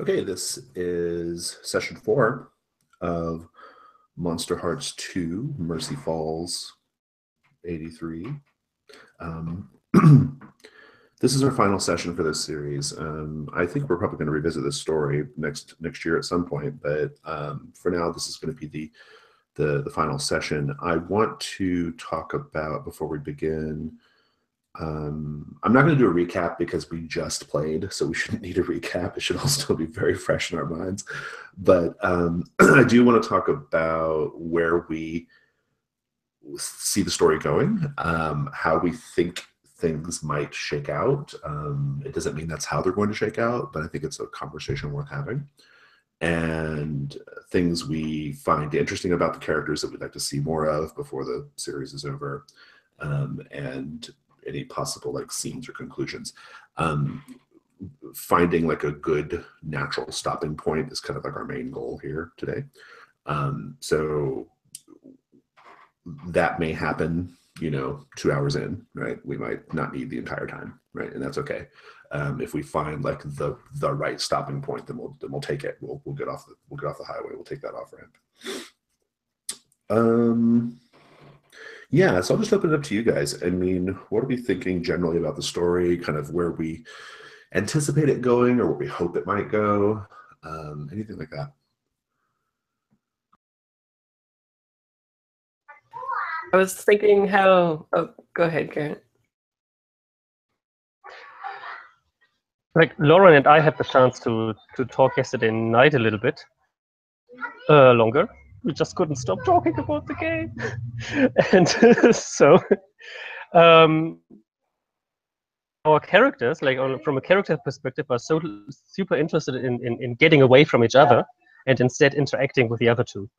Okay, this is session 4 of Monsterhearts 2, Mercy Falls 83. This is our final session for this series. I think we're probably going to revisit this story next year at some point, but for now, this is going to be the final session. I want to talk about, before we begin, I'm not going to do a recap because we just played, so we shouldn't need a recap. It should all still be very fresh in our minds. But I do want to talk about where we see the story going, how we think things might shake out. It doesn't mean that's how they're going to shake out, but I think it's a conversation worth having. And things we find interesting about the characters that we'd like to see more of before the series is over. And any possible like scenes or conclusions. Finding like a good natural stopping point is kind of like our main goal here today. So that may happen, 2 hours in, right? We might not need the entire time, right? And that's okay. If we find like the right stopping point, then we'll take it. We'll get off the highway. We'll take that off ramp. Yeah, so I'll just open it up to you guys. I mean, what are we thinking generally about the story, kind of where we anticipate it going or where we hope it might go? Anything like that? I was thinking how... Oh, go ahead, Garrett. Like, Lauren and I had the chance to talk yesterday night a little bit longer. We just couldn't stop talking about the game. And so our characters, like from a character perspective, are so super interested in getting away from each other and instead interacting with the other two.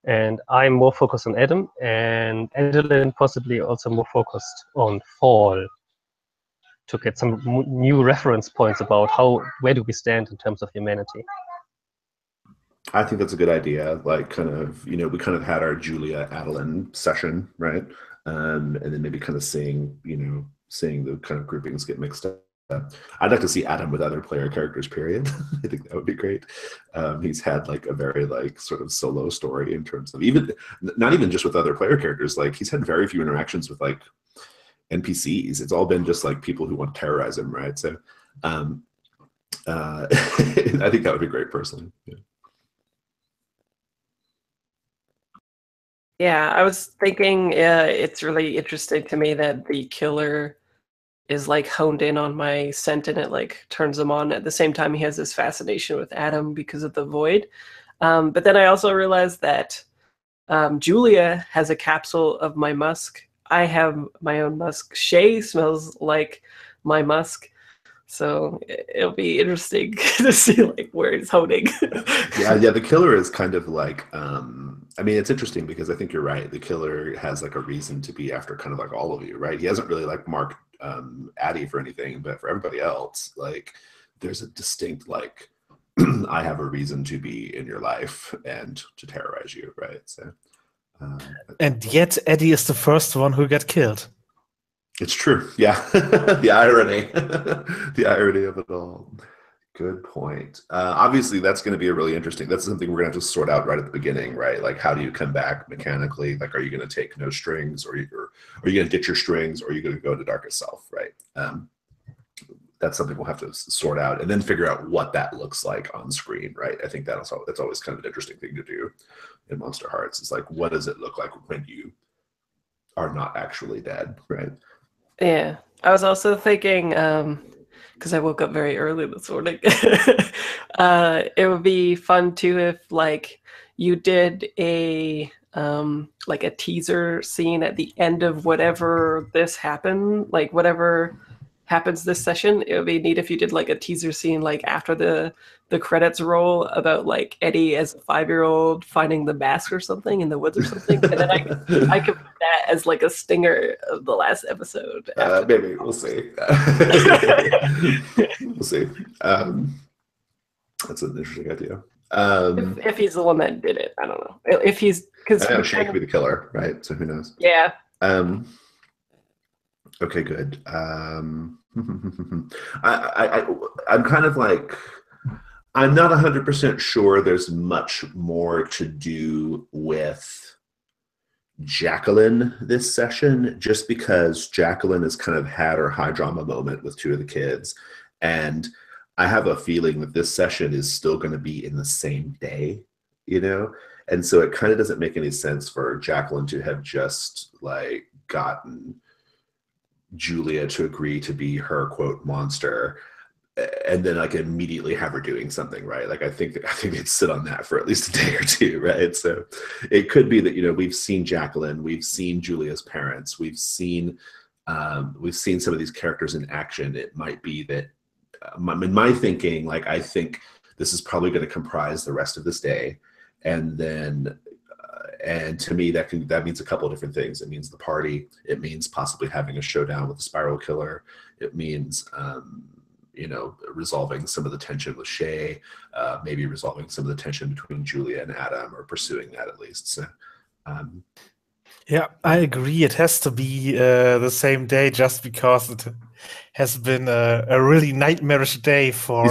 And I'm more focused on Adam, and Adeline possibly also more focused on Fall, to get some new reference points about where do we stand in terms of humanity. I think that's a good idea. Like, kind of, we kind of had our Julia Adeline session, right? And then maybe kind of seeing the kind of groupings get mixed up. I'd like to see Adam with other player characters, period. I think that would be great. He's had like a very like sort of solo story in terms of not even just with other player characters. Like, he's had very few interactions with like NPCs. It's all been just like people who want to terrorize him, right? So I think that would be great personally. Yeah, I was thinking it's really interesting to me that the killer is like honed in on my scent, and it like turns him on. At the same time, he has this fascination with Adam because of the void. But then I also realized that Julia has a capsule of my musk. I have my own musk. Shay smells like my musk. So it'll be interesting to see like where he's honing. yeah, the killer is kind of like, I mean, it's interesting because I think you're right. The killer has like a reason to be after kind of like all of you, right? He hasn't really like marked Addie for anything, but for everybody else, like there's a distinct like, I have a reason to be in your life and to terrorize you, right? So, and yet Eddie is the first one who got killed. It's true. Yeah. The irony. The irony of it all. Good point. Obviously, that's going to be that's something we're going to have to sort out right at the beginning, right? Like, how do you come back mechanically? Like, are you going to take no strings, or are you going to ditch your strings, or are you going to go to darkest self, right? That's something we'll have to sort out and then figure out what that looks like on screen, right? I think that's always kind of an interesting thing to do in Monsterhearts. It's like, what does it look like when you are not actually dead, right? Yeah, I was also thinking, because I woke up very early this morning, it would be fun too if like you did a like a teaser scene at the end of whatever this happened, like whatever happens this session. It would be neat if you did like a teaser scene like after the credits roll about like Eddie as a 5-year-old finding the mask or something in the woods or something, and then I could put that as like a stinger of the last episode. Maybe we'll see. We'll see. That's an interesting idea. If he's the one that did it, I don't know. If he's, because I know Shay could be the killer, right? So who knows? Yeah. Okay, good. I'm kind of like, I'm not 100% sure there's much more to do with Jacqueline this session, just because Jacqueline has kind of had her high drama moment with two of the kids. And I have a feeling that this session is still going to be in the same day, you know? And so it kind of doesn't make any sense for Jacqueline to have just like gotten Julia to agree to be her quote monster and then like immediately have her doing something, right? Like I think they'd sit on that for at least a day or two, right? So it could be that, you know, we've seen Jacqueline, we've seen Julia's parents, we've seen some of these characters in action. It might be that in my thinking, like I think this is probably going to comprise the rest of this day, and then and to me that means a couple of different things. It means the party, it means possibly having a showdown with the spiral killer, it means you know, resolving some of the tension with Shay, maybe resolving some of the tension between Julia and Adam, or pursuing that at least. So Yeah, I agree. It has to be the same day, just because it has been a really nightmarish day for,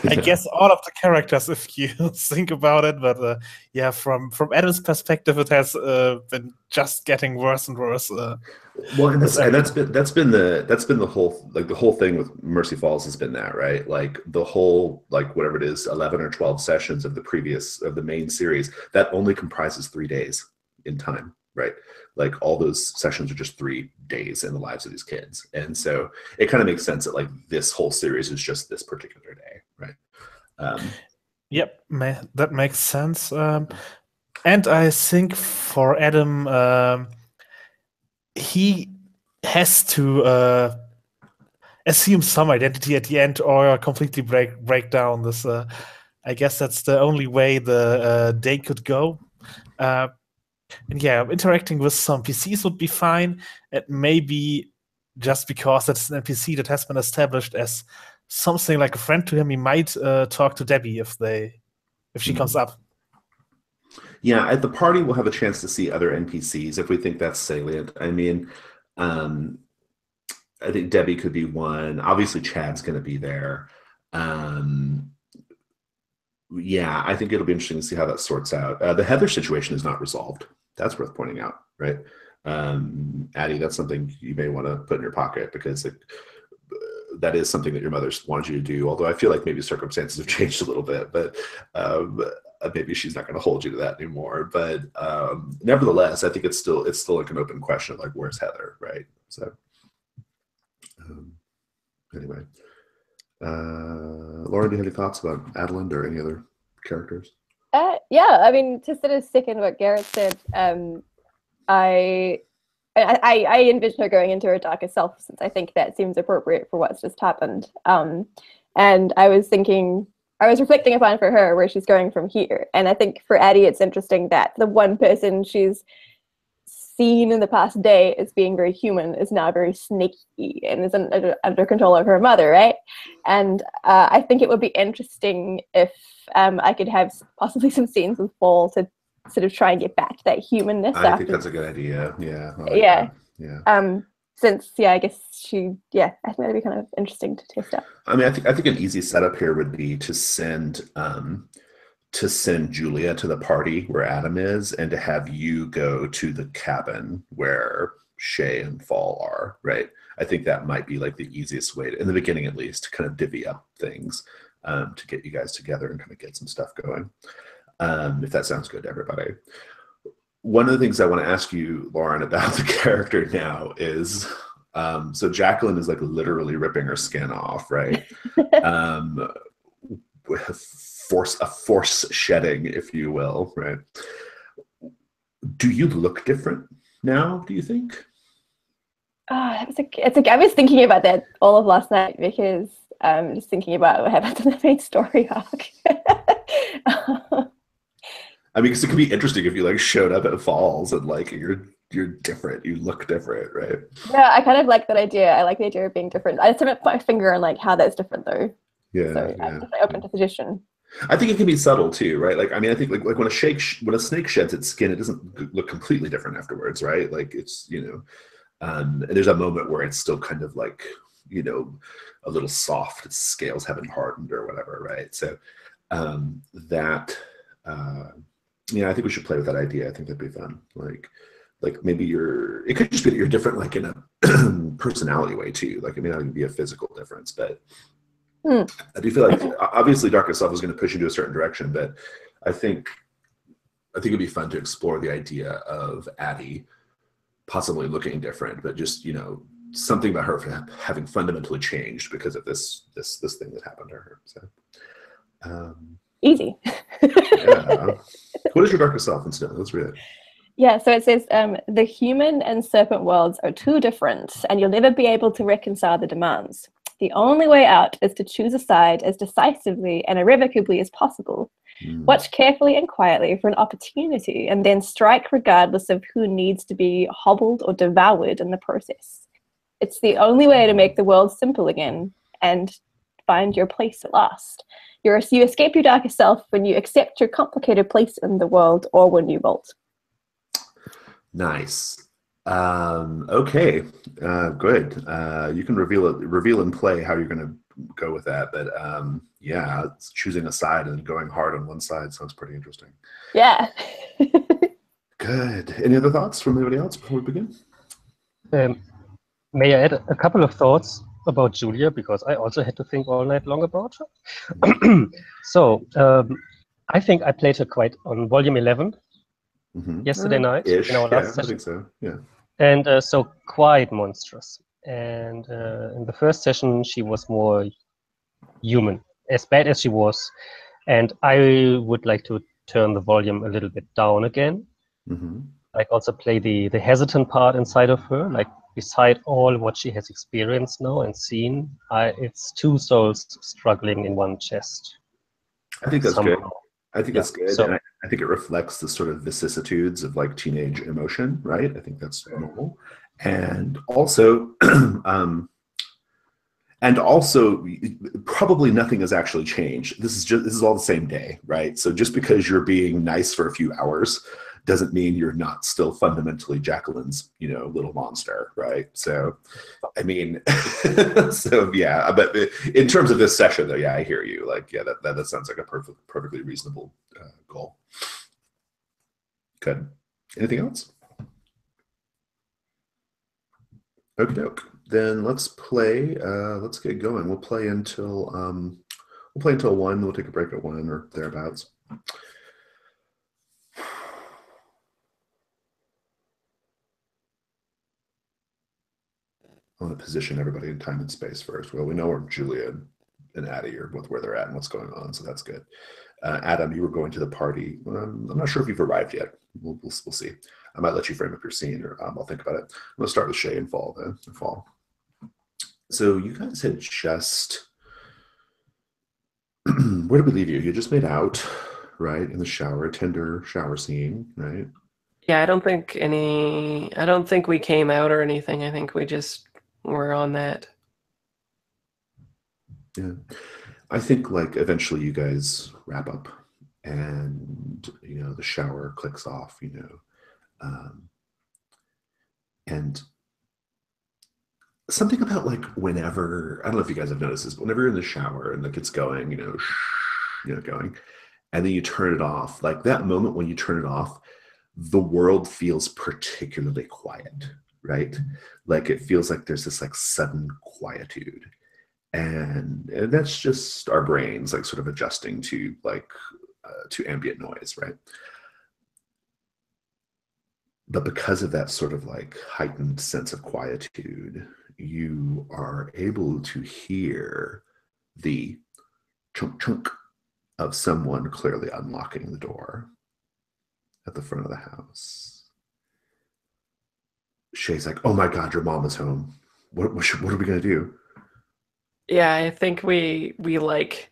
I guess, all of the characters, if you think about it. But yeah, from Adam's perspective, it has been just getting worse and worse. Well, and that's been the whole thing with Mercy Falls has been that, right? Like the whole, like whatever it is, 11 or 12 sessions of the main series, that only comprises 3 days in time, right? Like all those sessions are just 3 days in the lives of these kids. And so it kind of makes sense that like this whole series is just this particular day, right? Yep, that makes sense. And I think for Adam, he has to assume some identity at the end, or completely break down. This, I guess, that's the only way the day could go. And yeah, interacting with some PCs would be fine. It may be just because it's an NPC that has been established as something like a friend to him. He might talk to Debbie if she comes up. Yeah, at the party we'll have a chance to see other NPCs if we think that's salient. I mean, I think Debbie could be one. Obviously, Chad's going to be there. Yeah, I think it'll be interesting to see how that sorts out. The Heather situation is not resolved. That's worth pointing out, right? Addie, that's something you may want to put in your pocket, because that is something that your mother's wanted you to do. Although I feel like maybe circumstances have changed a little bit, but maybe she's not going to hold you to that anymore. But nevertheless, I think it's still like an open question of like, where's Heather, right? So anyway, Lauren, do you have any thoughts about Adeline or any other characters? Yeah, I mean, to sort of second what Garrett said, I envision her going into her darker self, since I think that seems appropriate for what's just happened. And I was reflecting upon for her where she's going from here. And I think for Addie, it's interesting that the one person she's seen in the past day as being very human is now very snaky and is under control of her mother, right? And I think it would be interesting if I could have possibly some scenes with Paul to sort of try and get back to that humanness. I think that's a good idea. Yeah. Yeah. Yeah. Since I guess I think that'd be kind of interesting to test out. I mean, I think an easy setup here would be to send Julia to the party where Adam is, and to have you go to the cabin where Shay and Fall are, right? I think that might be like the easiest way to, in the beginning at least, to kind of divvy up things, to get you guys together and kind of get some stuff going. If that sounds good to everybody. One of the things I want to ask you, Lauren, about the character now is, so Jacqueline is like literally ripping her skin off, right? Force shedding, if you will, right? Do you look different now, do you think? I was thinking about that all of last night, because just thinking about what happened in the main story arc. I mean, because it could be interesting if you like showed up at Falls and like you're different, you look different, right? Yeah, I kind of like that idea. I like the idea of being different. I just haven't put my finger on like how that's different though. Yeah. So I'm definitely open to suggestion. I think it can be subtle too, right? Like, I mean, I think like when a snake sheds its skin, it doesn't look completely different afterwards, right? Like it's, you know, and there's a moment where it's still kind of like, you know, a little soft, its scales haven't hardened or whatever, right? So that I think we should play with that idea. I think that'd be fun. Like maybe it could just be that you're different, like in a personality way too. Like it may not even be a physical difference, but I do feel like obviously Darkest Self is going to push you to a certain direction, but I think it'd be fun to explore the idea of Addie possibly looking different, but just something about her having fundamentally changed because of this thing that happened to her. So easy. yeah. What is your Darkest Self instead? Let's read it. Yeah, so it says, the human and serpent worlds are too different, and you'll never be able to reconcile the demands. The only way out is to choose a side as decisively and irrevocably as possible. Watch carefully and quietly for an opportunity, and then strike regardless of who needs to be hobbled or devoured in the process. It's the only way to make the world simple again and find your place at last. You escape your darkest self when you accept your complicated place in the world, or when you bolt. Nice. Okay. Good. You can reveal and play how you're going to go with that, but it's choosing a side and going hard on one side sounds pretty interesting. Yeah. Good. Any other thoughts from anybody else before we begin? May I add a couple of thoughts about Julia, because I also had to think all night long about her. So I think I played her quite on volume 11 yesterday night in our last session. I think so. Yeah. And so quite monstrous. And in the first session, she was more human, as bad as she was. And I would like to turn the volume a little bit down again. Like also play the hesitant part inside of her. Like beside all what she has experienced now and seen, it's two souls struggling in one chest. I think that's somehow. good. I think that's good. So, and I think it reflects the sort of vicissitudes of like teenage emotion, right? I think that's normal. And also, probably nothing has actually changed. This is all the same day, right? So just because you're being nice for a few hours doesn't mean you're not still fundamentally Jacqueline's, little monster, right? So, I mean, but in terms of this session, though, I hear you. Like, that sounds like a perfectly reasonable goal. Good. Anything else? Okie doke. Then let's play. Let's get going. We'll play until 1. We'll take a break at 1 or thereabouts. I want to position everybody in time and space first. Well, we know where Julia and Addie are, where they're at and what's going on, so that's good. Adam, you were going to the party. I'm not sure if you've arrived yet. We'll see. I might let you frame up your scene, or I'll think about it. I'm going to start with Shay and Fall. So you guys had just where did we leave you? You just made out, right, in the shower, tender shower scene, right? Yeah, I don't think we came out or anything. I think we just were on that. Yeah. I think like eventually you guys wrap up and the shower clicks off, and something about like whenever, I don't know if you guys have noticed this, but whenever you're in the shower and like it's going, going, and then you turn it off, like that moment when you turn it off, the world feels particularly quiet, right? Like it feels like there's this like sudden quietude. And that's just our brains like sort of adjusting to like to ambient noise, right? But because of that sort of like heightened sense of quietude, you are able to hear the chunk chunk of someone clearly unlocking the door at the front of the house. Shay's like, "Oh my God, your mom is home. What are we gonna do?" Yeah, I think we like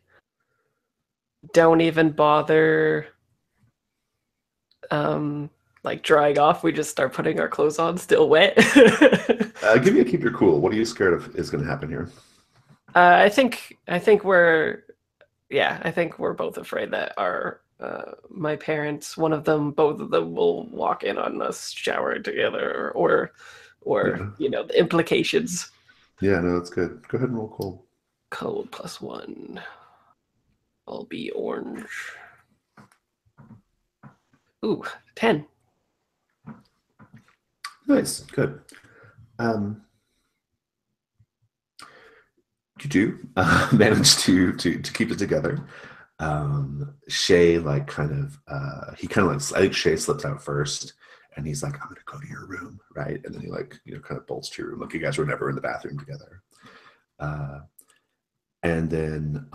don't even bother like drying off. We just start putting our clothes on still wet. Give me a keep your cool. What are you scared of is going to happen here? I think we're both afraid that our my parents, both of them will walk in on us showering together, or the implications. Yeah, no, that's good. Go ahead and roll cold. Cold +1. will be orange. Ooh, 10. Nice, good. You do manage to keep it together. Shay like kind of he kind of like, I think Shay slips out first, and he's like, I'm gonna go to your room, right? And then he like, you know, kind of bolts to your room, like you guys were never in the bathroom together. And then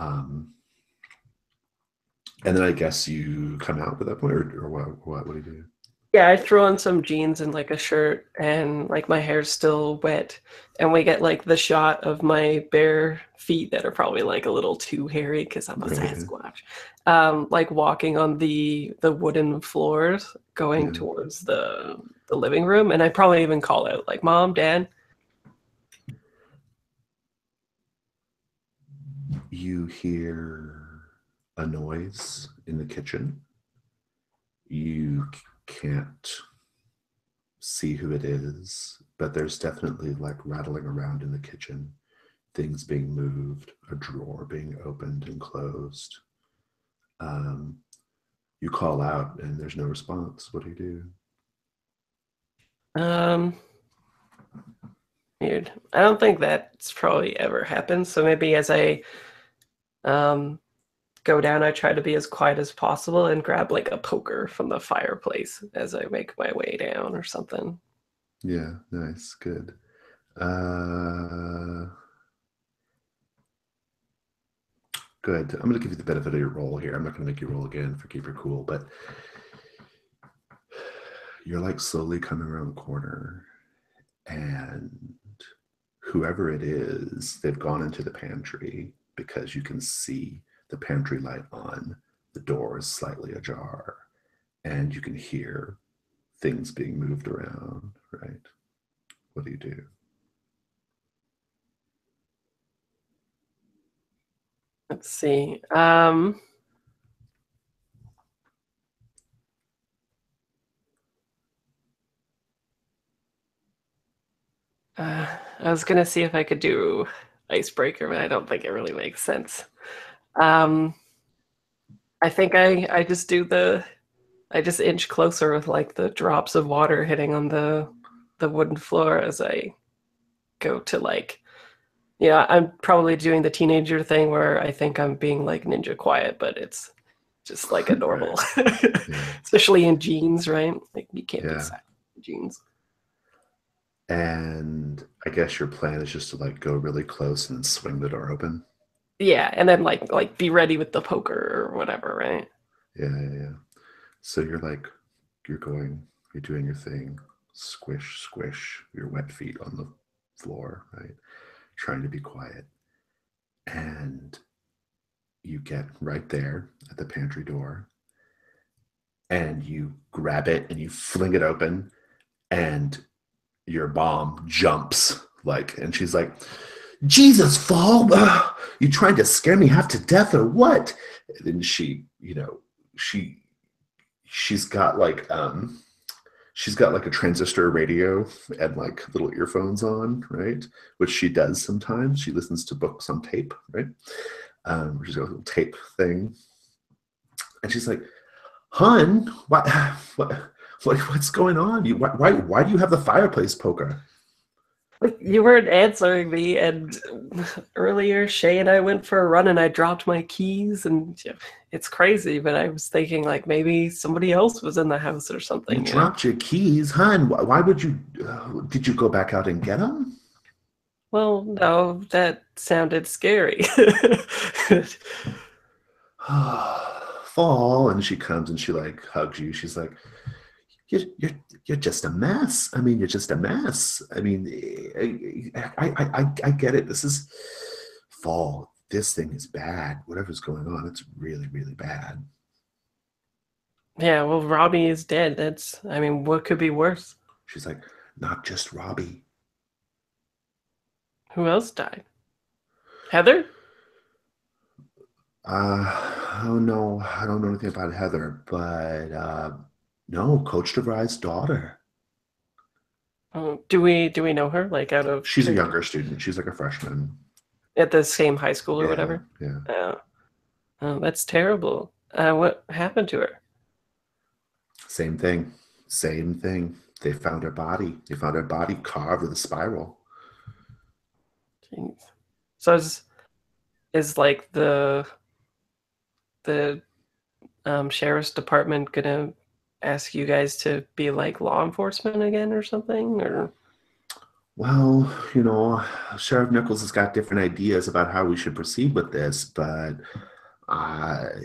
I guess you come out at that point, or what do you do? Yeah, I throw on some jeans and like a shirt, and like my hair's still wet, and we get like the shot of my bare feet that are probably like a little too hairy because I'm a Sasquatch. Like walking on the wooden floors, going towards the living room, and I probably even call out like, "Mom, Dad." You hear a noise in the kitchen. You can't see who it is, but there's definitely like rattling around in the kitchen, things being moved, a drawer being opened and closed. You call out and there's no response. What do you do? Weird. I don't think that's probably ever happened. So maybe as I go down, I try to be as quiet as possible and grab like a poker from the fireplace as I make my way down or something. Yeah, nice, good. Good. I'm going to give you the benefit of your roll here. I'm not going to make you roll again for keep your cool, but you're like slowly coming around the corner, and whoever it is, they've gone into the pantry because you can see the pantry light on. The door is slightly ajar, and you can hear things being moved around, right? What do you do? Let's see. I was gonna see if I could do icebreaker, but I don't think it really makes sense. I think I just do I just inch closer with like the drops of water hitting on the wooden floor as I go to like, yeah, I'm probably doing the teenager thing where I think I'm being like ninja quiet, but it's just like a normal, especially in jeans, right? Like you can't be silent in jeans. And I guess your plan is just to like go really close and swing the door open. Yeah, and then like be ready with the poker or whatever, right? Yeah. So you're doing your thing, squish, squish your wet feet on the floor, right? Trying to be quiet. And you get right there at the pantry door, and you grab it and you fling it open, and your mom jumps and she's like, Jesus, Fall, you trying to scare me half to death or what? And then she's got like a transistor radio and like little earphones on, right? Which she does sometimes. She listens to books on tape, right? She's got a little tape thing, and she's like, "Hun, what's going on? Why do you have the fireplace poker?" You weren't answering me, and earlier Shay and I went for a run, and I dropped my keys, and it's crazy. But I was thinking like maybe somebody else was in the house or something. You dropped your keys, hun. Why would you? Did you go back out and get them? Well, no, that sounded scary. Fall, and she comes and she like hugs you. She's like, you're just a mess. I mean, you're just a mess. I mean, I get it. This is Fall. This thing is bad. Whatever's going on, it's really, really bad. Yeah, well, Robbie is dead. I mean, what could be worse? She's like, not just Robbie. Who else died? Heather? Oh no, I don't know anything about Heather, but no, Coach DeVry's daughter. Oh, do we know her? Like out of She's a younger student. She's like a freshman. at the same high school or whatever. Yeah. Oh, that's terrible. What happened to her? Same thing. Same thing. They found her body. They found her body carved with a spiral. Jeez. So is like the sheriff's department gonna ask you guys to be like law enforcement again or something? Or Well, Sheriff Nichols has got different ideas about how we should proceed with this, but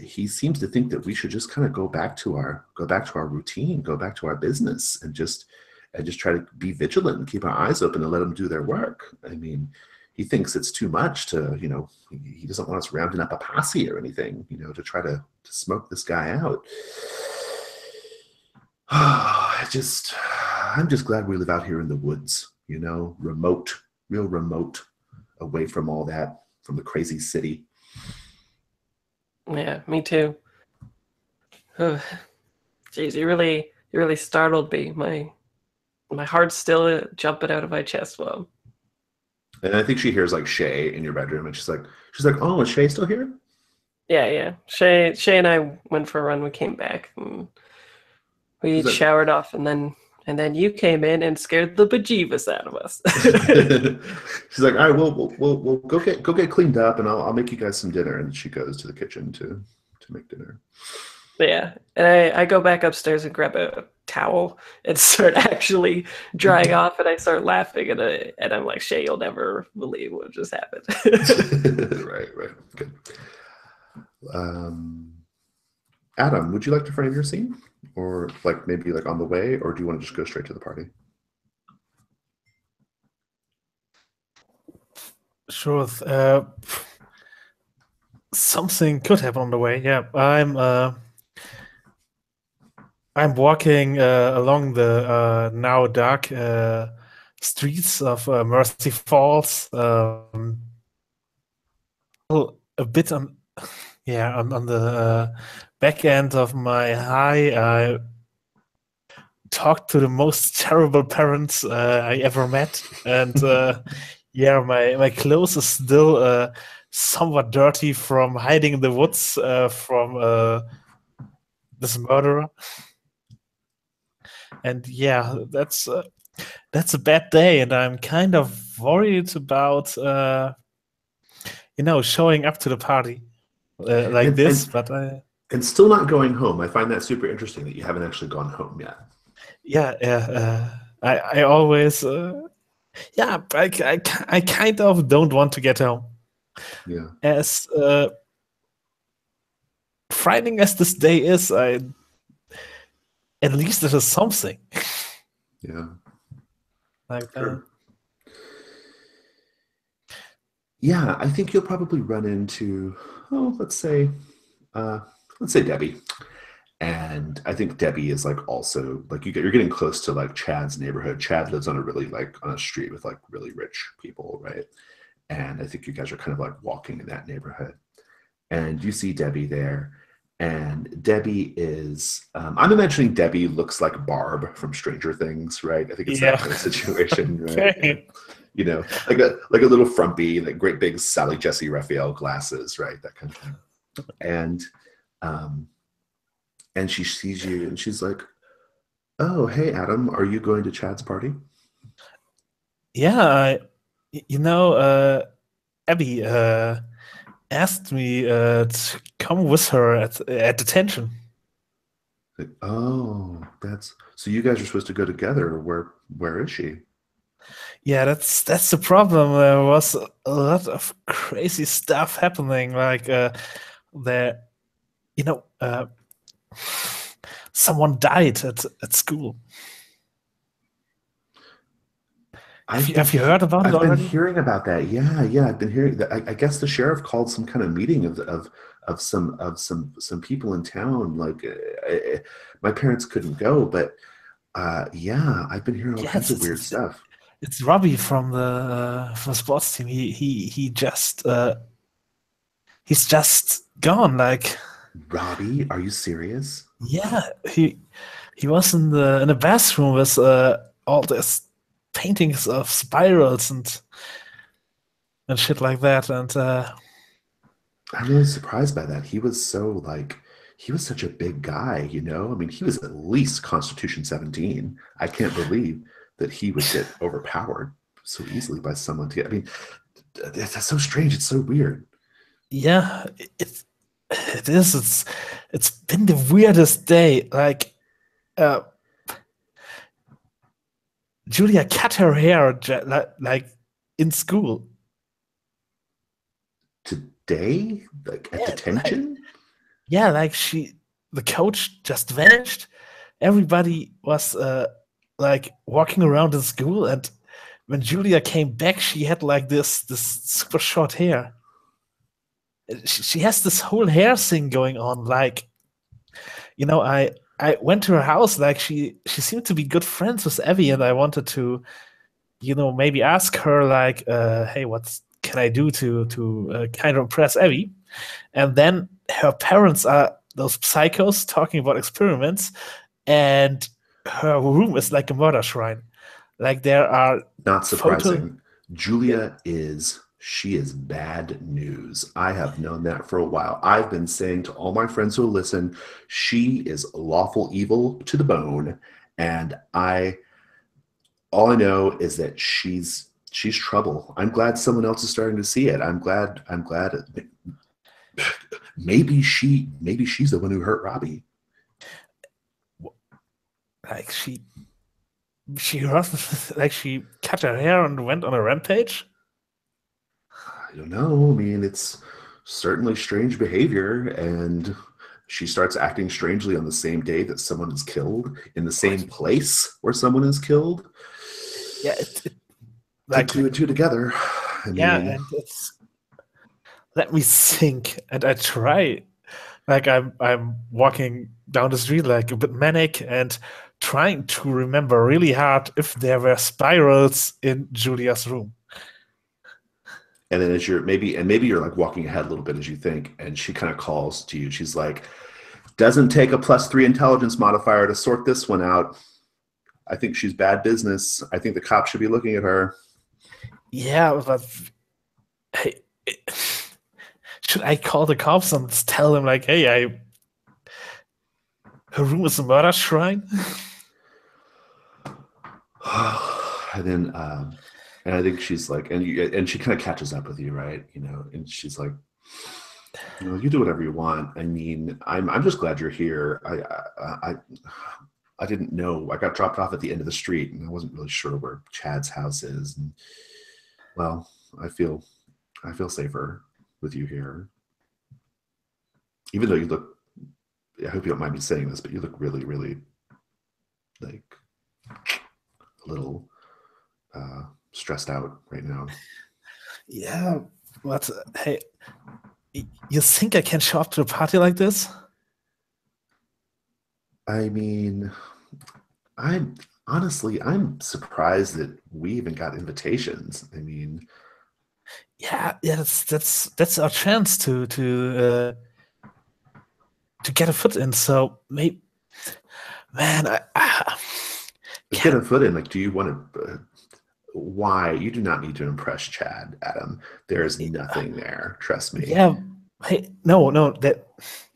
he seems to think that we should just kind of go back to our routine, go back to our business, and just try to be vigilant and keep our eyes open and let them do their work. I mean, he thinks it's too much to, he doesn't want us rounding up a posse or anything, to try to smoke this guy out. I'm just glad we live out here in the woods, remote, real remote, away from all that, from the crazy city. yeah, me too. Jeez, you really startled me. My heart's still jumping out of my chest. Well, and I think she hears like Shay in your bedroom, and she's like, "Oh, is Shay still here?" yeah. Shay and I went for a run. We came back. And we She's like, showered off, and then you came in and scared the bejeebus out of us. she's like, "All right, we'll go get cleaned up, and I'll make you guys some dinner." And she goes to the kitchen to make dinner. Yeah, and I go back upstairs and grab a towel and start actually drying off, and I start laughing, and I'm like, Shay, you'll never believe what just happened. Right, good. Adam, would you like to frame your scene, or like maybe like on the way, or do you want to just go straight to the party? Sure. Something could happen on the way. Yeah, I'm walking along the now dark streets of Mercy Falls. A bit on the back end of my high. I talked to the most terrible parents I ever met, and my clothes is still somewhat dirty from hiding in the woods from this murderer. And yeah, that's a bad day, and I'm kind of worried about showing up to the party like this. But and still not going home. I find that super interesting that you haven't actually gone home yet. Yeah. I always I kind of don't want to get home. Yeah. As frightening as this day is, at least it is something. Yeah. Like sure. Yeah, I think you'll probably run into, let's say Debbie. And I think Debbie is like also like you're getting close to like Chad's neighborhood. Chad lives on a street with like really rich people, right? And I think you guys are kind of like walking in that neighborhood, and you see Debbie there. And Debbie is, I'm imagining Debbie looks like Barb from Stranger Things, right? I think it's that kind of situation, right? Okay. Like a little frumpy, like great big Sally Jesse Raphael glasses, right? That kind of thing. And she sees you, and she's like, "Oh, hey, Adam, are you going to Chad's party?" Yeah, Abby asked me to come with her at detention. Like, oh, so you guys are supposed to go together. Where is she? Yeah, that's the problem. There was a lot of crazy stuff happening, like someone died at school. Have you heard about it already? I've been hearing about that. Yeah. I've been hearing that. I guess the sheriff called some kind of meeting of some people in town. Like my parents couldn't go, but yeah, I've been hearing all kinds of weird stuff. It's Robbie from the sports team. He just he's just gone. Like, Robbie, are you serious? Yeah, he was in the bathroom with all this paintings of spirals and shit like that. And I'm really surprised by that. He was such a big guy, I mean, he was at least Constitution 17. I can't believe that he would get overpowered so easily by someone. I mean, that's so strange. It's so weird. Yeah, it is. It's been the weirdest day. Like, Julia cut her hair like in school. Today? Like at detention? Like the coach just vanished. Everybody was like walking around in school, and when Julia came back, she had like this super short hair. She has this whole hair thing going on. Like, I went to her house. Like, she seemed to be good friends with Evie, and I wanted to, maybe ask her like, hey, what can I do to kind of impress Evie? And then her parents are those psychos talking about experiments, and her room is like a murder shrine. Like, there are not surprising. Julia she is bad news. I have known that for a while. I've been saying to all my friends who listen, she is lawful evil to the bone, and all I know is that she's trouble. I'm glad someone else is starting to see it. I'm glad. Maybe she's the one who hurt Robbie. Like, she like she cut her hair and went on a rampage. I don't know. I mean, it's certainly strange behavior, and she starts acting strangely on the same day that someone is killed, in the same place where someone is killed. Yeah, like two and two together. And it's, let me think, and I try. Like, I'm walking down the street like a bit manic and trying to remember really hard if there were spirals in Julia's room. And then as maybe you're like walking ahead a little bit as you think, and she kind of calls to you. She's like, doesn't take a +3 intelligence modifier to sort this one out. I think she's bad business. I think the cops should be looking at her. Yeah, but hey, should I call the cops and tell them like, hey, her room is a murder shrine? And then and I think she's like, and she kind of catches up with you, right? And she's like, you do whatever you want. I mean, I'm just glad you're here. I didn't know. I got dropped off at the end of the street, and I wasn't really sure where Chad's house is. And well, I feel safer with you here. Even though you look, I hope you don't mind me saying this, but you look really, really like a little stressed out right now. Yeah, but hey, you think I can show up to a party like this? I mean, I'm surprised that we even got invitations. I mean, yeah, that's our chance to get a foot in. So maybe, man, get a foot in. Like, do you want to? Why? You do not need to impress Chad, Adam. There is nothing there. Trust me. Yeah. Hey, no, there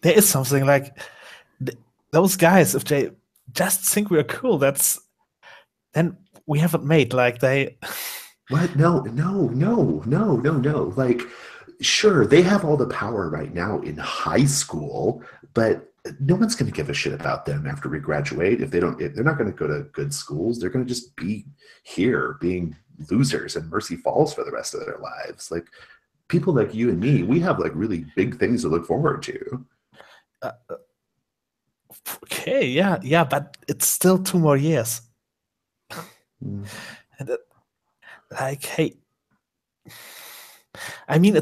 is something. Like, those guys, if they just think we're cool, then we haven't made. Like, they. What? No. Like, sure, they have all the power right now in high school, but no one's going to give a shit about them after we graduate. If they're not going to go to good schools, they're going to just be here being losers in Mercy Falls for the rest of their lives. Like, people like you and me, we have like really big things to look forward to. Okay, yeah, but it's still 2 more years. And like, hey, I mean,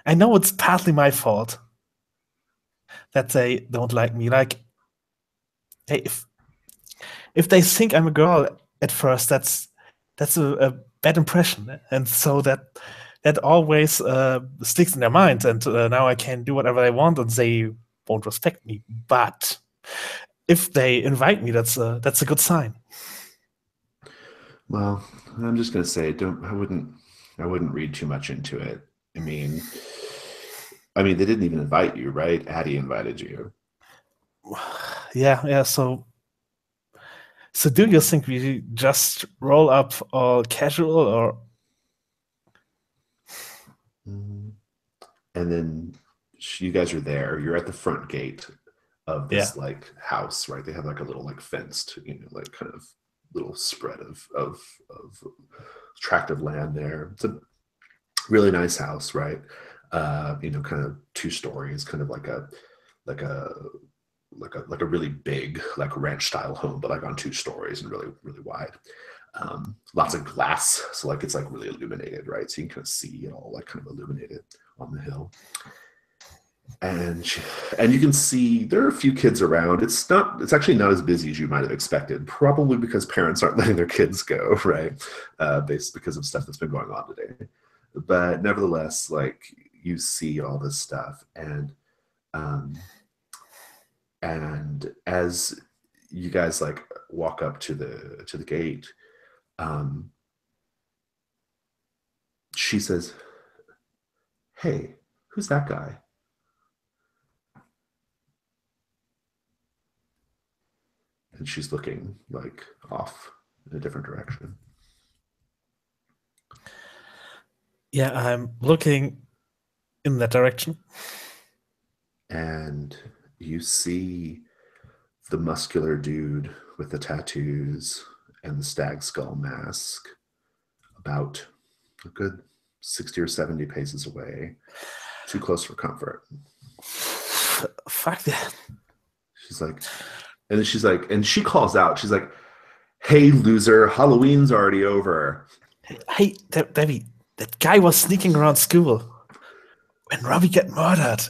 I know it's partly my fault that they don't like me. Like, hey, if they think I'm a girl at first, that's a bad impression, and so that always sticks in their mind. And now I can do whatever I want, and they won't respect me. But if they invite me, that's a good sign. Well, I'm just gonna say, I wouldn't read too much into it. I mean, I mean, they didn't even invite you, right? Addie invited you. Yeah. So do you think we just roll up all casual, or? And then you guys are there. You're at the front gate of this like house, right? They have like a little like fenced, like kind of little spread of tract of land there. It's a really nice house, right? Kind of 2 stories, kind of like a really big like ranch style home, but like on 2 stories and really wide. Lots of glass, so like it's like really illuminated, right? So you can kind of see it all like kind of illuminated on the hill. And you can see there are a few kids around. It's actually not as busy as you might have expected, probably because parents aren't letting their kids go, right? Because of stuff that's been going on today. But nevertheless, like you see all this stuff, and as you guys like walk up to the gate, she says, "Hey, who's that guy?" And she's looking like off in a different direction. Yeah, I'm looking in that direction. And you see the muscular dude with the tattoos and the stag skull mask about a good 60 or 70 paces away. Too close for comfort. Fuck that. She's like, and she calls out, she's like, "Hey, loser, Halloween's already over." Hey, Debbie, that guy was sneaking around school. When Robbie got murdered.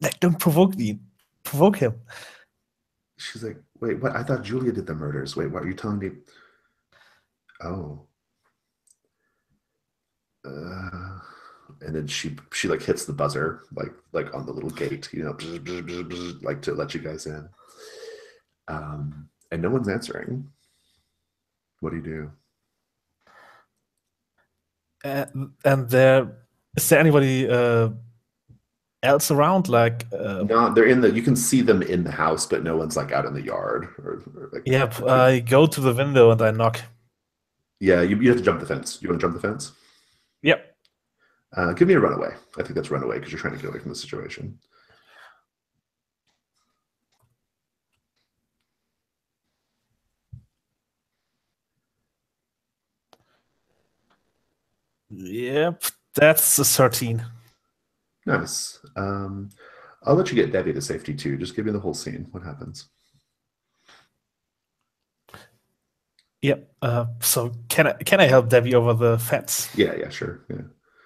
Like, don't provoke me. Provoke him. She's like, "Wait, what? I thought Julia did the murders. Wait, what are you telling me?" Oh. And then she like hits the buzzer like on the little gate, like to let you guys in. And no one's answering. What do you do? And is there anybody else around? Like, No, they're you can see them in the house, but no one's like out in the yard or like. Yep, I go to the window and I knock. Yeah, you have to jump the fence. You want to jump the fence? Yep. Give me a runaway. I think that's runaway because you're trying to get away from the situation. Yep, that's a 13. Nice. I'll let you get Debbie to safety too. Just give me the whole scene. What happens? Yep. So can I help Debbie over the fence? Yeah, sure. Yeah.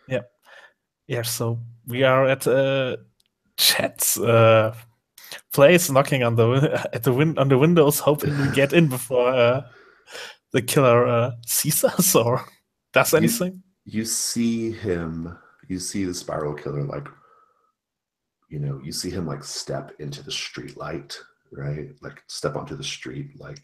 Yep. Yeah. So we are at Chet's place, knocking on the windows, hoping we get in before the killer sees us or does anything. You see him. You see the spiral killer like. You see him like step into the street light, right? Like step onto the street, like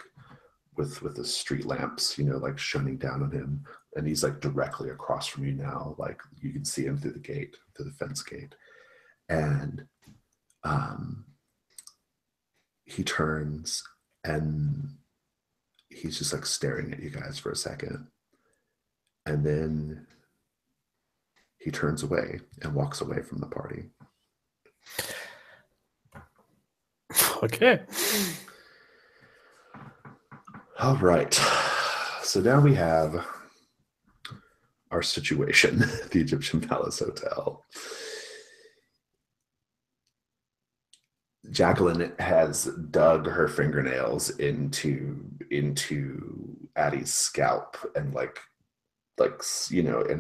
with the street lamps, like shining down on him. And he's like directly across from you now. Like you can see him through the fence gate. And he turns and he's just like staring at you guys for a second. And then he turns away and walks away from the party. Okay. All right. So now we have our situation, the Egyptian Palace Hotel. Jacqueline has dug her fingernails into Addie's scalp and and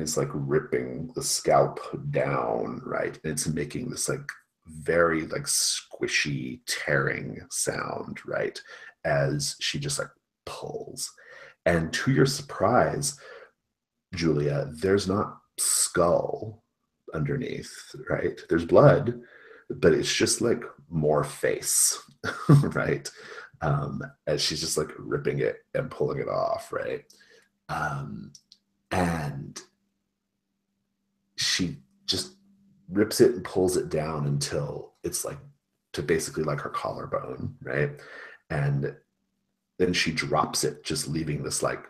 it's like ripping the scalp down, right? And it's making this like very like squishy tearing sound, right? As she just like pulls. And to your surprise, Julia, there's not skull underneath, right? There's blood, but it's just like more face, right? As she's just like ripping it and pulling it off, right? And she just rips it and pulls it down until it's like to basically like her collarbone, right? And then she drops it, just leaving this like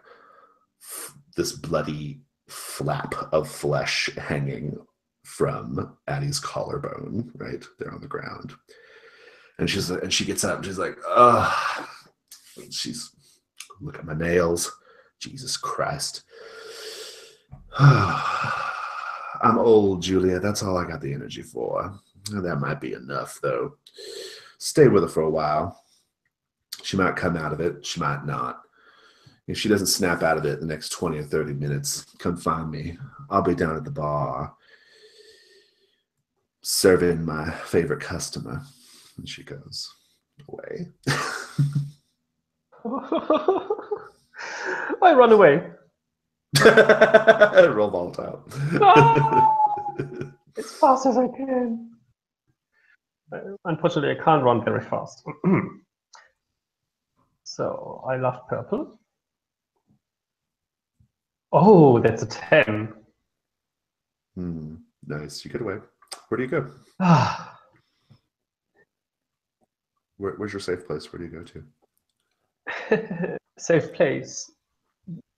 this bloody flap of flesh hanging from Addie's collarbone, right there on the ground. And she gets up and she's like, oh, she's, look at my nails. Jesus Christ. I'm old, Julia. That's all I got the energy for. That might be enough, though. Stay with her for a while. She might come out of it. She might not. If she doesn't snap out of it in the next 20 or 30 minutes, come find me. I'll be down at the bar serving my favorite customer. And she goes away. I run away. Roll volatile. As fast as I can. Unfortunately, I can't run very fast. So I love purple. Oh, that's a 10. Nice. You get away. Where do you go? Where's your safe place? Where do you go to? Safe place.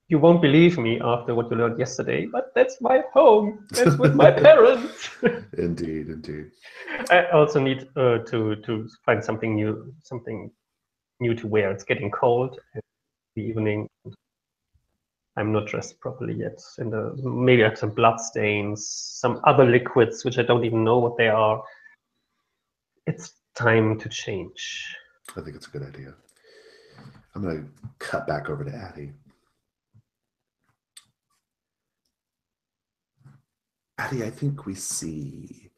You won't believe me after what you learned yesterday, but that's my home. That's with my parents. Indeed, indeed. I also need to find something new to wear. It's getting cold in the evening. I'm not dressed properly yet. Maybe I have some blood stains, some other liquids which I don't even know what they are. It's time to change. I think it's a good idea. I'm going to cut back over to Addie. Addie, I think we see,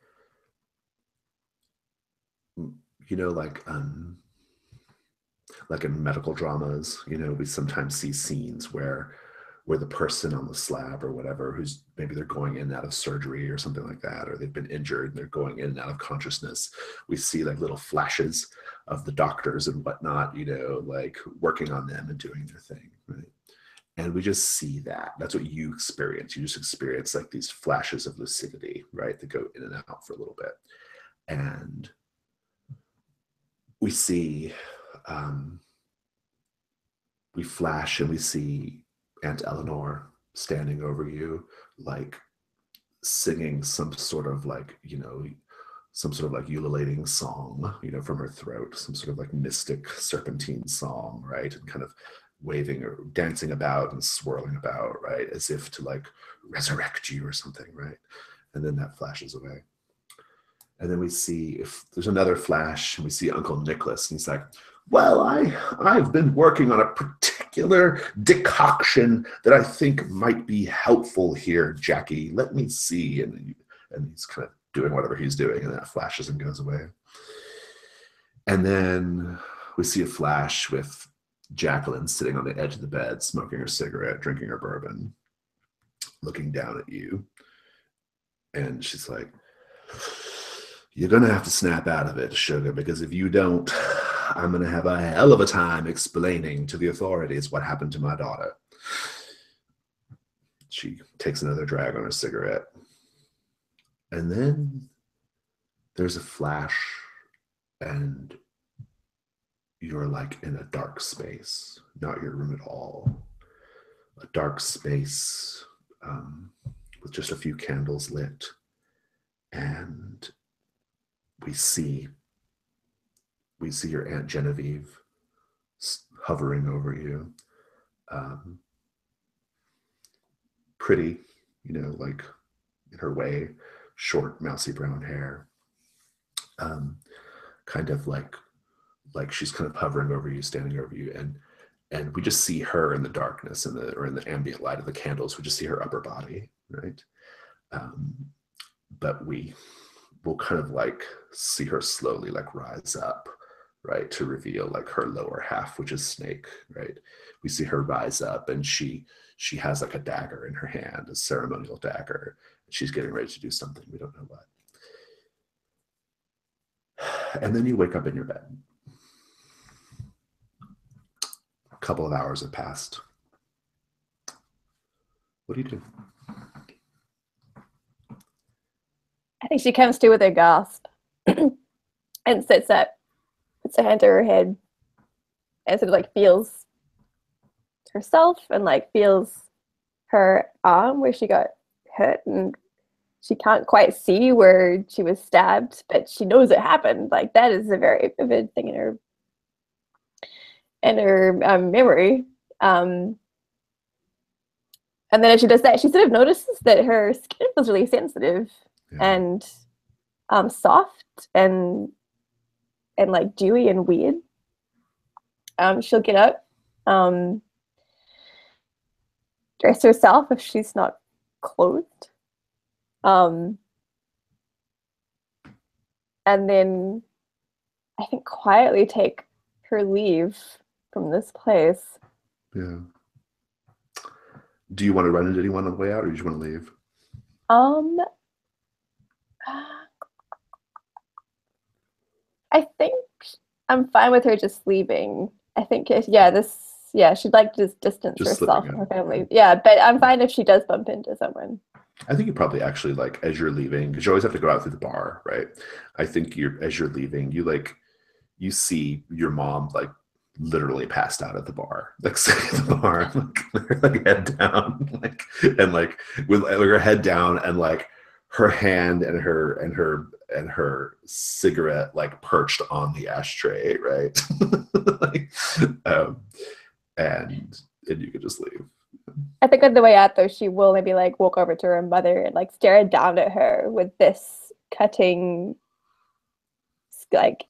like in medical dramas, we sometimes see scenes where the person on the slab or whatever, who's maybe they're going in and out of surgery or something like that, or they've been injured and they're going in and out of consciousness. We see like little flashes of the doctors and whatnot, like working on them and doing their thing, right? And we just see that. That's what you experience. You just experience like these flashes of lucidity, right? That go in and out for a little bit. And we see, we flash and we see Aunt Eleanor standing over you, like singing some sort of like, ululating song, from her throat, some sort of like mystic serpentine song, right? And kind of waving or dancing about and swirling about, right? As if to like resurrect you or something, right? And then that flashes away. And then we see, if there's another flash, and we see Uncle Nicholas, and he's like, well, I've been working on a particular decoction that I think might be helpful here, Jackie. Let me see. And he's kind of doing whatever he's doing, and that flashes and goes away. And then we see a flash with Jacqueline sitting on the edge of the bed, smoking her cigarette, drinking her bourbon, looking down at you. And she's like, you're going to have to snap out of it, sugar, because if you don't, I'm going to have a hell of a time explaining to the authorities what happened to my daughter. She takes another drag on her cigarette. And then there's a flash, and you're like in a dark space, not your room at all. A dark space with just a few candles lit. And we see your Aunt Genevieve hovering over you. Pretty, like in her way, short, mousy brown hair. Kind of like she's kind of hovering over you, standing over you, and we just see her in the darkness or in the ambient light of the candles. We just see her upper body, right? But we'll kind of like see her slowly like rise up, right, to reveal like her lower half, which is Snake, right? We see her rise up, and she has like a dagger in her hand, a ceremonial dagger. She's getting ready to do something. We don't know what. And then you wake up in your bed. A couple of hours have passed. What do you do? I think she comes to with a gasp and sits up, puts her hand to her head, and sort of like feels herself and like feels her arm where she got hurt, and she can't quite see where she was stabbed, but she knows it happened. Like that is a very vivid thing in her memory. And then as she does that, she sort of notices that her skin feels really sensitive and soft and like dewy and weird. She'll get up, dress herself if she's not clothed, and then I think quietly take her leave from this place. Yeah. Do you want to run into anyone on the way out, or do you just want to leave? I think I'm fine with her just leaving. I think she'd like to just distance Just herself slipping from her out. family. Yeah, but I'm fine if she does bump into someone. I think you probably actually, like, as you're leaving, because you always have to go out through the bar, right? I think as you're leaving, you see your mom like literally passed out at the bar, like sitting at the bar, like head down, with her head down, and like her hand and her cigarette like perched on the ashtray, right? like, and you could just leave. I think on the way out though, she will maybe like walk over to her mother and like stare down at her with this cutting like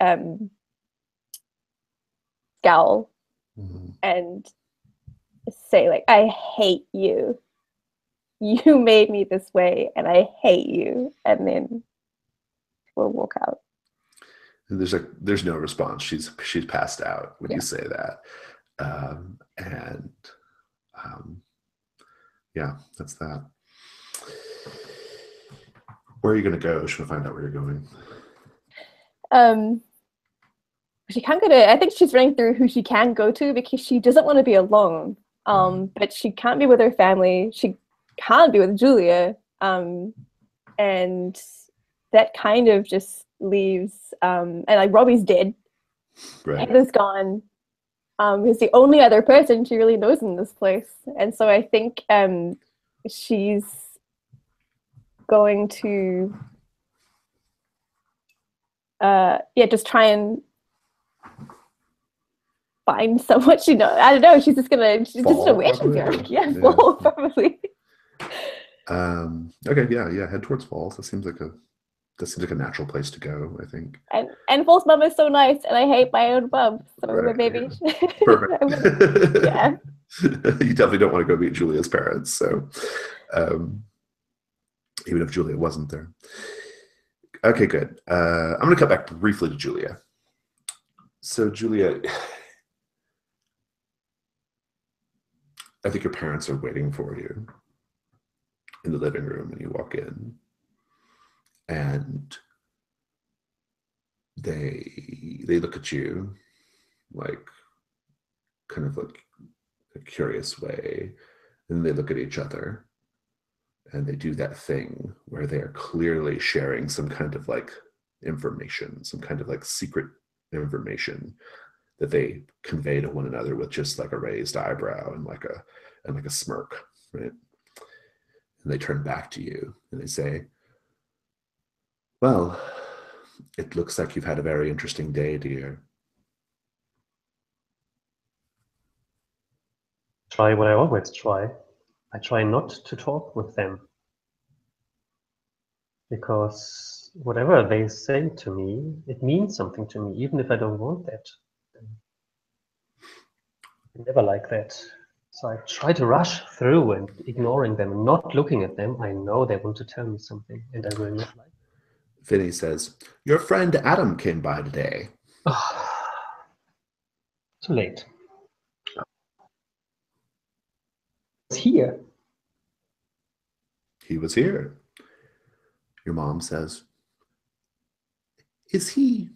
scowl and say like, I hate you. You made me this way and I hate you. And then we'll walk out. And there's no response. She's passed out when you say that. Yeah, that's that. Where are you going to go? Should I find out where you're going? She can't go to, I think she's running through who she can go to because she doesn't want to be alone. But she can't be with her family. She can't be with Julia. And that kind of just leaves, and like Robbie's dead. Right. Heather's gone. He's the only other person she really knows in this place. And so I think she's going to just try and find someone she knows. I don't know. She's just gonna where she's going. Yeah, fall probably. Okay, yeah. Head towards Falls. That seems like a natural place to go, I think. And Falls' mom is so nice, and I hate my own mom. So Right, maybe. yeah. Perfect. Yeah. You definitely don't want to go meet Julia's parents. So, even if Julia wasn't there. Okay, good. I'm going to cut back briefly to Julia. So, Julia, I think your parents are waiting for you in the living room when you walk in. And they look at you like kind of like a curious way. And they look at each other. And they do that thing where they are clearly sharing some kind of like information, some kind of like secret information that they convey to one another with just like a raised eyebrow and like a smirk, right? And they turn back to you and they say, well, it looks like you've had a very interesting day, dear. Try what I always try. I try not to talk with them. Because whatever they say to me, it means something to me, even if I don't want that. I never like that. So I try to rush through and ignoring them, not looking at them. I know they want to tell me something, and I will not like it. Vinny says, your friend Adam came by today. Too late. He's here. He was here. Your mom says, is he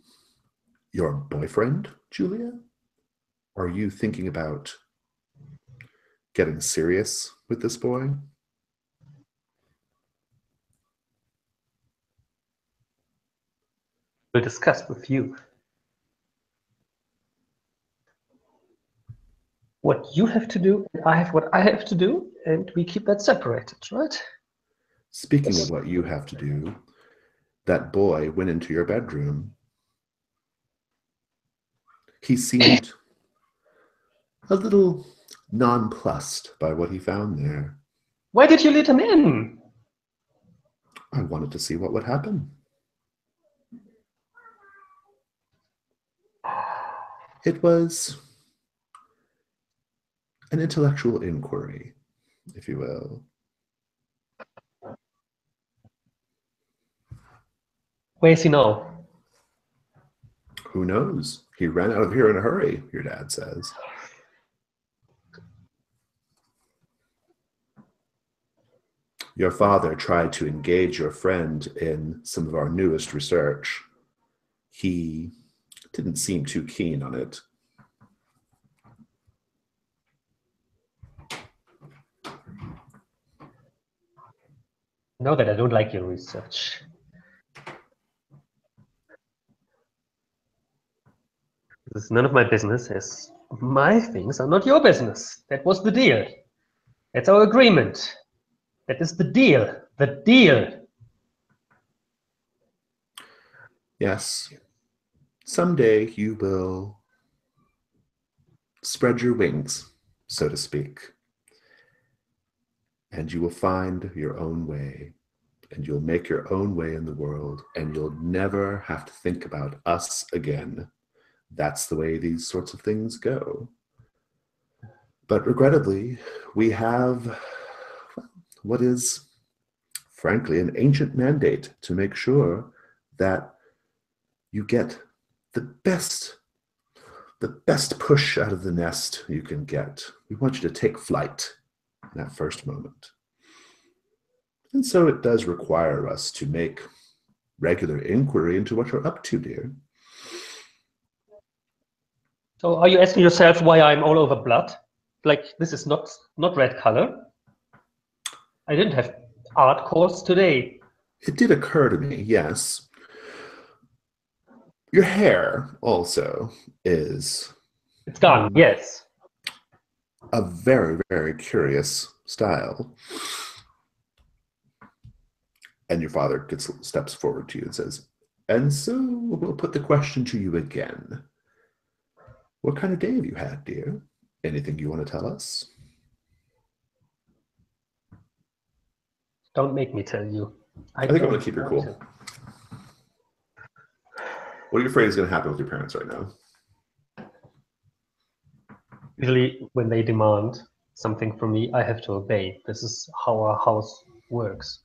your boyfriend, Julia? Are you thinking about getting serious with this boy? will discuss with you. What you have to do, and I have what I have to do, and we keep that separated, right? Speaking of what you have to do, that boy went into your bedroom. He seemed a little nonplussed by what he found there. Why did you let him in? I wanted to see what would happen. It was an intellectual inquiry, if you will. Where is he now? Who knows? He ran out of here in a hurry, your dad says. Your father tried to engage your friend in some of our newest research. He didn't seem too keen on it. Know that I don't like your research. This is none of my business, as my things are not your business. That was the deal. That's our agreement. That is the deal. The deal. Yes, someday you will spread your wings, so to speak, and you will find your own way, and you'll make your own way in the world, and you'll never have to think about us again. That's the way these sorts of things go. But regrettably, we have what is, frankly, an ancient mandate to make sure that you get the best push out of the nest you can get. We want you to take flight in that first moment. And so it does require us to make regular inquiry into what you're up to, dear. So are you asking yourself why I'm all over blood? Like, this is not red color. I didn't have art course today. It did occur to me, yes. Your hair also is... It's gone, yes. A very, very curious style. And your father steps forward to you and says, and so we'll put the question to you again. What kind of day have you had, dear? Anything you want to tell us? Don't make me tell you. I think I'm going to keep your cool. What are you afraid is going to happen with your parents right now? Usually when they demand something from me, I have to obey. This is how our house works.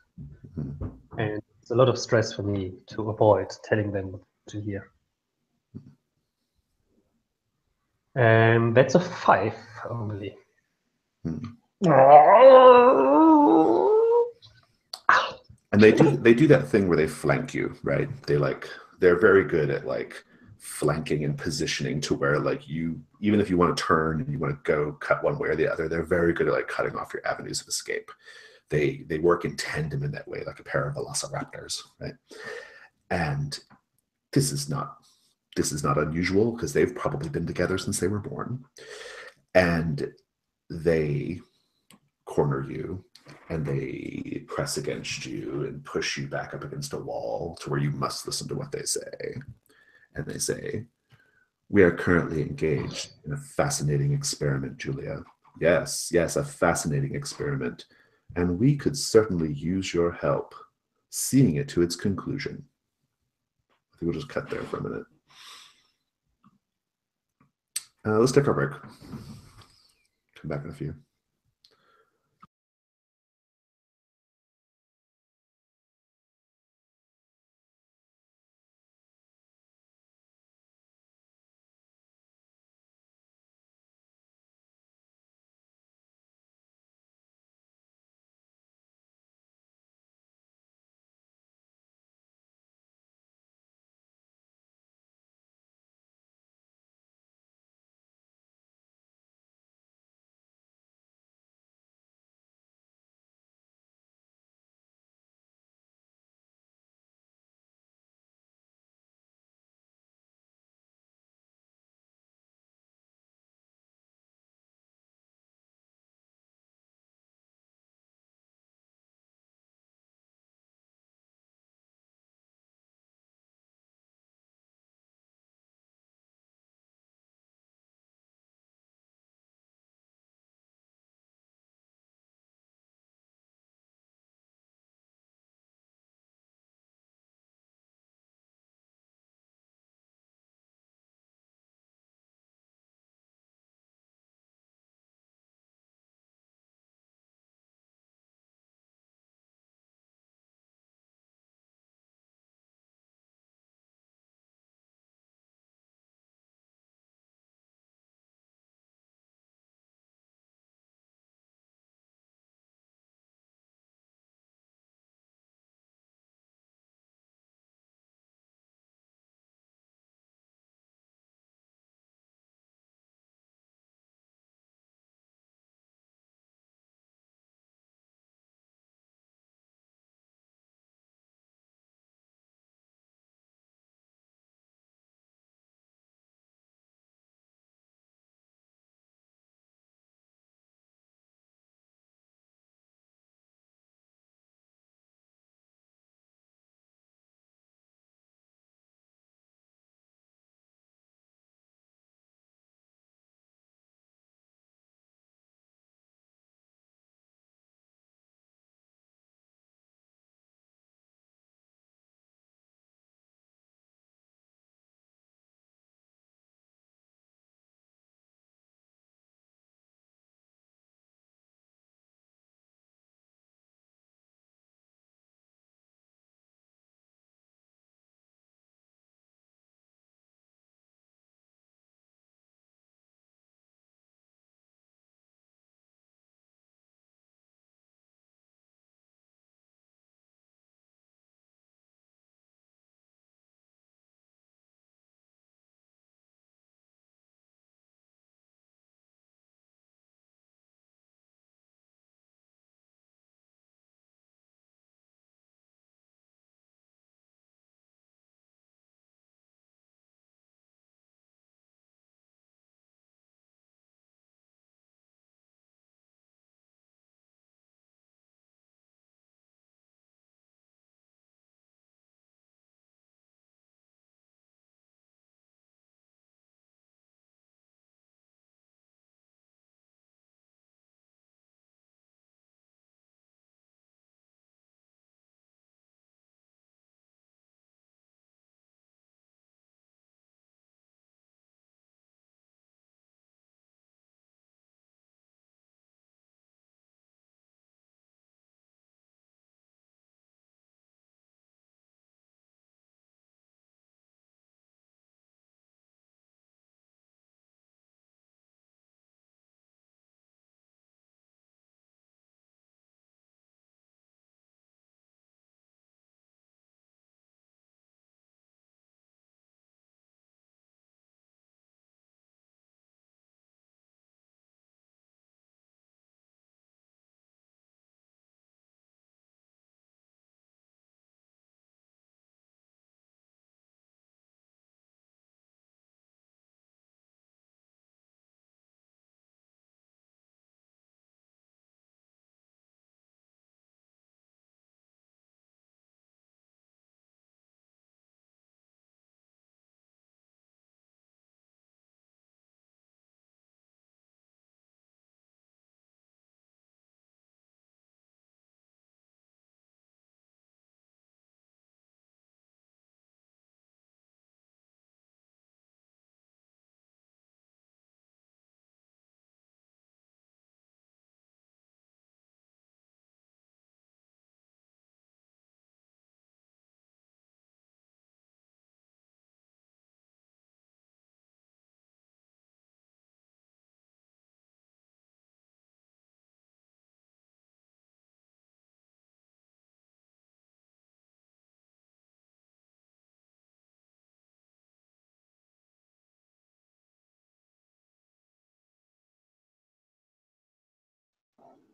Mm-hmm. And it's a lot of stress for me to avoid telling them what to hear. And that's a 5 only. Mm-hmm. And they do that thing where they flank you, right? They're very good at like flanking and positioning to where like you, even if you want to turn and you want to go cut one way or the other, they're very good at like cutting off your avenues of escape. They work in tandem in that way, like a pair of velociraptors, right? And this is not unusual because they've probably been together since they were born. And they corner you and they press against you and push you back up against a wall to where you must listen to what they say. And they say, we are currently engaged in a fascinating experiment, Julia. Yes, a fascinating experiment. And we could certainly use your help seeing it to its conclusion. I think we'll just cut there for a minute. Let's take our break. Come back in a few.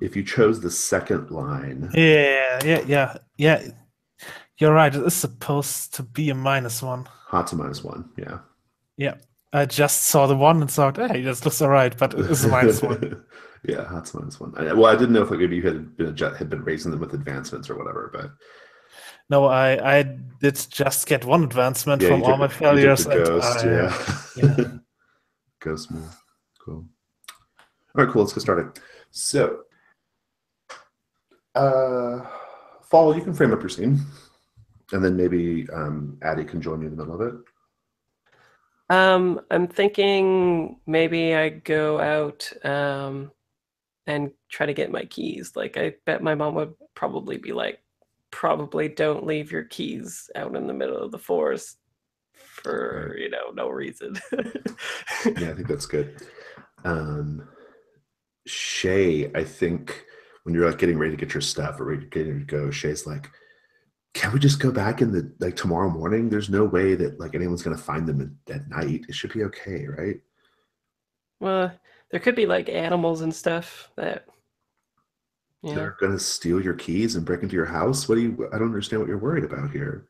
if you chose the second line, Yeah. You're right. It is supposed to be a -1. hot's a -1. Yeah. Yeah. I just saw the one and thought, hey, this looks alright, but it is a -1. Yeah, hot's -1. Well, I didn't know if like maybe you had been raising them with advancements or whatever, but No, I did just get one advancement yeah, from all my failures. You took the ghost, yeah. Ghost move. Cool. All right, cool. Let's get started. So, Fall, you can frame up your scene, and then maybe Addie can join you in the middle of it. I'm thinking maybe I go out and try to get my keys. Like, I bet my mom would probably be like, probably don't leave your keys out in the middle of the forest for, Right. no reason. Yeah, I think that's good. Shay, I think when you're like getting ready to get your stuff or ready to go, Shay's like, can we just go back in the like tomorrow morning? There's no way that like anyone's gonna find them at night. It should be okay, right? Well, there could be like animals and stuff that, They're gonna steal your keys and break into your house. I don't understand what you're worried about here.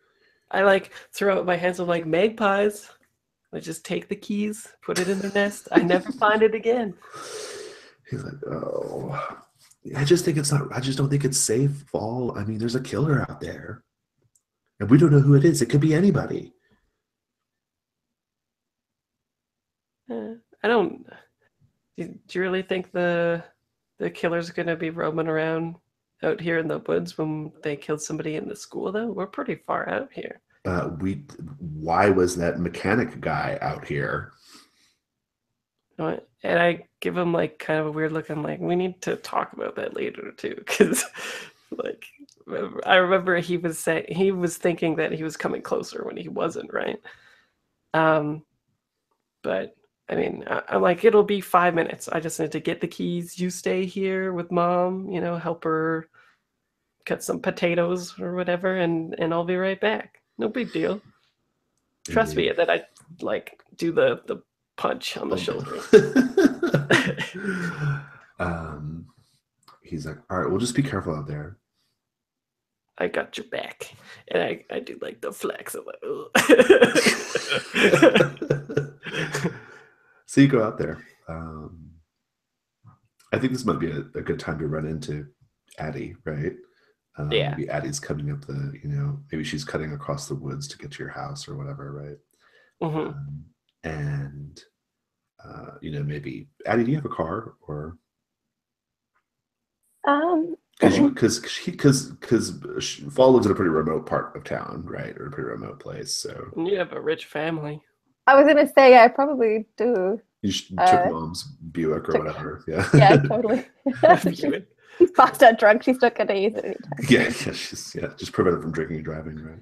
I like throw up my hands. I'm like, magpies. I just take the keys, put it in their nest. I never find it again. He's like, oh, I just don't think it's safe, Fall. I mean, there's a killer out there. And we don't know who it is. It could be anybody. I don't. Do you really think the killer's gonna be roaming around out here in the woods when they killed somebody in the school? Though we're pretty far out here. Why was that mechanic guy out here? And I give him like kind of a weird look. I'm like, we need to talk about that later too, because like I remember he was thinking that he was coming closer when he wasn't, right? But I mean, I'm like, it'll be 5 minutes. I just need to get the keys. You stay here with mom, help her cut some potatoes or whatever, and I'll be right back. No big deal. Trust me that I like do the punch on the shoulder. He's like, all right, well, just be careful out there. I got your back. And I do like the flex. I'm like, So you go out there. I think this might be a good time to run into Addie, right? Yeah. Maybe Addie's coming up maybe she's cutting across the woods to get to your house or whatever, right? Mm-hmm. And maybe Addie, do you have a car or? Because Fall lives in a pretty remote part of town, right, or a pretty remote place. So you have a rich family. I was gonna say, I probably do. You took mom's Buick or whatever. Yeah. Yeah, totally. She's passed out drunk. She's not gonna use it anytime. Yeah, she's just prevented from drinking and driving, right?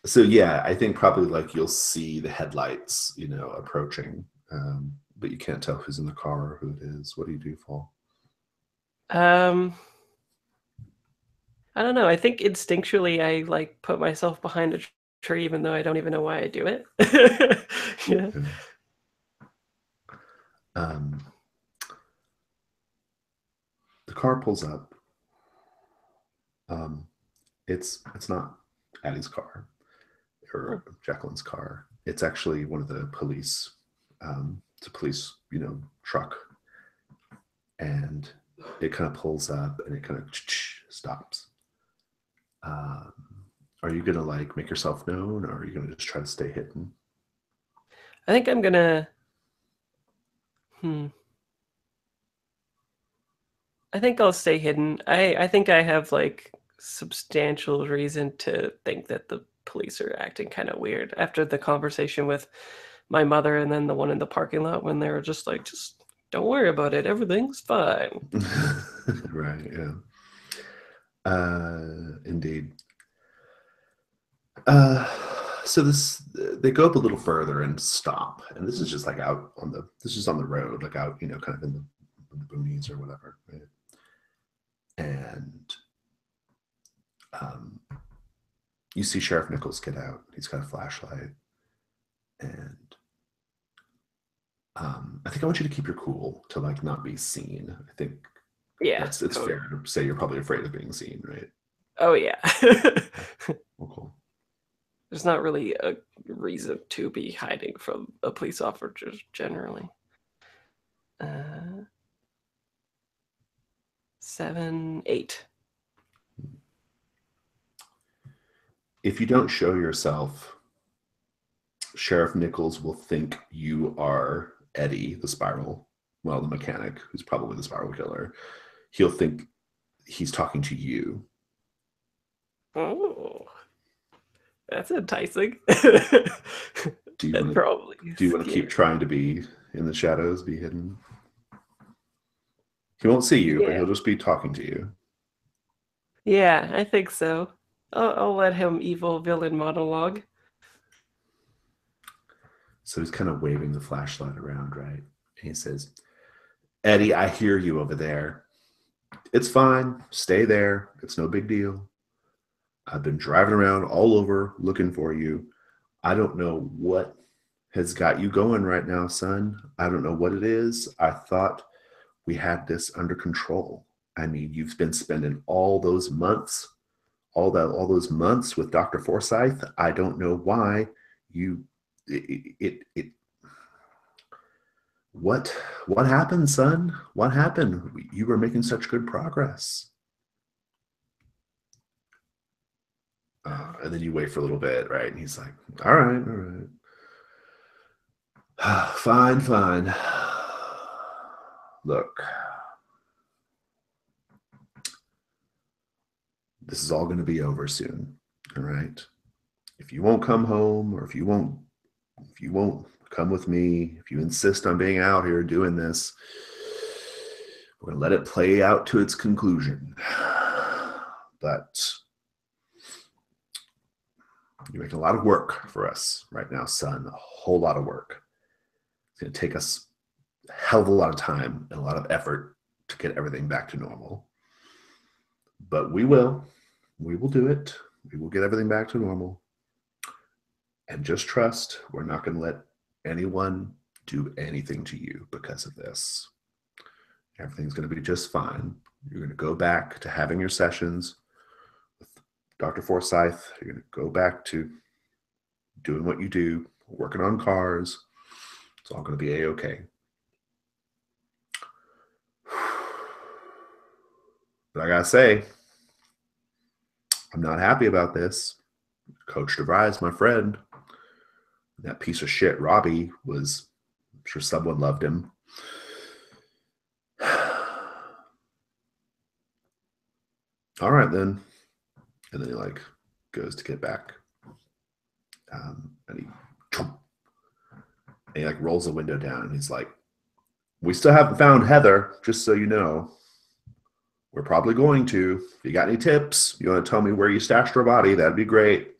So yeah, I think probably like you'll see the headlights, approaching, but you can't tell who's in the car or who it is. What do you do, Fall? I don't know. I think instinctually I like put myself behind a tree, even though I don't even know why I do it. Yeah. Okay. The car pulls up. It's not Addie's car or Jacqueline's car. It's actually one of the police. It's a police, truck, and it kind of pulls up and it kind of stops. Are you gonna like make yourself known, or are you gonna just try to stay hidden? I think I'm gonna. I think I'll stay hidden. I think I have like substantial reason to think that the police are acting kind of weird after the conversation with my mother and then the one in the parking lot when they were just like, just don't worry about it. Everything's fine. Right. Yeah. Indeed. So they go up a little further and stop, and this is just like on the road, like out, kind of in the boonies or whatever, right? And you see Sheriff Nichols get out. He's got a flashlight, and I think I want you to keep your cool to like not be seen. I think Yeah. It's totally. fair to say you're probably afraid of being seen, right? Oh yeah. Well, cool. There's not really a reason to be hiding from a police officer generally. 7, 8. If you don't show yourself, Sheriff Nichols will think you are Eddie, the Spiral, well, the mechanic, who's probably the Spiral killer. He'll think he's talking to you. Oh, that's enticing. Do you And want probably to keep trying to be in the shadows, be hidden? He won't see you, but Yeah. he'll just be talking to you. Yeah, I think so. I'll let him evil villain monologue. So he's kind of waving the flashlight around, right? And he says, Eddie, I hear you over there. It's fine. Stay there. It's no big deal. I've been driving around all over looking for you. I don't know what has got you going right now, son. I don't know what it is. I thought we had this under control. I mean, you've been spending all those months with Dr. Forsyth. I don't know why what happened, son? What happened? You were making such good progress. And then you wait for a little bit, right? And he's like, all right. Fine. Look, this is all going to be over soon, all right? If you won't come home, or if you won't come with me, if you insist on being out here doing this, we're going to let it play out to its conclusion. But you're making a lot of work for us right now, son. A whole lot of work. It's going to take us a hell of a lot of time and a lot of effort to get everything back to normal. But we will do it. We will get everything back to normal. And just trust, we're not going to let anyone do anything to you because of this. Everything's going to be just fine. You're going to go back to having your sessions with Dr. Forsyth. You're going to go back to doing what you do, working on cars. It's all going to be A-okay. But I got to say, I'm not happy about this. Coach DeVries, my friend, that piece of shit Robbie was, I'm sure someone loved him. All right, then. And then he like goes to get back. And he like rolls the window down and he's like, we still haven't found Heather, just so you know. We're probably going to. If you got any tips, you want to tell me where you stashed her body, that'd be great.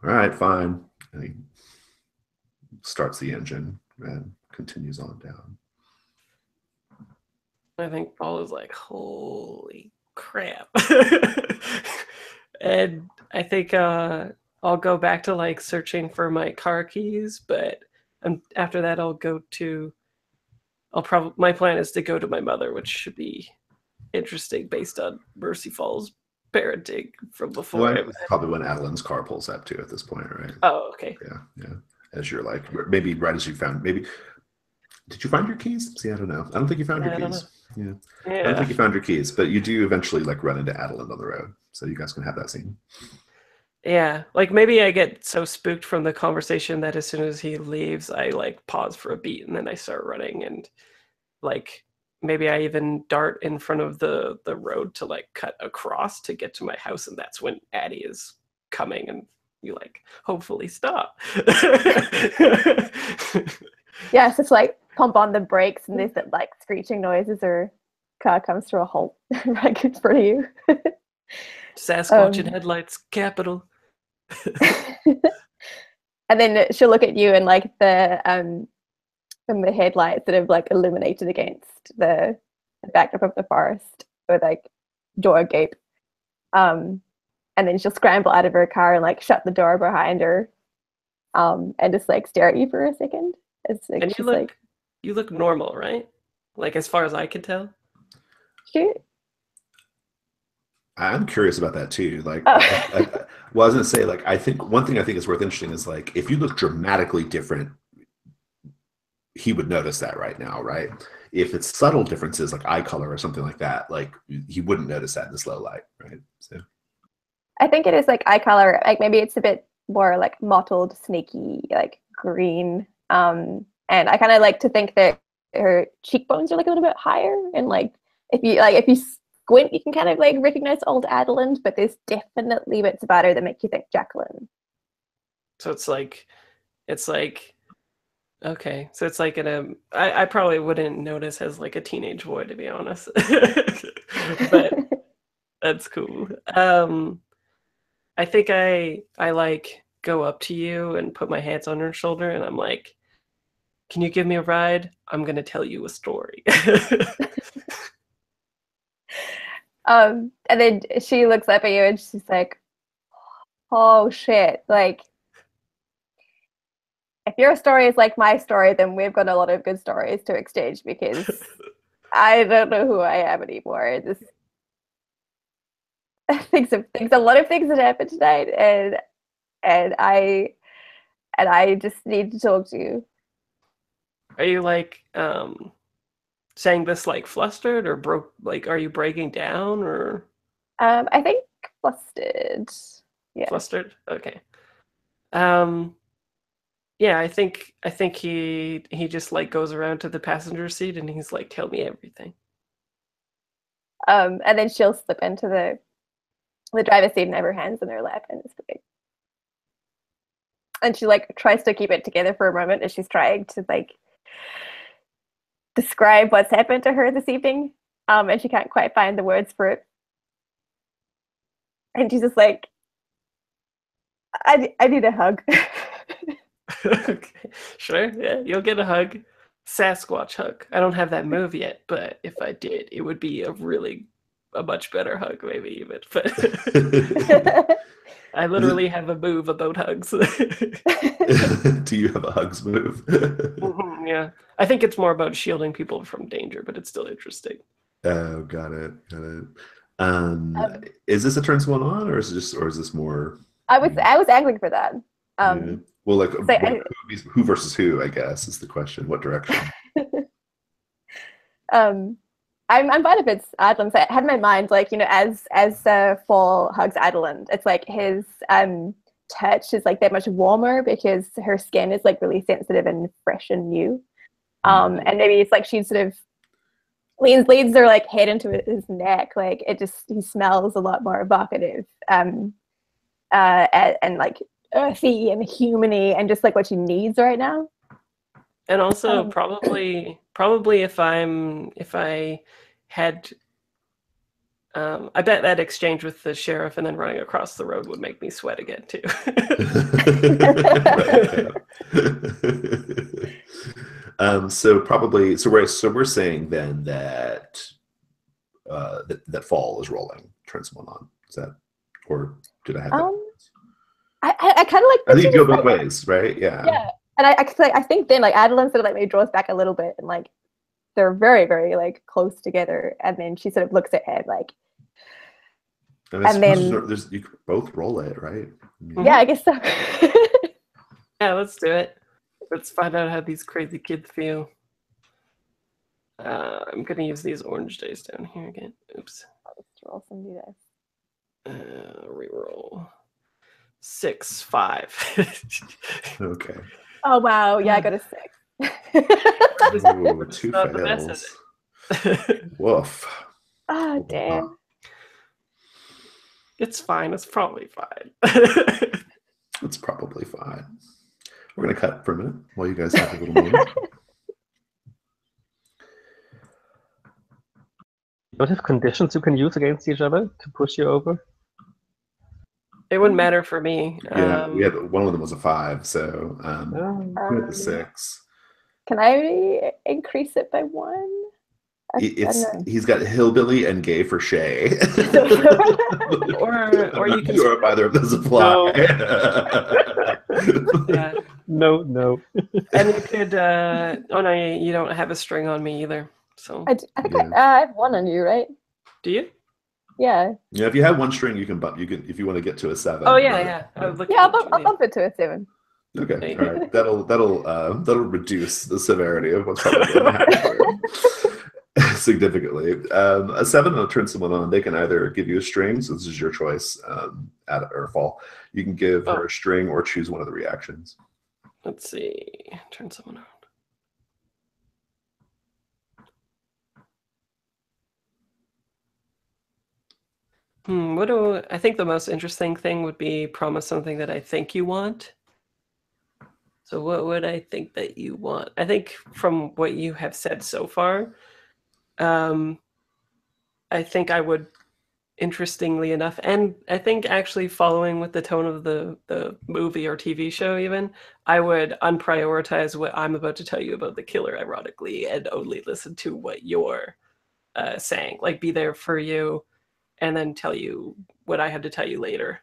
All right, fine. And he starts the engine and continues on down. I think Paul is like, holy crap. And I think I'll go back to like searching for my car keys, but after that my plan is to go to my mother, which should be interesting based on Mercy Falls parenting from before. Well, it's probably when Adeline's car pulls up too at this point, right? Oh, okay. Yeah. As you're like, maybe right as you found, maybe, did you find your keys? See, I don't know. I don't think you found your keys. Yeah. I don't think you found your keys, but you do eventually like run into Adeline on the road. So you guys can have that scene. Yeah, like maybe I get so spooked from the conversation that as soon as he leaves, I like pause for a beat and then I start running, and like maybe I even dart in front of the road to like cut across to get to my house, and that's when Addie is coming and you like hopefully stop. Yes, it's like pump on the brakes and there's that like screeching noises or car comes to a halt right in front of you. Sasquatch and headlights, capital. And then she'll look at you and like the headlights that have like illuminated against the backdrop of the forest with like door agape. And then she'll scramble out of her car and like shut the door behind her. And just like stare at you for a second. It's like, and you look normal, right? Like as far as I can tell. Shoot. I'm curious about that too. Like, Oh. I was gonna say, like, I think one thing I think is worth interesting is like if you look dramatically different, he would notice that right now, right? If it's subtle differences like eye color or something like that, like he wouldn't notice that in this low light, right? So I think it is like eye color. Like maybe it's a bit more like mottled, snaky, like green. And I kind of like to think that her cheekbones are like a little bit higher, and like if you squint, you can kind of like recognize old Adeline, but there's definitely bits about her that make you think Jacqueline. So it's like okay. So it's like I probably wouldn't notice as like a teenage boy, to be honest. But that's cool. I think I like go up to you and put my hands on your shoulder and I'm like, can you give me a ride? I'm gonna tell you a story. And then she looks up at you and she's like, oh shit, like if your story is like my story, then we've got a lot of good stories to exchange because I don't know who I am anymore. This a lot of things that happened tonight, and I just need to talk to you. Are you like saying this like flustered or broke? Like, are you breaking down or I think flustered. Yeah. flustered? Okay. Yeah, I think he just like goes around to the passenger seat and he's like, tell me everything. And then she'll slip into the driver's seat and have her hands in her lap and it's big. And she like tries to keep it together for a moment as she's trying to like describe what's happened to her this evening. And she can't quite find the words for it. And she's just like, I need a hug. Okay. Sure, yeah, you'll get a hug. Sasquatch hug. I don't have that move yet, but if I did, it would be a much better hug, maybe even. But I literally have a move about hugs. do you have a hugs move? Yeah, I think it's more about shielding people from danger, but it's still interesting. Oh, got it. Is this a turn someone on, or is this more? I was angling for that. Yeah. Well, like so who versus who, I guess, is the question. What direction? I'm fine if it's Adeline. I had in my mind, like, you know, as Fall hugs Adeline, it's like his touch is like that much warmer because her skin is like really sensitive and fresh and new. And maybe it's like she sort of leans her like head into his neck, like he smells a lot more evocative, and like earthy and humany and just like what she needs right now. And also probably if I had I bet that exchange with the sheriff and then running across the road would make me sweat again too. So we're saying then that that Fall is rolling, turn someone on. Is that, or did I have that? I kind of like. I think you go both ways, right? Yeah. Yeah, and I think then like Adeline sort of like maybe draws back a little bit, and like they're very very like close together, and then she sort of looks at him like. And then you can both roll it, right? Yeah, I guess so. Yeah, let's do it. Let's find out how these crazy kids feel. I'm gonna use these orange dice down here again. Oops. Let's roll some d Reroll. 6, 5. Okay. Oh wow! Yeah, I got a 6. Ooh, 2 fails. Woof. Oh damn. It's fine. It's probably fine. It's probably fine. We're gonna cut for a minute while you guys have a little moment. You don't have conditions you can use against each other to push you over? It wouldn't matter for me. Yeah, we had one of them was a 5, so we had the 6. Can I increase it by 1? He's got hillbilly and gay for Shay. or you can. Sure if either of those apply. No. And you could. Oh no, you don't have a string on me either. So I think Yeah. I have one on you, right? do you? Yeah. Yeah, if you have one string, you can bump. You can if you want to get to a 7. Oh yeah, but- yeah. I was looking Yeah, at I'll Julia. bump it to a 7. Okay, There you all right. That'll reduce the severity of what's probably going to happen here significantly. A 7 will turn someone on. They can either give you a string, so this is your choice, add or fall. You can give her a string or choose one of the reactions. Let's see. Turn someone on. What do I think the most interesting thing would be promise something that I think you want. So what would I think that you want? I think from what you have said so far, I think I would, interestingly enough, and I think actually following with the tone of the movie or TV show even, I would unprioritize what I'm about to tell you about the killer, ironically, and only listen to what you're saying. Like be there for you and then tell you what I had to tell you later.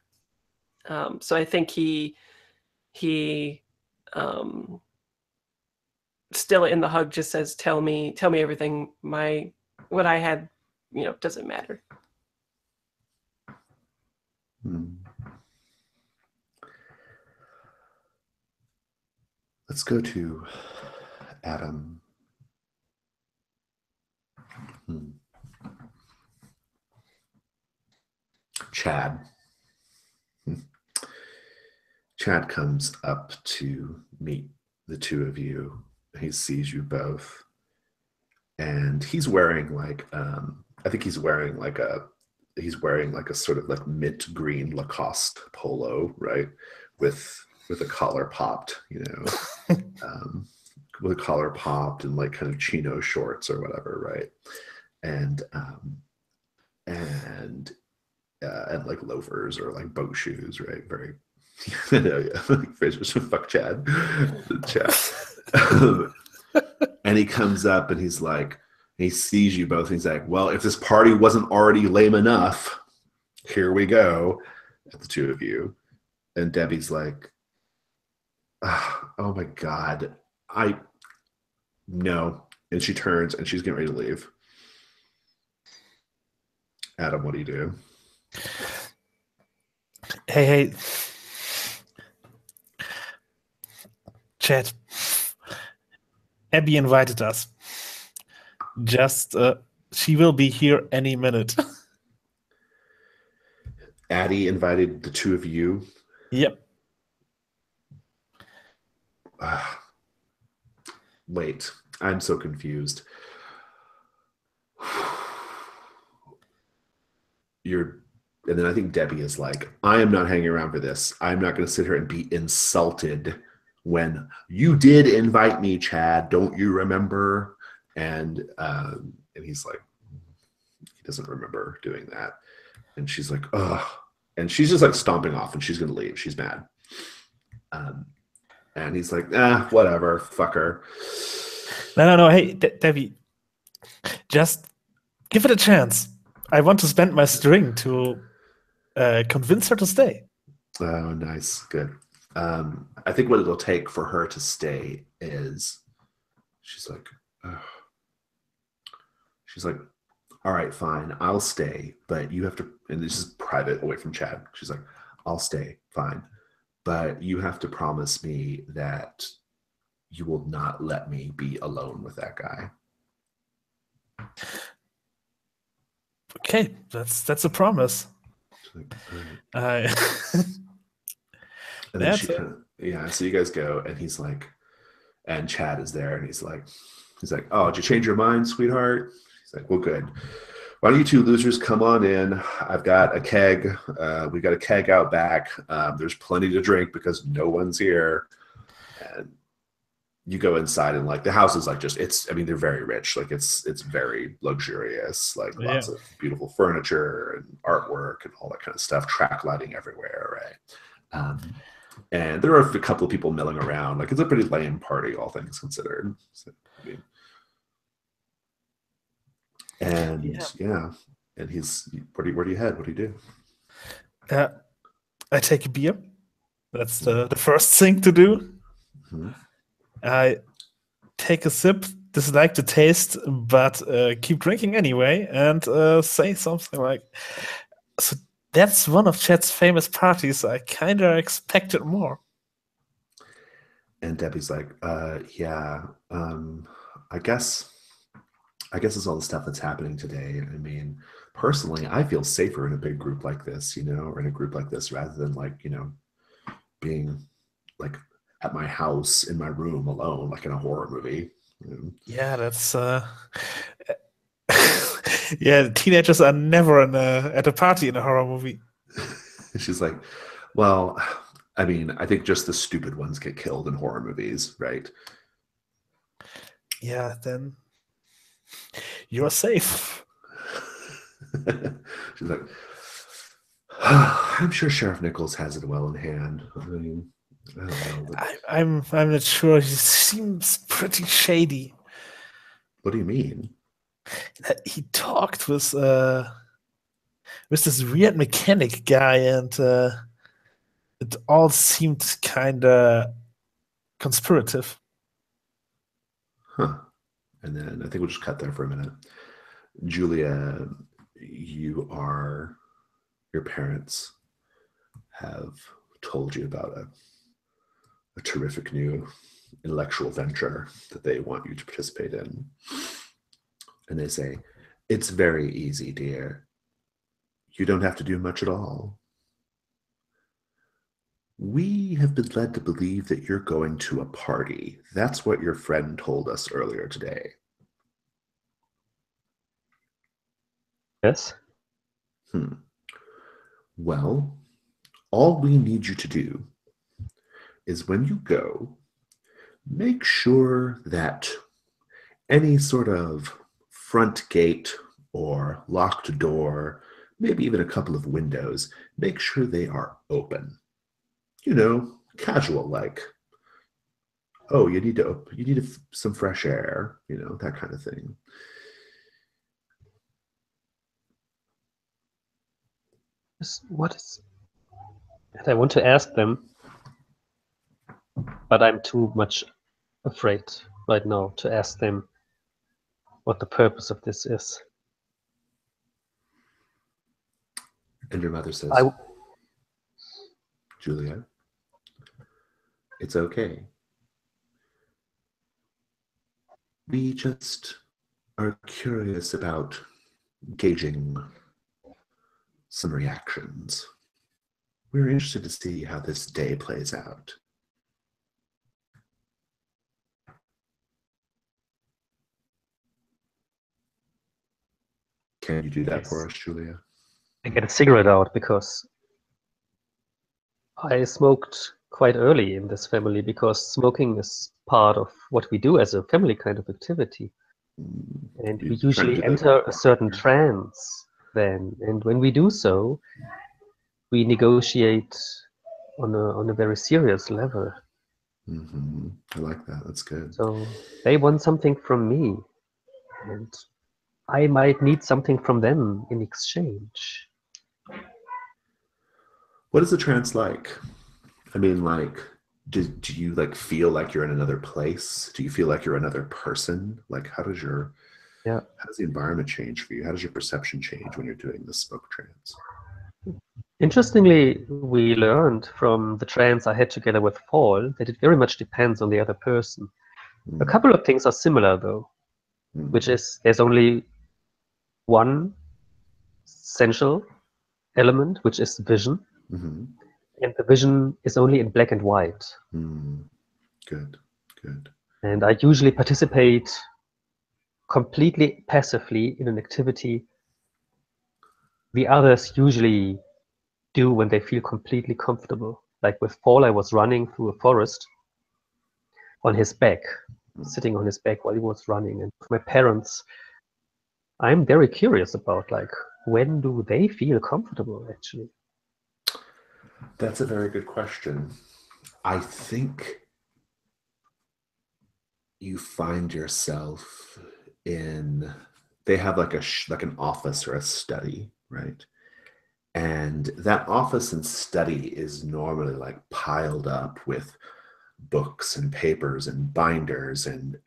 So I think he still in the hug just says, tell me everything. What I had, doesn't matter. Let's go to Adam. Chad. Chad comes up to meet the two of you. He sees you both, and he's wearing like I think he's wearing like a sort of like mint green Lacoste polo, right? With a collar popped, with a collar popped and like kind of chino shorts or whatever, right? And like loafers or like boat shoes, right? Very fuck Chad. And he comes up and he's like, he sees you both and he's like, well, if this party wasn't already lame enough, here we go, at the two of you. And Debbie's like, oh my God, no. And she turns and she's getting ready to leave. Adam, what do you do? Hey. Chad. Abby invited us. Just, she will be here any minute. Addie invited the two of you? Yep. Wait, I'm so confused. And then I think Debbie is like, I am not hanging around for this. I'm not going to sit here and be insulted when you did invite me, Chad. Don't you remember? And he's like, he doesn't remember doing that. And she's like, ugh. And she's just like stomping off and she's going to leave. She's mad. And he's like, whatever, fuck her. No. Hey, Debbie, just give it a chance. I want to spend my string to convince her to stay. Oh, nice. Good. I think what it'll take for her to stay is she's like, all right, fine, I'll stay, but you have to, and this is private away from Chad. She's like, I'll stay, fine, but you have to promise me that you will not let me be alone with that guy. Okay, that's a promise. Like, all right. And then so you guys go, and he's like, and Chad is there, and he's like, oh, did you change your mind, sweetheart? He's like, well, good. Why don't you two losers come on in? I've got a keg. We've got a keg out back. There's plenty to drink because no one's here. And you go inside, and like the house is like they're very rich. Like it's very luxurious, like lots of beautiful furniture and artwork and all that kind of stuff, track lighting everywhere, right? And there are a couple of people milling around. Like it's a pretty lame party, all things considered. So, and he's, where do you head? What do you do? I take a beer. That's the first thing to do. Mm-hmm. I take a sip dislike the taste, but keep drinking anyway, and say something like, "So that's one of Chet's famous parties. I kind of expected more." And Debbie's like, yeah, I guess it's all the stuff that's happening today. I mean, personally, I feel safer in a big group like this, or in a group like this, rather than being like at my house in my room alone, like in a horror movie. Yeah, that's yeah. Teenagers are never at a party in a horror movie. She's like, well, I mean, I think just the stupid ones get killed in horror movies, right? Yeah, then you're safe. She's like, I'm sure Sheriff Nichols has it well in hand. I mean, I don't know. But I'm not sure. He seems pretty shady. what do you mean? He talked with this weird mechanic guy, and it all seemed kind of conspirative. Huh. And then I think we'll just cut there for a minute. Julia, your parents have told you about a terrific new intellectual venture that they want you to participate in. And they say, it's very easy, dear. You don't have to do much at all. We have been led to believe that you're going to a party. That's what your friend told us earlier today. Yes. Well, all we need you to do is when you go, make sure that any sort of front gate or locked door, maybe even a couple of windows, make sure they are open. Casual, like, oh, you need some fresh air, that kind of thing. And I want to ask them, but I'm too much afraid right now to ask them what the purpose of this is. And your mother says, Julia, it's okay. We just are curious about gauging some reactions. We're interested to see how this day plays out. Can you do that for us, Julia? I get a cigarette out because I smoked quite early in this family, because smoking is part of what we do as a family kind of activity. And we usually enter a certain trance then. And when we do so, we negotiate on a very serious level. Mm-hmm. I like that. That's good. So they want something from me, and I might need something from them in exchange. What is the trance like? I mean, like, do you feel like you're in another place? Do you feel like you're another person? Like, how does the environment change for you? How does your perception change when you're doing the smoke trance? Interestingly, we learned from the trance I had together with Paul that it very much depends on the other person. A couple of things are similar, though, which is there's only one essential element, which is vision. Mm-hmm. And the vision is only in black and white. Good. And I usually participate completely passively in an activity the others usually do when they feel completely comfortable. Like with Paul, I was running through a forest on his back, sitting on his back while he was running. And with my parents, I'm very curious about, like, when do they feel comfortable, actually? That's a very good question. I think you find yourself they have like an office or a study, right? And that office and study is normally like piled up with books and papers and binders and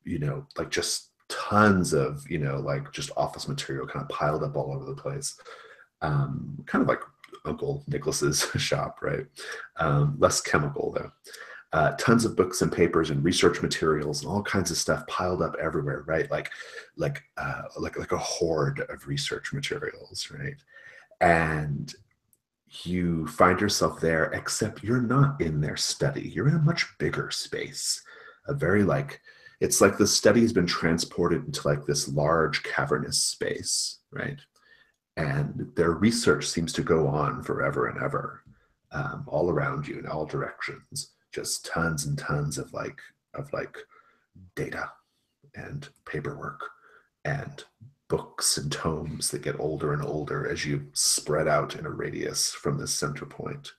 you know, like just tons of, you know, like just office material kind of piled up all over the place. Kind of like Uncle Nicholas's shop, right? Less chemical though. Tons of books and papers and research materials and all kinds of stuff piled up everywhere, right? Like a horde of research materials, right? And you find yourself there, except you're not in their study. You're in a much bigger space, a very like, it's like the study has been transported into like this large cavernous space, right? And their research seems to go on forever and ever, all around you in all directions. Just tons and tons of like data and paperwork and books and tomes that get older and older as you spread out in a radius from this center point.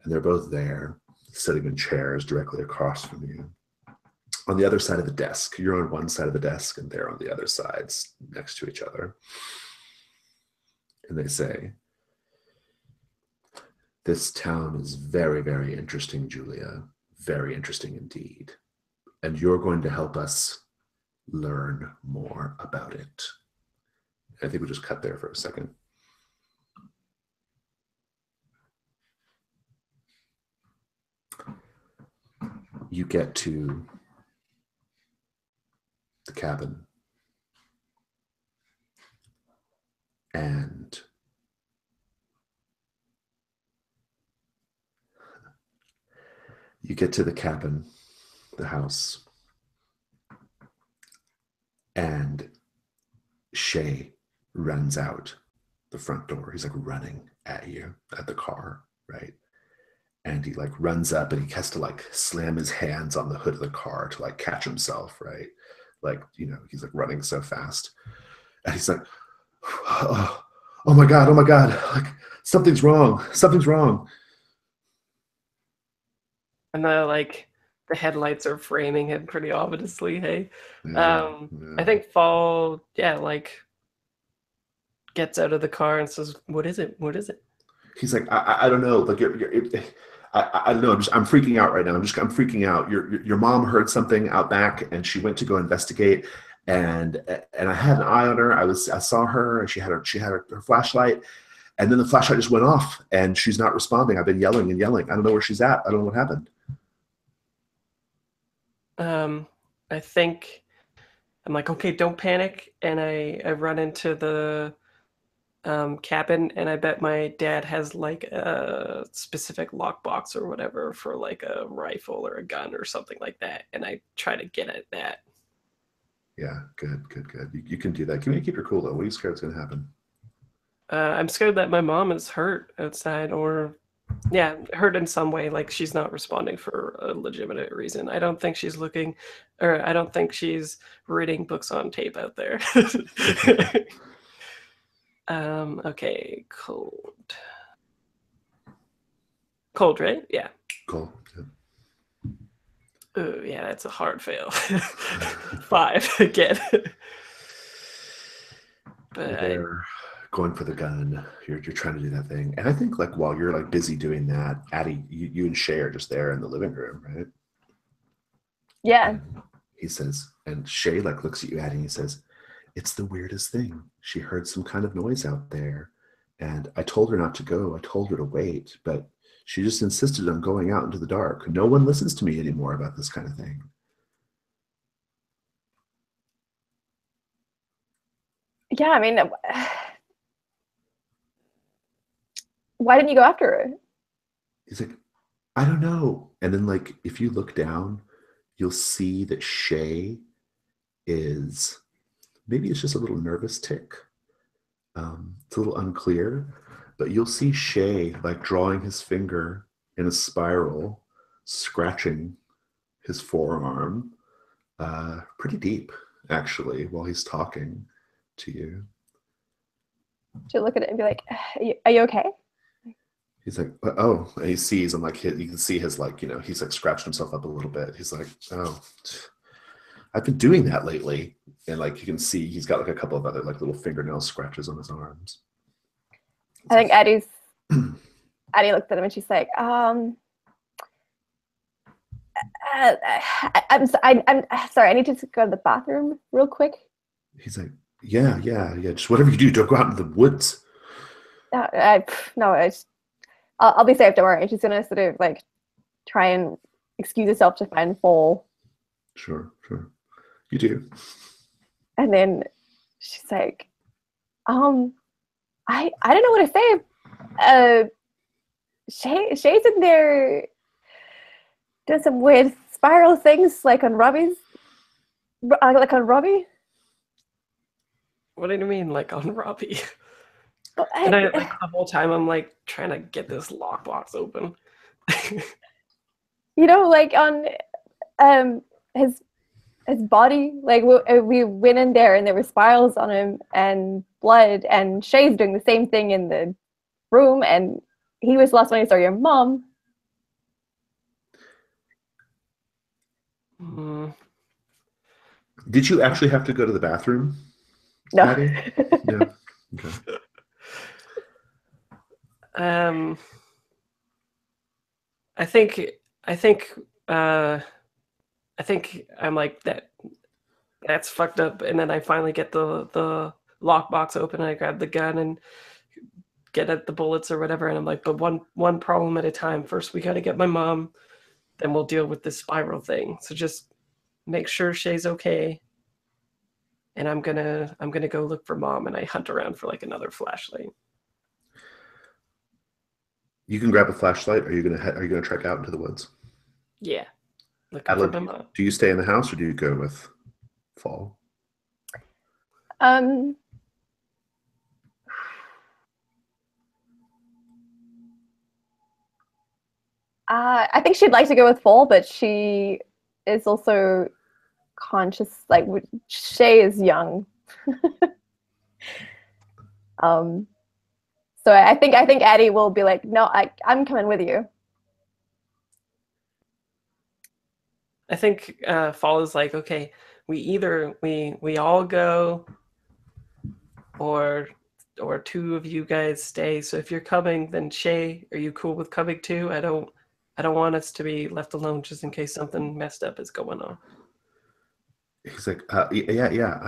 And they're both there, sitting in chairs directly across from you. On the other side of the desk, you're on one side of the desk and they're on the other sides next to each other. And they say, "This town is very, very interesting, Julia. Very interesting indeed. And you're going to help us learn more about it." I think we'll just cut there for a second. You get to the cabin, and you get to the cabin, the house, and Shay runs out the front door. He's like running at you, at the car, right? And he like runs up and he has to like slam his hands on the hood of the car to like catch himself, right? Like, you know, he's like running so fast. And he's like, oh my God, like something's wrong, something's wrong. And the headlights are framing him pretty ominously, hey? Yeah. I think Fall, like gets out of the car and says, "What is it? What is it?" He's like, I don't know. Like, I don't know. I'm freaking out right now. I'm freaking out. Your mom heard something out back, and she went to go investigate. And I had an eye on her. I saw her, and she had her flashlight, and then the flashlight just went off, and she's not responding. I've been yelling and yelling. I don't know where she's at. I don't know what happened. I think I'm like, okay, don't panic, and I run into the cabin, and I bet my dad has like a specific lockbox or whatever for like a rifle or a gun or something like that, and I try to get at that. Yeah, good. You can do that. Keep your cool though. What are you scared is going to happen? I'm scared that my mom is hurt outside, or hurt in some way, like she's not responding for a legitimate reason. I don't think she's looking, or I don't think she's reading books on tape out there. Okay, cold, right? Yeah. Cool. Yeah. Oh yeah, that's a hard fail. 5 again. But they're going for the gun. You're trying to do that thing, and I think like while you're like busy doing that, Addie, you and Shay are just there in the living room, right? Yeah. And he says, and Shay like looks at you, Addie, and he says, "It's the weirdest thing. She heard some kind of noise out there, and I told her not to go. I told her to wait, but she just insisted on going out into the dark. No one listens to me anymore about this kind of thing." Yeah, I mean, why didn't you go after her? He's like, "I don't know." And then like if you look down, you'll see that Shay is, maybe it's just a little nervous tick. It's a little unclear, but you'll see Shay like drawing his finger in a spiral, scratching his forearm pretty deep, actually, while he's talking to you. She'll look at it and be like, are you okay? He's like, "Oh," and he sees, and like you can see his like, you know, he's like scratched himself up a little bit. He's like, "Oh, I've been doing that lately," and like you can see he's got like a couple of other like little fingernail scratches on his arms. I think Addie looks at him and she's like, I'm sorry. I need to go to the bathroom real quick. He's like, yeah. Just whatever you do, don't go out into the woods. No, I'll be safe. Don't worry. She's gonna sort of like try and excuse herself to find Fall, Sure. You do. and then she's like, I don't know what to say. Shay's in there doing some weird spiral things, like on Robbie. What do you mean, like on Robbie? But And I like the whole time I'm like trying to get this lockbox open. like on his body, like we went in there and there were spirals on him and blood, and Shay's doing the same thing in the room, and he was the last one who saw your mom. Did you actually have to go to the bathroom? No. Addie? No. Okay. I think I'm like that. That's fucked up. And then I finally get the lockbox open. And I grab the gun and get at the bullets or whatever. And I'm like, but one problem at a time. First, we got to get my mom. Then we'll deal with this spiral thing. So just make sure Shay's okay. And I'm gonna go look for mom. And I hunt around for like another flashlight. You can grab a flashlight. Are you gonna trek out into the woods? Yeah. Looking for my Adeline, mom. do you stay in the house or do you go with Fall? I think she'd like to go with Fall, but she is also conscious. Like Shay is young, so I think Addie will be like, no, I'm coming with you. I think Fall is like, okay, we all go, or two of you guys stay. So if you're coming, then Shay, are you cool with coming too? I don't want us to be left alone just in case something messed up is going on. He's like, yeah.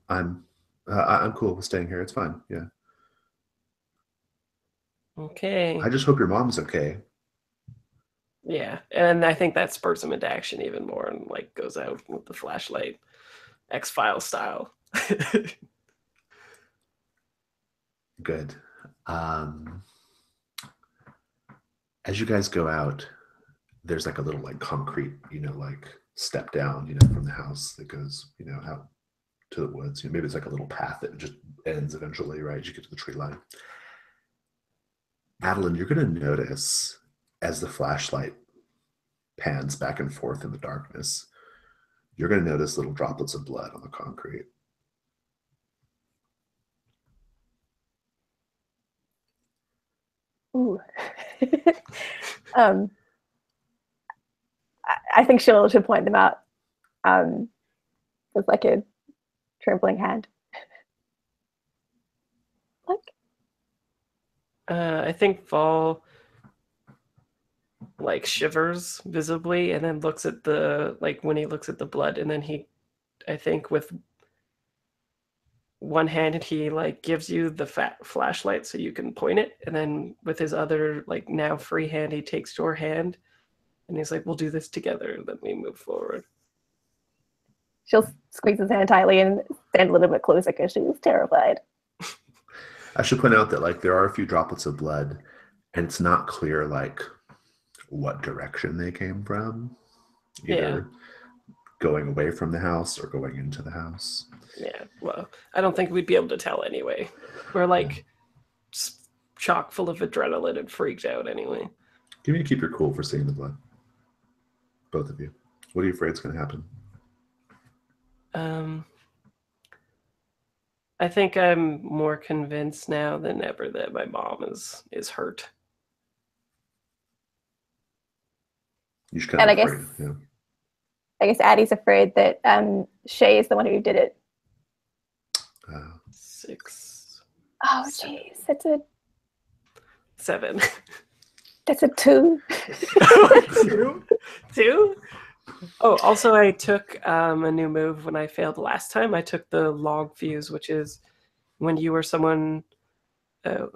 I'm cool with staying here. It's fine. Yeah. Okay. I just hope your mom's okay. Yeah, and I think that spurs him into action even more, and like goes out with the flashlight, X-Files style. Good. As you guys go out, there's like a little like concrete, like step down, from the house that goes, out to the woods. Maybe it's like a little path that just ends eventually, right? As you get to the tree line. Adeline, you're going to notice as the flashlight pans back and forth in the darkness, you're going to notice little droplets of blood on the concrete. Ooh. I think she'll point them out with like a trembling hand. Look. I think Fall like shivers visibly and then looks at when he looks at the blood, and then I think with one hand he like gives you the flashlight so you can point it, and then with his other like now free hand he takes your hand and he's like, we'll do this together, and then we move forward. She'll squeeze his hand tightly and stand a little bit closer because she's terrified. I should point out that like there are a few droplets of blood and it's not clear like what direction they came from, either going away from the house or going into the house. Yeah, well, I don't think we'd be able to tell anyway. We're like chock full of adrenaline and freaked out anyway. Give me to keep your cool for seeing the blood. Both of you. What are you afraid is going to happen? I think I'm more convinced now than ever that my mom is hurt. You should kind of afraid. I guess Addie's afraid that Shay is the one who did it. 6. Oh, jeez, that's a 7. That's a 2. Two? Oh, also I took a new move when I failed last time. I took the log fuse, which is when you or someone... I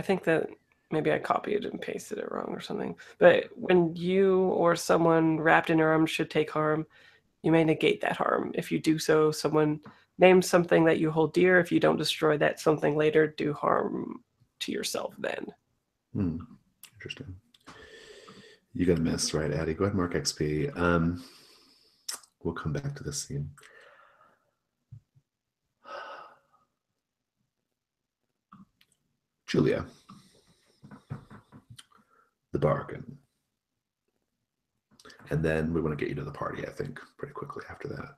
think that maybe I copied and pasted it wrong or something. But when you or someone wrapped in your arms should take harm, you may negate that harm. If you do so, someone names something that you hold dear. If you don't destroy that something later, do harm to yourself then. Interesting. You got a miss, right, Addie? Go ahead and mark XP. We'll come back to this scene. Julia. The bargain. And then we want to get you to the party, I think, pretty quickly after that.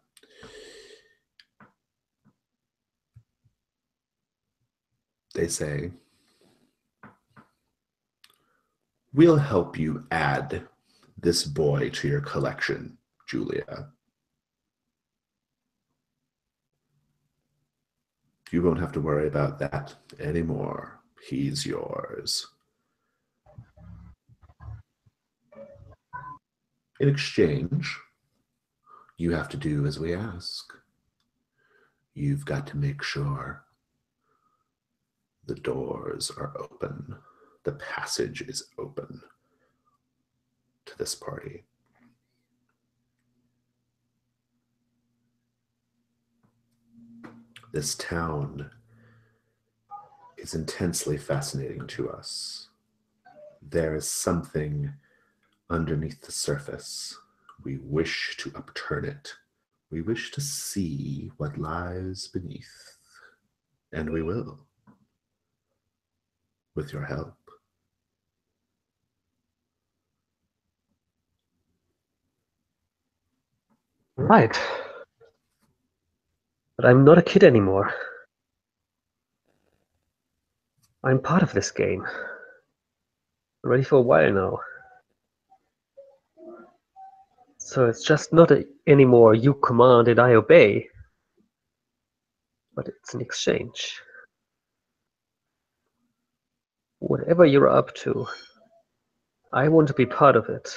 They say, we'll help you add this boy to your collection, Julia. You won't have to worry about that anymore. He's yours. In exchange, you have to do as we ask. You've got to make sure the doors are open, the passage is open to this party. This town is intensely fascinating to us. There is something underneath the surface. We wish to upturn it. We wish to see what lies beneath. And we will. With your help. Right. But I'm not a kid anymore. I'm part of this game. Already for a while now. So it's just not anymore you command and I obey. But it's an exchange. Whatever you're up to, I want to be part of it.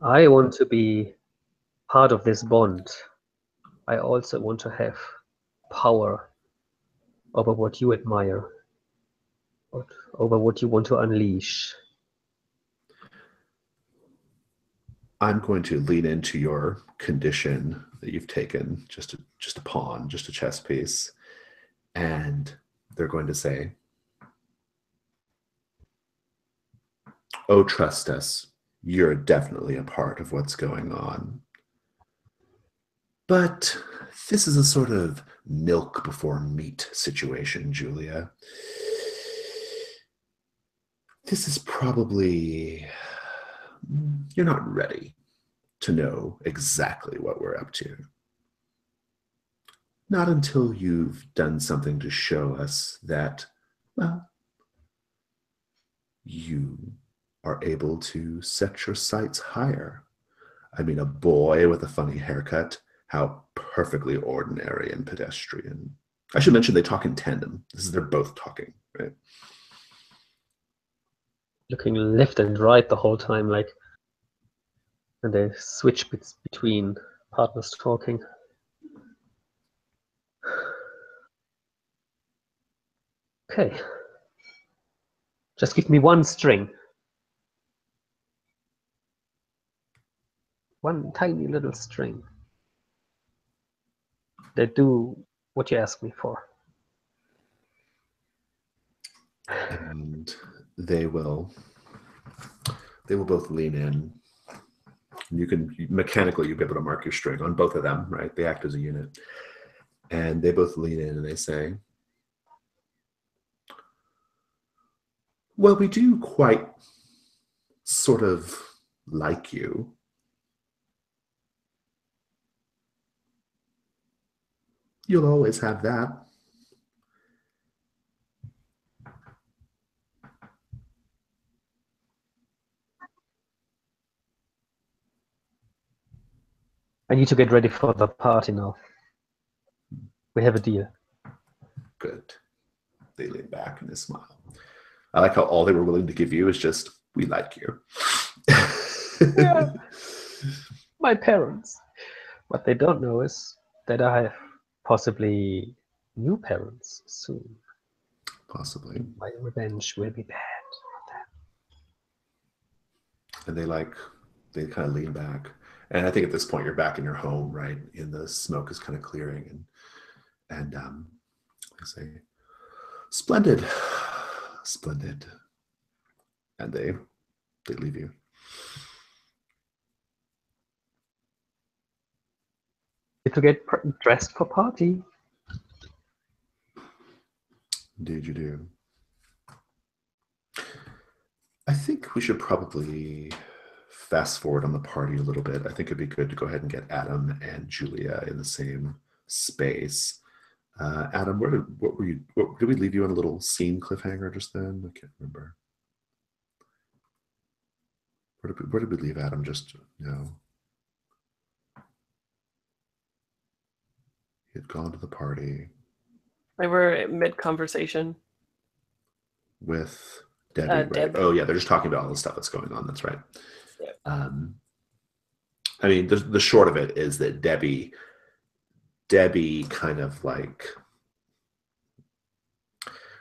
I want to be part of this bond. I also want to have power over what you admire, over what you want to unleash. I'm going to lean into your condition that you've taken, just a pawn, just a chess piece, and they're going to say, oh, trust us, you're definitely a part of what's going on. But this is a sort of milk before meat situation, Julia. This is probably, you're not ready to know exactly what we're up to. Not until you've done something to show us that, well, you are able to set your sights higher. I mean, a boy with a funny haircut, how perfectly ordinary and pedestrian. I should mention they talk in tandem. They're both talking, right? Looking left and right the whole time, like, and they switch between partners talking. Okay. Just give me one string. One tiny little string. They do what you ask me for. And they will both lean in. You can mechanically you'll be able to mark your string on both of them, right? They act as a unit. And they both lean in and they say, well, we do quite sort of like you. You'll always have that. I need to get ready for the party now. We have a deal. Good. they lean back and they smile. I like how all they were willing to give you is just, we like you. Yeah. My parents. What they don't know is that I have possibly new parents soon. Possibly. My revenge will be bad. And they kind of lean back. And I think at this point you're back in your home, right? And the smoke is kind of clearing, and they say, "Splendid, splendid," and they leave you. Need to get dressed for party. Indeed, you do. I think we should probably fast forward on the party a little bit. I think it'd be good to go ahead and get Adam and Julia in the same space. Adam, what did we leave you on a little scene cliffhanger just then? I can't remember. Where did we leave Adam? Just he had gone to the party. They were mid conversation With Debbie, right? Deb. Oh yeah, they're just talking about all the stuff that's going on. That's right. Yeah. I mean, the short of it is that Debbie kind of like,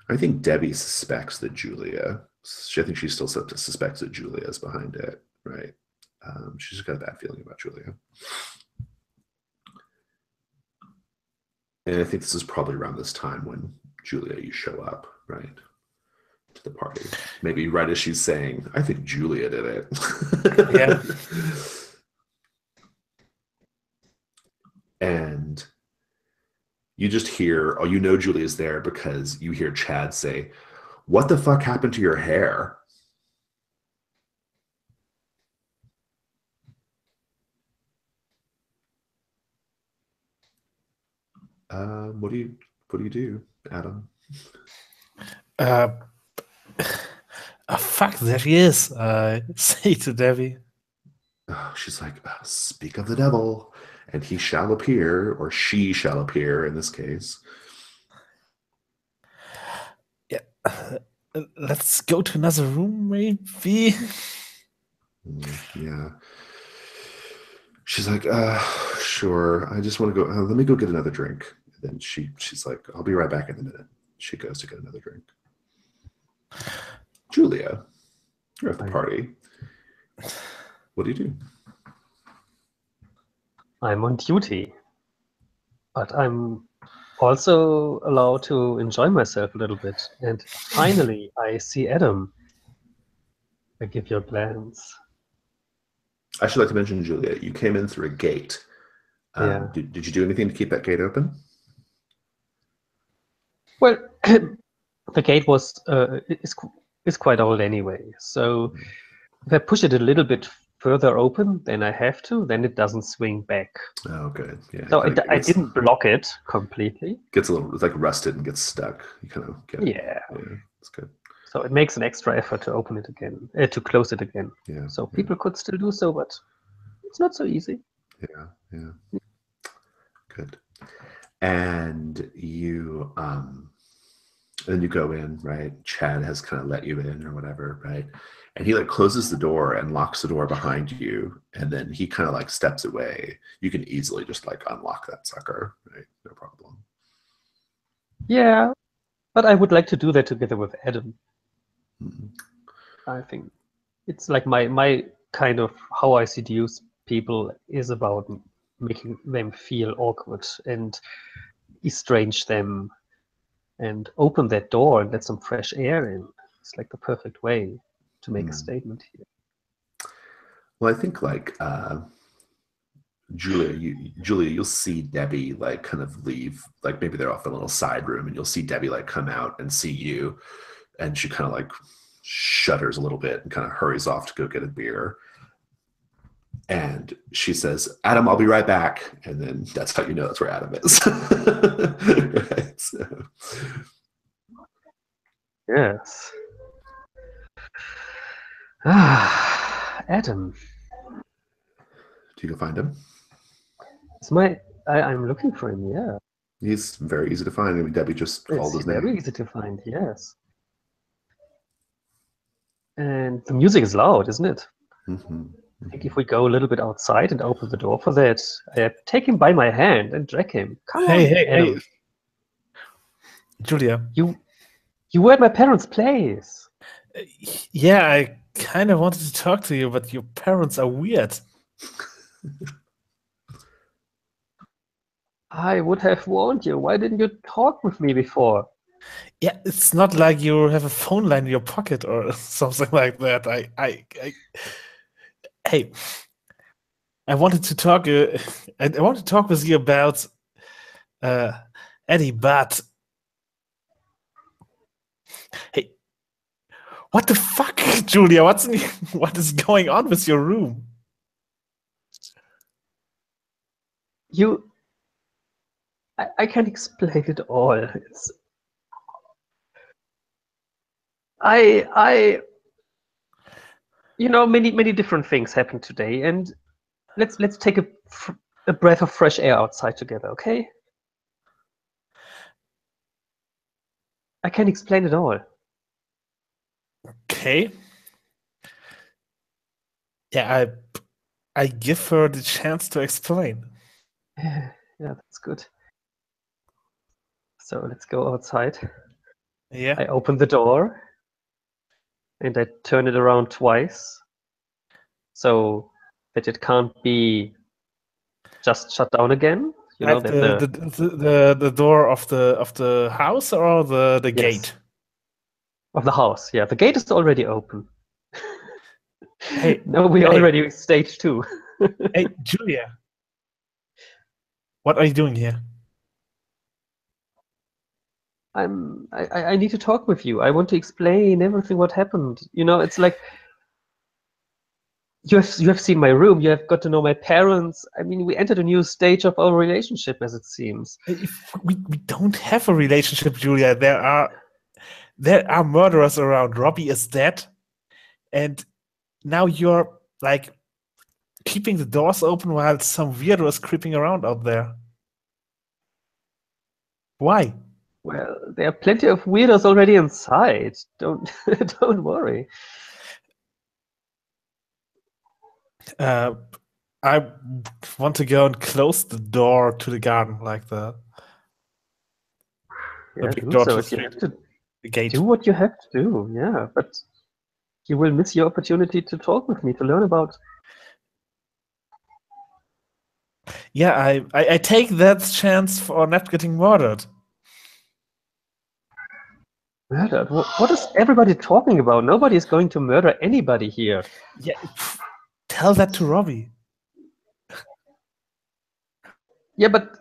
I think Debbie suspects that I think she still suspects that Julia is behind it, right? She's just got a bad feeling about Julia. And I think this is probably around this time when Julia, you show up, right? To the party. Maybe right as she's saying, I think Julia did it. Yeah. And you just hear, Julia's there because you hear Chad say, "What the fuck happened to your hair?" What do you do, Adam? Fuck, there he is. Say to Debbie. She's like, "Speak of the devil, and he shall appear," or she shall appear in this case. Yeah. Let's go to another room, maybe. Yeah. She's like, sure. I just want to go. Let me go get another drink. And then she's like, "I'll be right back in a minute." She goes to get another drink. Julia, you're at the party. What do you do? I'm on duty, but I'm also allowed to enjoy myself a little bit. And finally, I see Adam. I give your plans. I should like to mention, Julia, you came in through a gate. Yeah. Did you do anything to keep that gate open? Well, the gate was is quite old anyway. So if I push it a little bit further open than I have to, then it doesn't swing back. Oh, good. Yeah. So I didn't block it completely. Gets a little, it's like rusted and gets stuck. You kind of get it. Yeah. Yeah, that's good. So it makes an extra effort to open it again, to close it again. Yeah. So people could still do so, but it's not so easy. Yeah. Good. And you go in, right? Chad has kind of let you in or whatever, right? And he like closes the door and locks the door behind you, and then he kind of like steps away. You can easily just like unlock that sucker, right? No problem. Yeah, but I would like to do that together with Adam. Mm-hmm. I think it's like my kind of how I seduce people is about making them feel awkward and estrange them and open that door and let some fresh air in. It's like the perfect way to make a statement here. Well, I think like Julia, you'll see Debbie like kind of leave, like maybe they're off in a little side room, and you'll see Debbie like come out and see you, and she kind of like shudders a little bit and kind of hurries off to go get a beer. And she says, "Adam, I'll be right back." And then that's how you know that's where Adam is. Right, so. Yes. Adam. Do you go find him? I'm looking for him, yeah. He's very easy to find. I mean, Debbie just called It's his name. very easy to find, yes. And the music is loud, isn't it? Mm-hmm. I think if we go a little bit outside and open the door for that, take him by my hand and drag him. Come on, Adam. Hey, Julia. You were at my parents' place. Yeah, I kind of wanted to talk to you, but your parents are weird. I would have warned you. Why didn't you talk with me before? Yeah, it's not like you have a phone line in your pocket or something like that. Hey, I wanted to talk. I want to talk with you about Eddie, but hey, what the fuck, Julia? What is going on with your room? I can't explain it all. It's, many different things happened today, and let's take a breath of fresh air outside together, okay? I can't explain it all. Okay. Yeah, I give her the chance to explain. Yeah, that's good. So let's go outside. Yeah. I open the door and I turn it around twice so that it can't be just shut down again. You know Like that the door of the house or the Yes. gate? Of the house. Yeah, the gate is already open. Hey, No, we already stage 2. Hey, Julia. What are you doing here? I need to talk with you. I want to explain everything what happened. You know, it's like you have seen my room. You have got to know my parents. I mean, we entered a new stage of our relationship, as it seems. If we don't have a relationship, Julia. There are murderers around. Robbie is dead, and now you're like keeping the doors open while some weirdo is creeping around out there. Why? Well, there are plenty of weirdos already inside. Don't worry. I want to go and close the door to the garden, like the big do door so. to You have to the gate. do what you have to do. Yeah, but you will miss your opportunity to talk with me, to learn about. Yeah, I take that chance for not getting murdered. Murdered? What is everybody talking about? Nobody is going to murder anybody here. Yeah, tell that to Robbie. Yeah, but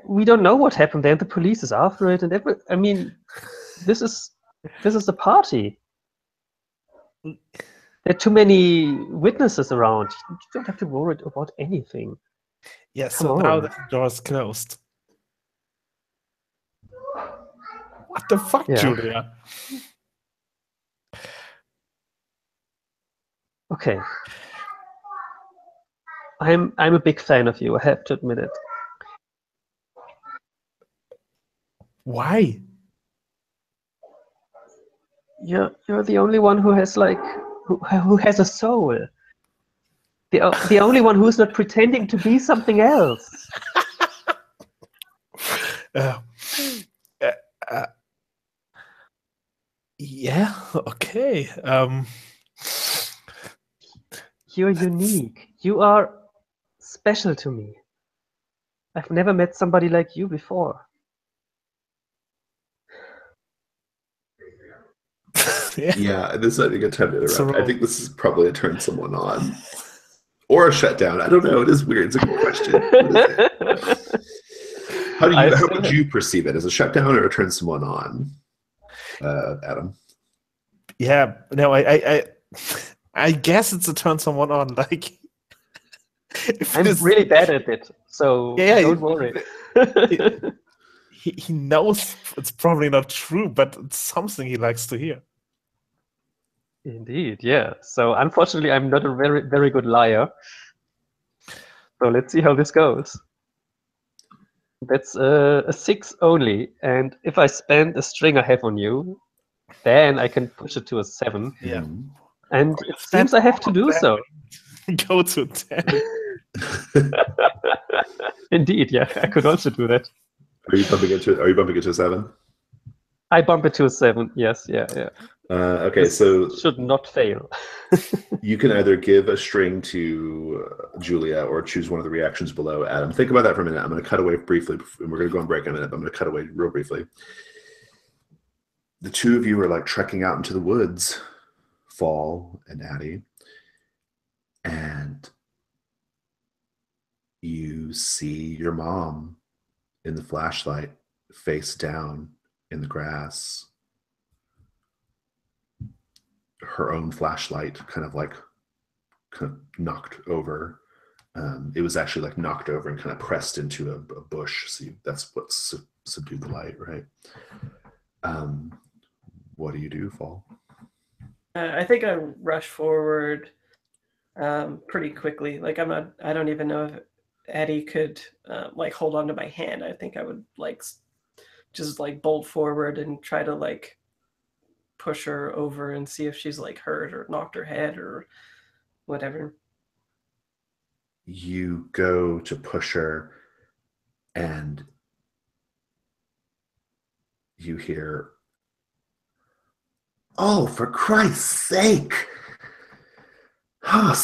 we don't know what happened there. The police is after it, and I mean, this is a party. There are too many witnesses around. You don't have to worry about anything. Yeah, Come so now on. that the door is closed. What the fuck, Yeah. Julia? Okay. I'm a big fan of you. I have to admit it. Why? You're the only one who has who has a soul. The only one who's not pretending to be something else. Yeah, okay. You're unique. You are special to me. I've never met somebody like you before. Yeah, this is a good time to interrupt. So- I think this is probably a turn someone on. Or a shutdown. I don't know. It is weird. It's a good question. What is it? How would you perceive it? As a shutdown or a turn someone on? Adam. Yeah, no, I guess it's a turn someone on. Like, I'm really bad at it, so Yeah, don't worry. he knows it's probably not true, but it's something he likes to hear. Indeed, yeah. So unfortunately, I'm not a very good liar. So let's see how this goes. That's a 6 only, and if I spend a string I have on you, then I can push it to a 7. Yeah. Mhm. And it seems I have to do so. Go to 10. Indeed, yeah, I could also do that. Are you bumping it to a 7? I bump it to a 7. Yes, yeah. Okay, This so should not fail. you can either give a string to Julia or choose one of the reactions below. Adam, think about that for a minute. I'm going to cut away briefly, and we're going to go on break in a minute, but I'm going to cut away real briefly. The two of you are like trekking out into the woods, Fall and Addie, and you see your mom in the flashlight, face down in the grass. Her own flashlight kind of knocked over. It was actually like knocked over and kind of pressed into a bush. So that's what subdued the light, right? What do you do, Fall? I think I rush forward pretty quickly. Like I don't even know if Eddie could like hold on to my hand. I think I would like just like bolt forward and try to like push her over and see if she's like hurt or knocked her head or whatever. You go to push her and you hear, "Oh, for Christ's sake!" Oh,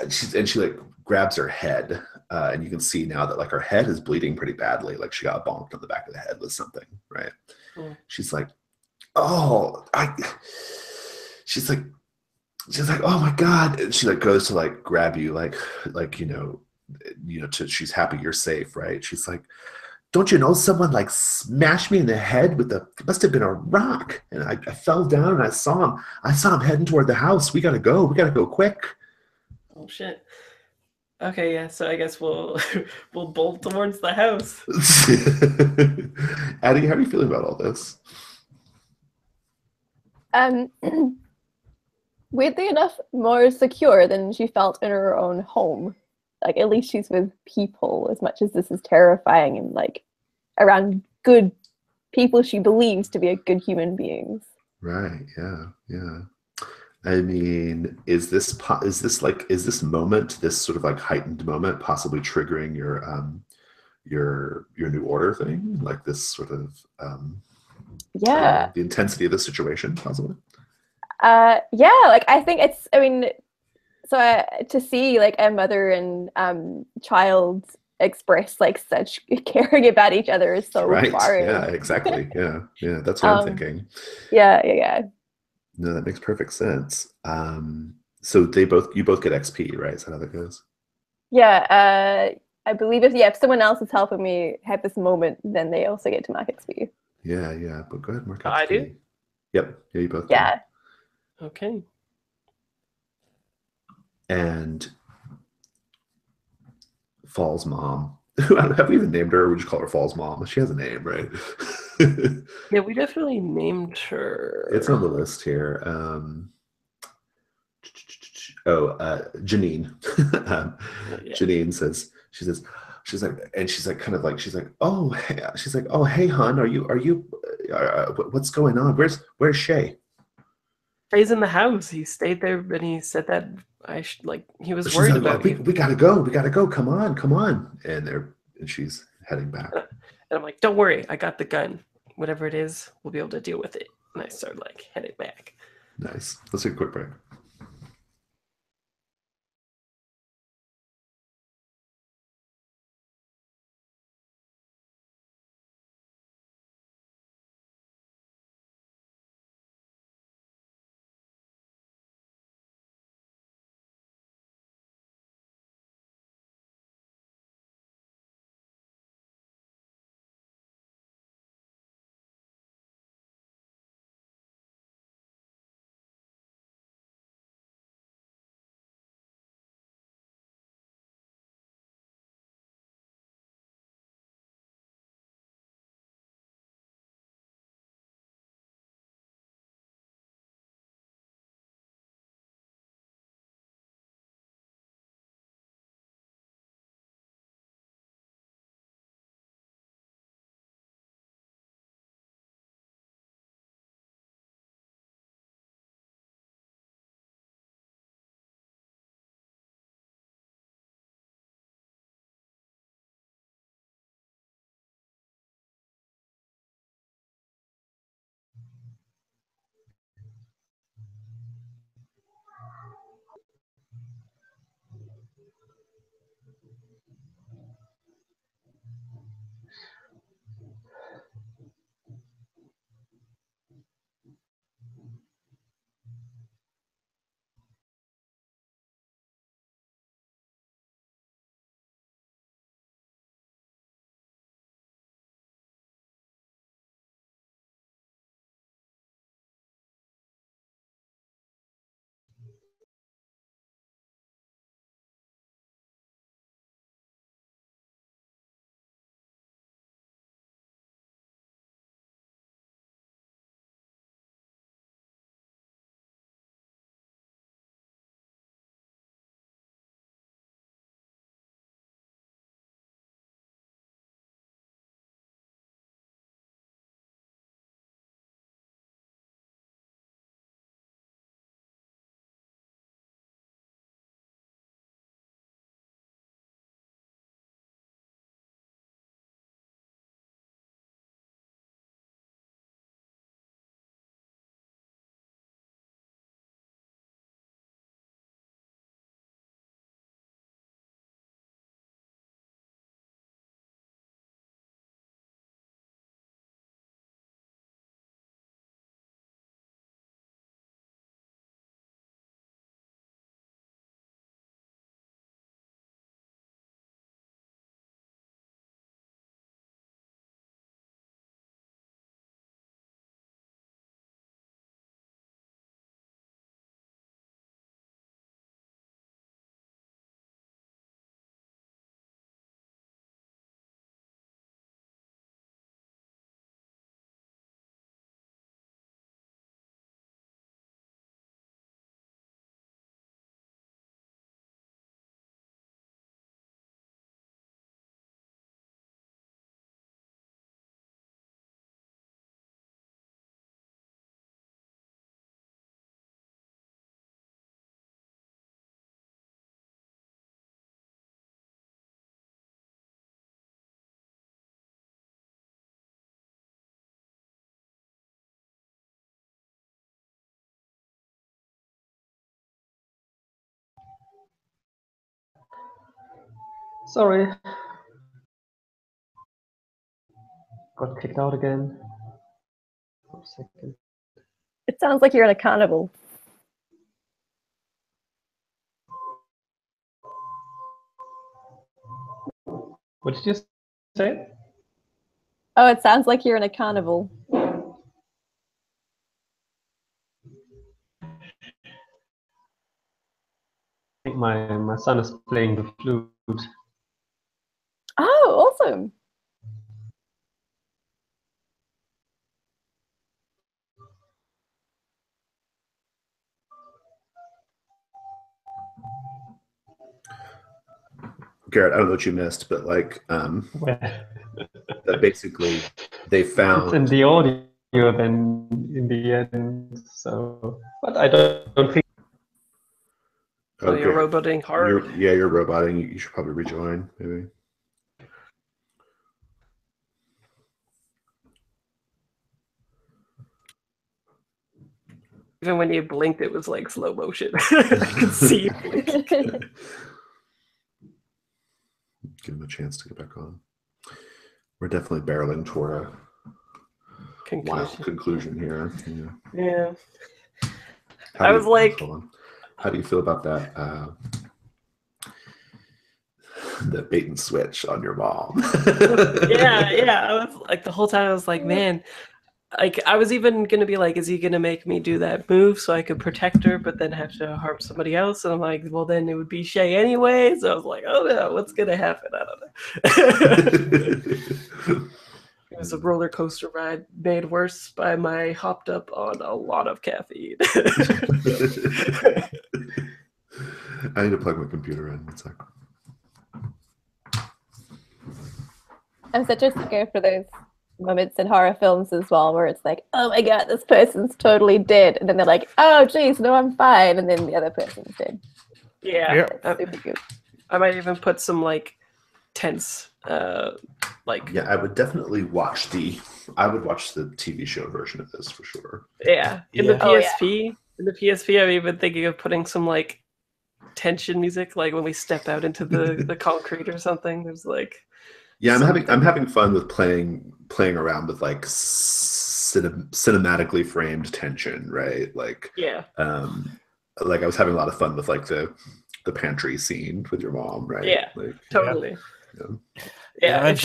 she like grabs her head, and you can see now that like her head is bleeding pretty badly. Like she got bonked on the back of the head with something, right? Mm. She's like, "Oh, she's like, oh my God!" And she like goes to like grab you, like she's happy you're safe, right? She's like, "Don't you know someone like smashed me in the head with it must have been a rock, and I fell down and I saw him heading toward the house. We gotta go quick." Oh shit. Okay, yeah, so I guess we'll we'll bolt towards the house. Addie, how are you feeling about all this? Weirdly enough, more secure than she felt in her own home. Like at least she's with people, as much as this is terrifying, and like around good people she believes to be a good human beings. Right, yeah. I mean, is this moment, this sort of like heightened moment, possibly triggering your new order thing, like this sort of Yeah. the intensity of the situation, possibly? Yeah, like I think it's, I mean, so to see like a mother and child express like such caring about each other is so Right. foreign. Yeah, exactly. Yeah. That's what I'm thinking. Yeah. No, that makes perfect sense. So you both get XP, right? Is that how that goes? Yeah, I believe if someone else is helping me have this moment, then they also get to mark XP. Yeah. But go ahead, mark XP. I do? Yep. Yeah, you both Yeah. do. Okay. And Fall's mom. Have we even named her? Or we just call her Fall's mom. She has a name, right? Yeah, we definitely named her. It's on the list here. Janine. Yeah. Janine says, she's like, "Oh, hey, hon, what's going on? Where's Shay?" He's in the house. He stayed there and he said that he was She's worried like, about "Oh, me. we gotta go. Come on. And she's heading back. And I'm like, don't worry, I got the gun. Whatever it is, we'll be able to deal with it. And I start like heading back. Nice. Let's take a quick break. Sorry. Got kicked out again. For a second. It sounds like you're in a carnival. What did you say? Oh, it sounds like you're in a carnival. I think my son is playing the flute. Oh, awesome. Garrett, I don't know what you missed, but like Where? that basically they found It's in the audio then in the end. So, but I don't think. So you're roboting hard. You're roboting. You should probably rejoin, maybe. Even when you blinked, it was like slow motion. I could see you blink. Give him a chance to get back on. We're definitely barreling toward a wild conclusion here. Yeah. I was like, hold on. How do you feel about that? The bait and switch on your mom. yeah. I was like, the whole time I was like, man, like I was even gonna be like, is he gonna make me do that move so I could protect her, but then have to harm somebody else? And I'm like, well, then it would be Shay anyway. So I was like, oh no, what's gonna happen? I don't know. It was a roller coaster ride made worse by my hopped up on a lot of caffeine. I need to plug my computer in. One sec. I'm such a sucker for those moments in horror films as well, where it's like, oh my god, this person's totally dead, and then they're like, oh geez, no, I'm fine, and then the other person's dead. Yeah, That's super good. I might even put some like tense, like yeah, I would definitely watch the TV show version of this for sure. Yeah, in the Oh, PSP, in the PSP, I'm even thinking of putting some like tension music, like when we step out into the concrete or something. There's like. Yeah, I'm having fun with playing around with like cinematically framed tension, right? Like like I was having a lot of fun with like the pantry scene with your mom, right? Yeah, like, totally. Yeah, if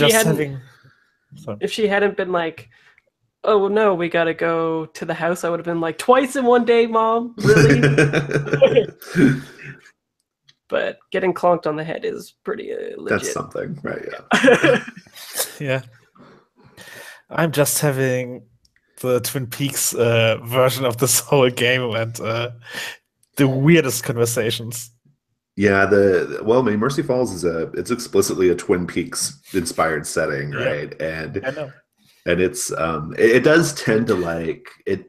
she hadn't been like, oh no, we gotta go to the house, I would have been like, twice in one day, Mom, really? But getting clonked on the head is pretty legit. That's something, right? Yeah. Yeah. I'm just having the Twin Peaks version of this whole game and the weirdest conversations. Yeah, I mean, Mercy Falls it's explicitly a Twin Peaks inspired setting, right? Yeah. And I know. And it's it does tend to like it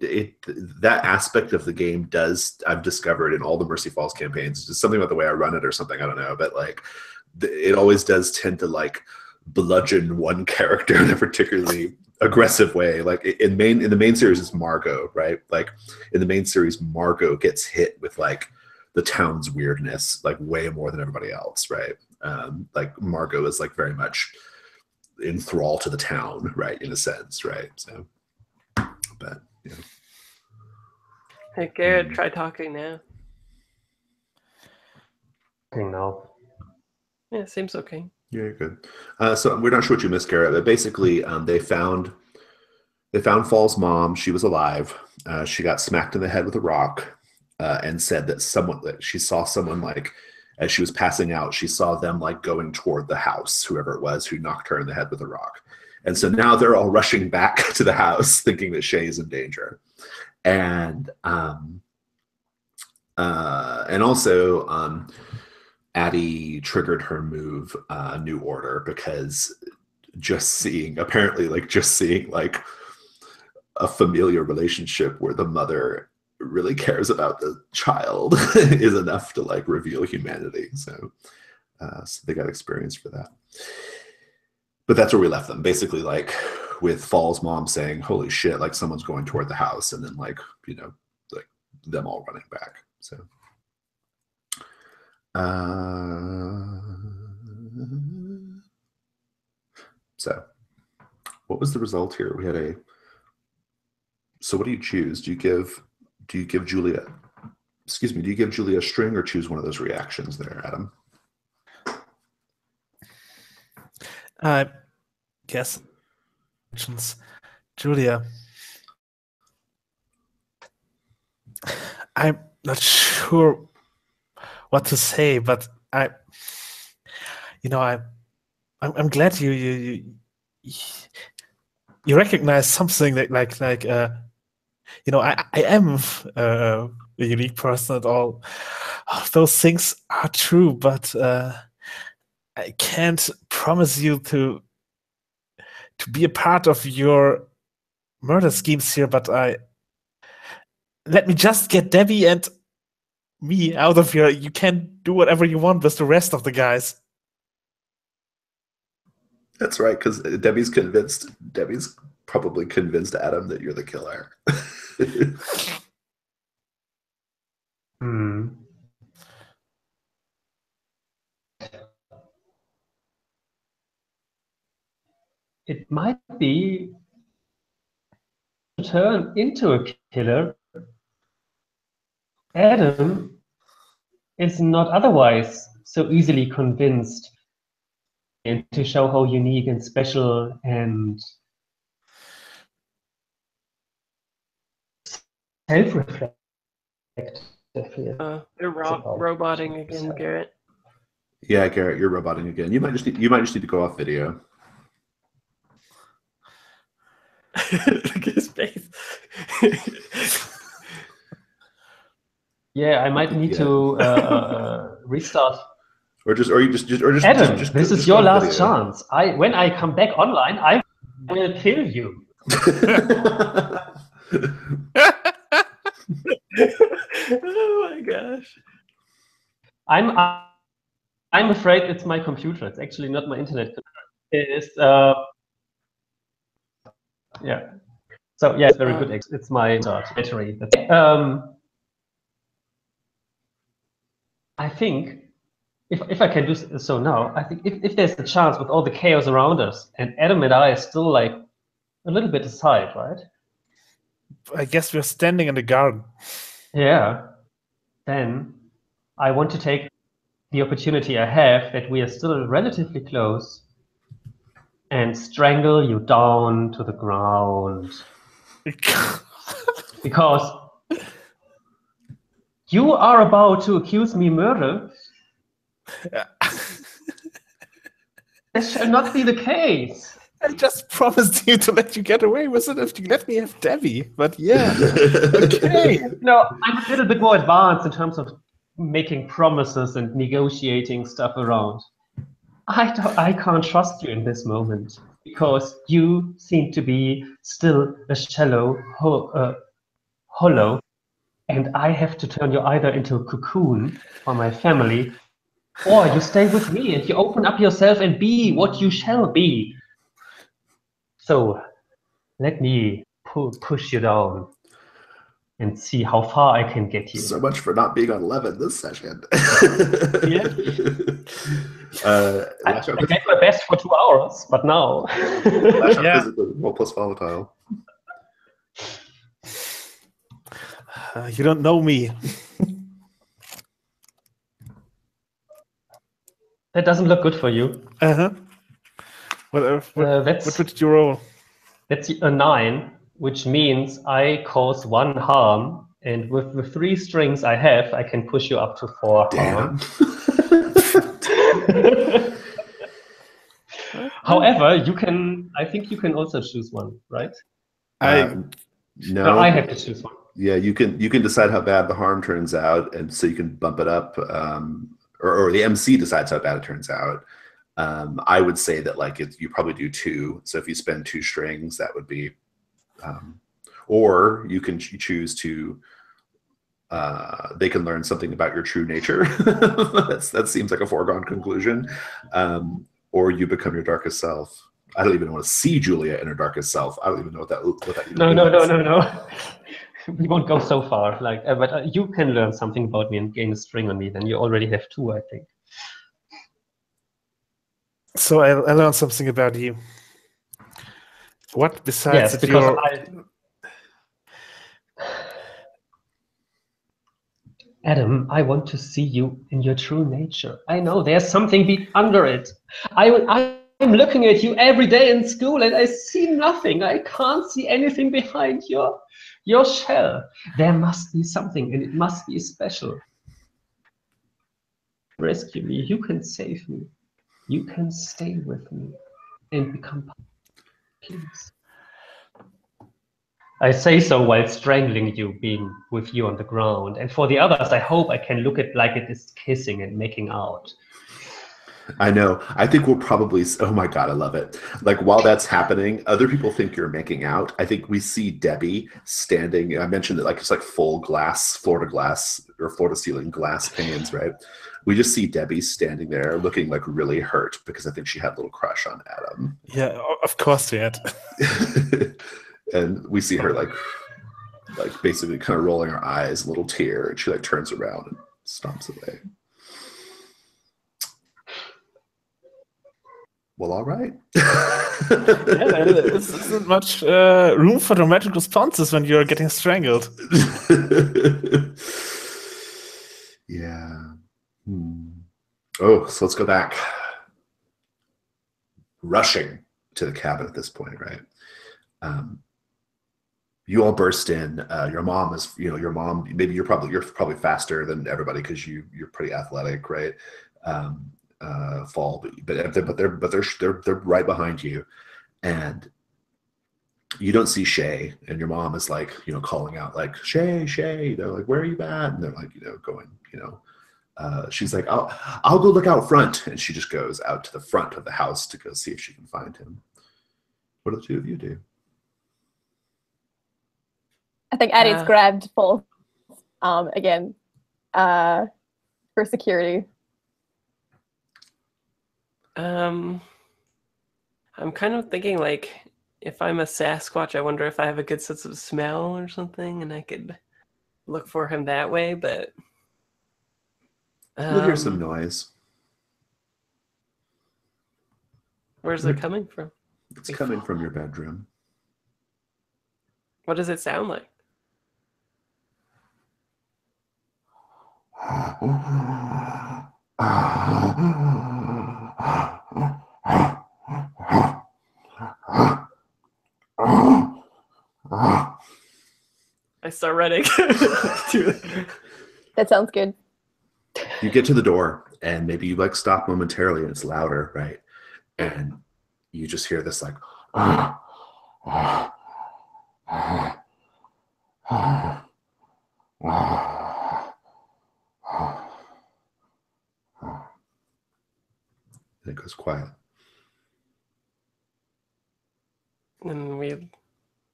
that aspect of the game does, I've discovered in all the Mercy Falls campaigns, it's just something about the way I run it or something, I don't know, but like it always does tend to like bludgeon one character in a particularly aggressive way. Like in the main series is Margot, right? Like in the main series, Margot gets hit with like the town's weirdness like way more than everybody else, right? Like Margot is like very much in thrall to the town, right, in a sense, right? So, but yeah. Hey, Garrett, try talking now. Now. Yeah, seems okay. Yeah, you're good. So we're not sure what you missed, Garrett, but basically they found Fall's mom. She was alive. She got smacked in the head with a rock and said that she saw someone like, as she was passing out, she saw them like going toward the house, whoever it was who knocked her in the head with a rock. And so now they're all rushing back to the house thinking that Shay is in danger. And also Addie triggered her move, New Order, because just seeing like a familiar relationship where the mother really cares about the child is enough to like reveal humanity. So they got experience for that. But that's where we left them, basically, like with Fall's mom saying, holy shit, like someone's going toward the house, and then like, you know, like them all running back. So So, what was the result here? We had a. So, what do you choose? Do you give Julia? Excuse me. Do you give Julia a string or choose one of those reactions there, Adam? I guess. Julia. I'm not sure what to say, but I'm glad you recognize something that I am a unique person and all of those things are true, but I can't promise you to be a part of your murder schemes here, but let me just get Debbie and me out of here. You can do whatever you want with the rest of the guys. That's right, because Debbie's probably convinced Adam that you're the killer. It might be to turn into a killer. Adam is not otherwise so easily convinced, and to show how unique and special and self-reflective You're roboting again, Garrett. Yeah, Garrett, you're roboting again. You might just need to go off video. Look at his face. Yeah, I might need to restart. Or just Adam, just this is just your go off last video. chance. When I come back online, I will kill you. Oh my gosh. I'm afraid it's my computer. It's actually not my internet. It is yeah. So yeah, it's very good. It's my battery. I think if I can do so now, I think if there's a chance with all the chaos around us and Adam and I are still like a little bit aside, right? I guess we're standing in the garden. Yeah. Then I want to take the opportunity I have that we are still relatively close and strangle you down to the ground. Because you are about to accuse me murder. This shall not be the case. I just promised you to let you get away with it if you let me have Debbie. But yeah, okay. No, I'm a little bit more advanced in terms of making promises and negotiating stuff around. I can't trust you in this moment because you seem to be still a shallow, hollow, and I have to turn you either into a cocoon for my family, or you stay with me and you open up yourself and be what you shall be. So let me push you down and see how far I can get you. So much for not being on 11 this session. Yeah. I gave my best for 2 hours, but now. Yeah. Roll plus volatile. You don't know me. That doesn't look good for you. What did you roll? That's a 9, which means I cause 1 harm, and with the 3 strings I have, I can push you up to 4 harm. However, I think you can also choose one, right? No, I have to choose one. Yeah, you can decide how bad the harm turns out, and so you can bump it up, or the MC decides how bad it turns out. I would say that you probably do 2. So if you spend 2 strings, that would be, or you can choose to. They can learn something about your true nature. That seems like a foregone conclusion. Or you become your darkest self. I don't even want to see Julia in her darkest self. I don't even know what that even means. No. We won't go so far. But you can learn something about me and gain a string on me. Then you already have 2, I think. So I learned something about you. What besides Yes, that because you're... Adam, I want to see you in your true nature. I know there's something under it. I'm looking at you every day in school and I see nothing. I can't see anything behind your shell. There must be something and it must be special. Rescue me. You can save me. You can stay with me and become part of peace. I say so while strangling you, being with you on the ground. And for the others, I hope I can look at like it is kissing and making out. I know. I think we'll probably, oh my God, I love it. Like while that's happening, other people think you're making out. I think we see Debbie standing. I mentioned that like it's like full glass, floor to ceiling glass panes, right? We just see Debbie standing there looking like really hurt because I think she had a little crush on Adam. Yeah, of course she had. And we see her like basically kind of rolling her eyes, a little tear, and she like turns around and stomps away. Well, all right. Yeah, there isn't much room for dramatic responses when you're getting strangled. Yeah. Oh, so let's go back. Rushing to the cabin at this point, right? You all burst in. Your mom is, your mom. Maybe you're probably faster than everybody because you're pretty athletic, right? Fall, but they're right behind you, and you don't see Shay, and your mom is like, calling out like Shay. They're like, where are you at? And they're like, going, she's like, I'll go look out front, and she just goes out to the front of the house to go see if she can find him. What do the two of you do? I think Addie's grabbed full again for security. I'm kind of thinking like if I'm a Sasquatch, I wonder if I have a good sense of smell or something, and I could look for him that way. But you'll hear some noise. Where's it coming from? It's coming from your bedroom. What does it sound like? I start running. That sounds good. You get to the door and maybe you like stop momentarily and it's louder, right? And you just hear this like and it goes quiet. And we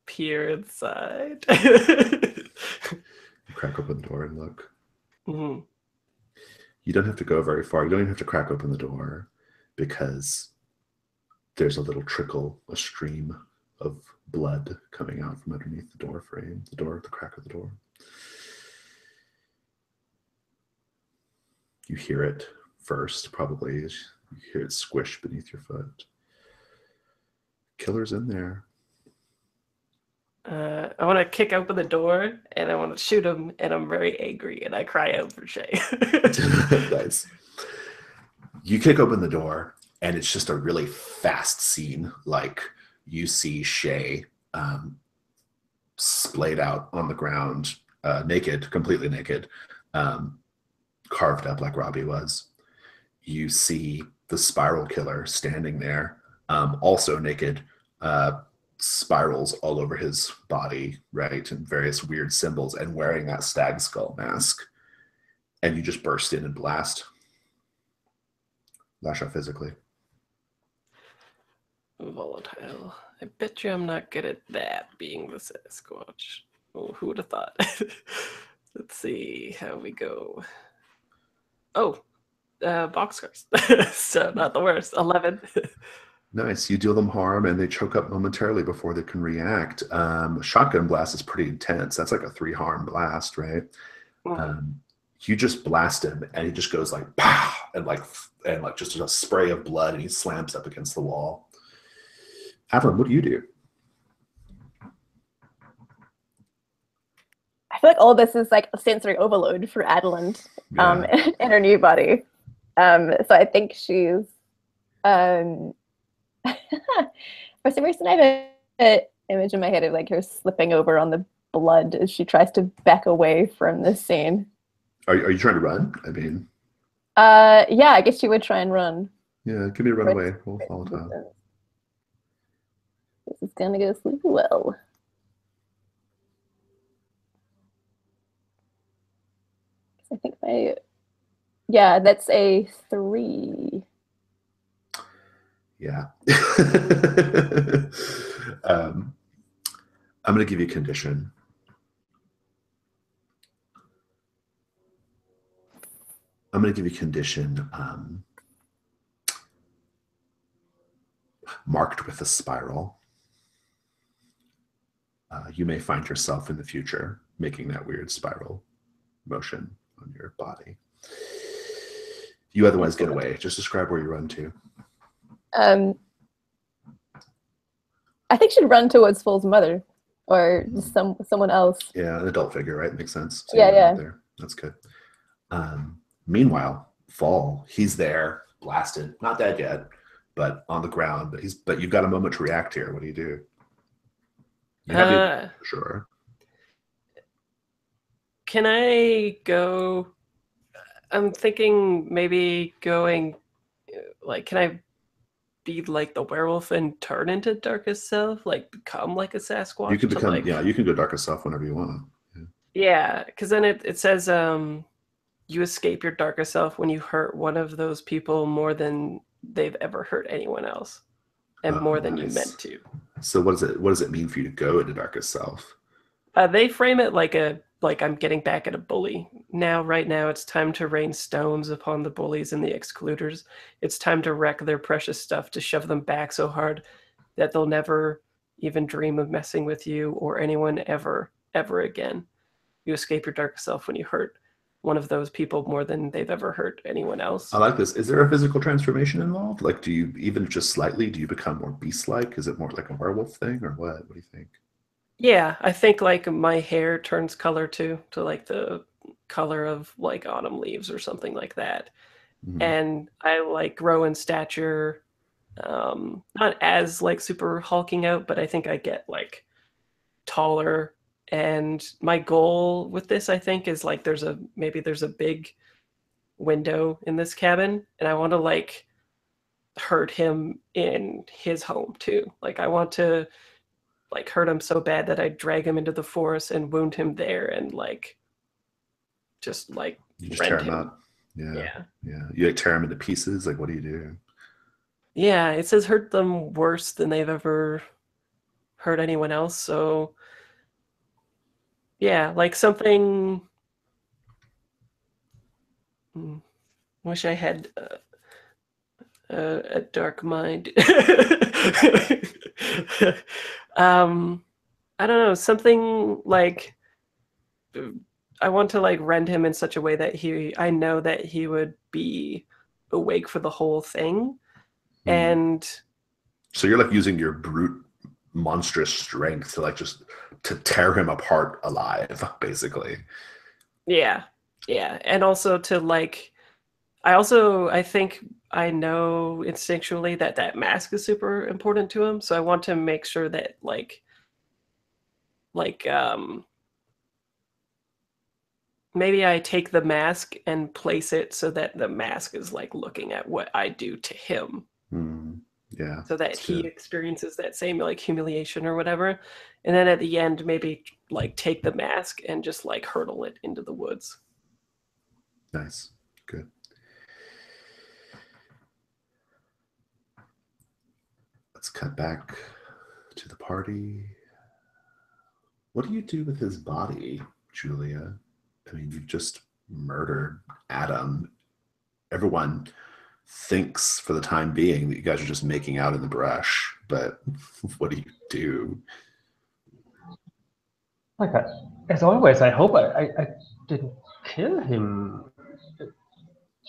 peer inside. You crack open the door and look. Mm-hmm. You don't have to go very far. You don't even have to crack open the door because there's a little trickle, a stream of blood coming out from underneath the door frame, the crack of the door. You hear it first, probably. You hear it squish beneath your foot. Killer's in there. I want to kick open the door and I want to shoot him, and I'm very angry and I cry out for Shay. Nice. You kick open the door and it's just a really fast scene. Like you see Shay splayed out on the ground, naked, completely naked, carved up like Robbie was. You see the spiral killer standing there, also naked, spirals all over his body, right, and various weird symbols, and wearing that stag skull mask. And you just burst in and lash out physically. Volatile. I bet you I'm not good at that, being the Sasquatch. Oh, who would have thought? Let's see how we go. Oh, boxcars. So not the worst. 11. Nice. You deal them harm and they choke up momentarily before they can react. Shotgun blast is pretty intense. That's like a 3 harm blast, right? You just blast him and he just goes like pow, and just a spray of blood, and he slams up against the wall. Avalon, what do you do? I feel like all this is like a sensory overload for Adeline in her new body. So I think she's for some reason I have an image in my head of like her slipping over on the blood as she tries to back away from this scene. Are you trying to run? I mean, yeah, I guess she would try and run. yeah, give me a runaway. We'll follow Tom. This is gonna go super well. I think that's a 3. Yeah. I'm going to give you a condition. I'm going to give you a condition marked with a spiral. You may find yourself in the future making that weird spiral motion on your body. You otherwise get away. Just describe where you run to. I think she'd run towards Foal's mother, or just someone else. Yeah, an adult figure, right? Makes sense. So yeah. There. That's good. Meanwhile, Fall, he's there, blasted, not dead yet, but on the ground. But you've got a moment to react here. What do you do? You have sure. Can I go? I'm thinking maybe going. Like, can I be like the werewolf and turn into Darkest Self? Like, become like a Sasquatch? You can become. You can go Darkest Self whenever you want. Yeah, because then it says you escape your darkest self when you hurt one of those people more than they've ever hurt anyone else, and more than you meant to. So what does it mean for you to go into Darkest Self? They frame it like I'm getting back at a bully. Right now it's time to rain stones upon the bullies and the excluders. It's time to wreck their precious stuff, to shove them back so hard that they'll never even dream of messing with you or anyone ever again. You escape your darkest self when you hurt one of those people more than they've ever hurt anyone else. I like this. Is there a physical transformation involved? Like, do you, even just slightly, do you become more beast-like? Is it more like a werewolf thing, or what? What do you think? Yeah, I think like my hair turns color to like the color of like autumn leaves or something like that. Mm-hmm. And I like grow in stature, not as like super hulking out, but I think I get like taller. And my goal with this, I think, is like there's a big window in this cabin, and I want to like hurt him in his home too. Like I want to like hurt him so bad that I drag him into the forest and wound him there, and like just like you just tear him up. Yeah. You like tear him into pieces. Like, what do you do? Yeah, it says hurt them worse than they've ever hurt anyone else. So yeah, like something. Wish I had a dark mind. I don't know, something like I want to like rend him in such a way that I know that he would be awake for the whole thing. And so you're like using your brute monstrous strength to like just to tear him apart alive, basically. Yeah. And also to like I think I know instinctually that mask is super important to him, so I want to make sure that maybe I take the mask and place it so that the mask is like looking at what I do to him. Yeah. So that he experiences that same like humiliation or whatever. And then at the end, maybe like take the mask and just like hurtle it into the woods. Nice. Good. Let's cut back to the party. What do you do with his body, Julia? I mean, you've just murdered Adam. Everyone thinks for the time being that you guys are just making out in the brush, but what do you do? Like, as always, I hope I didn't kill him.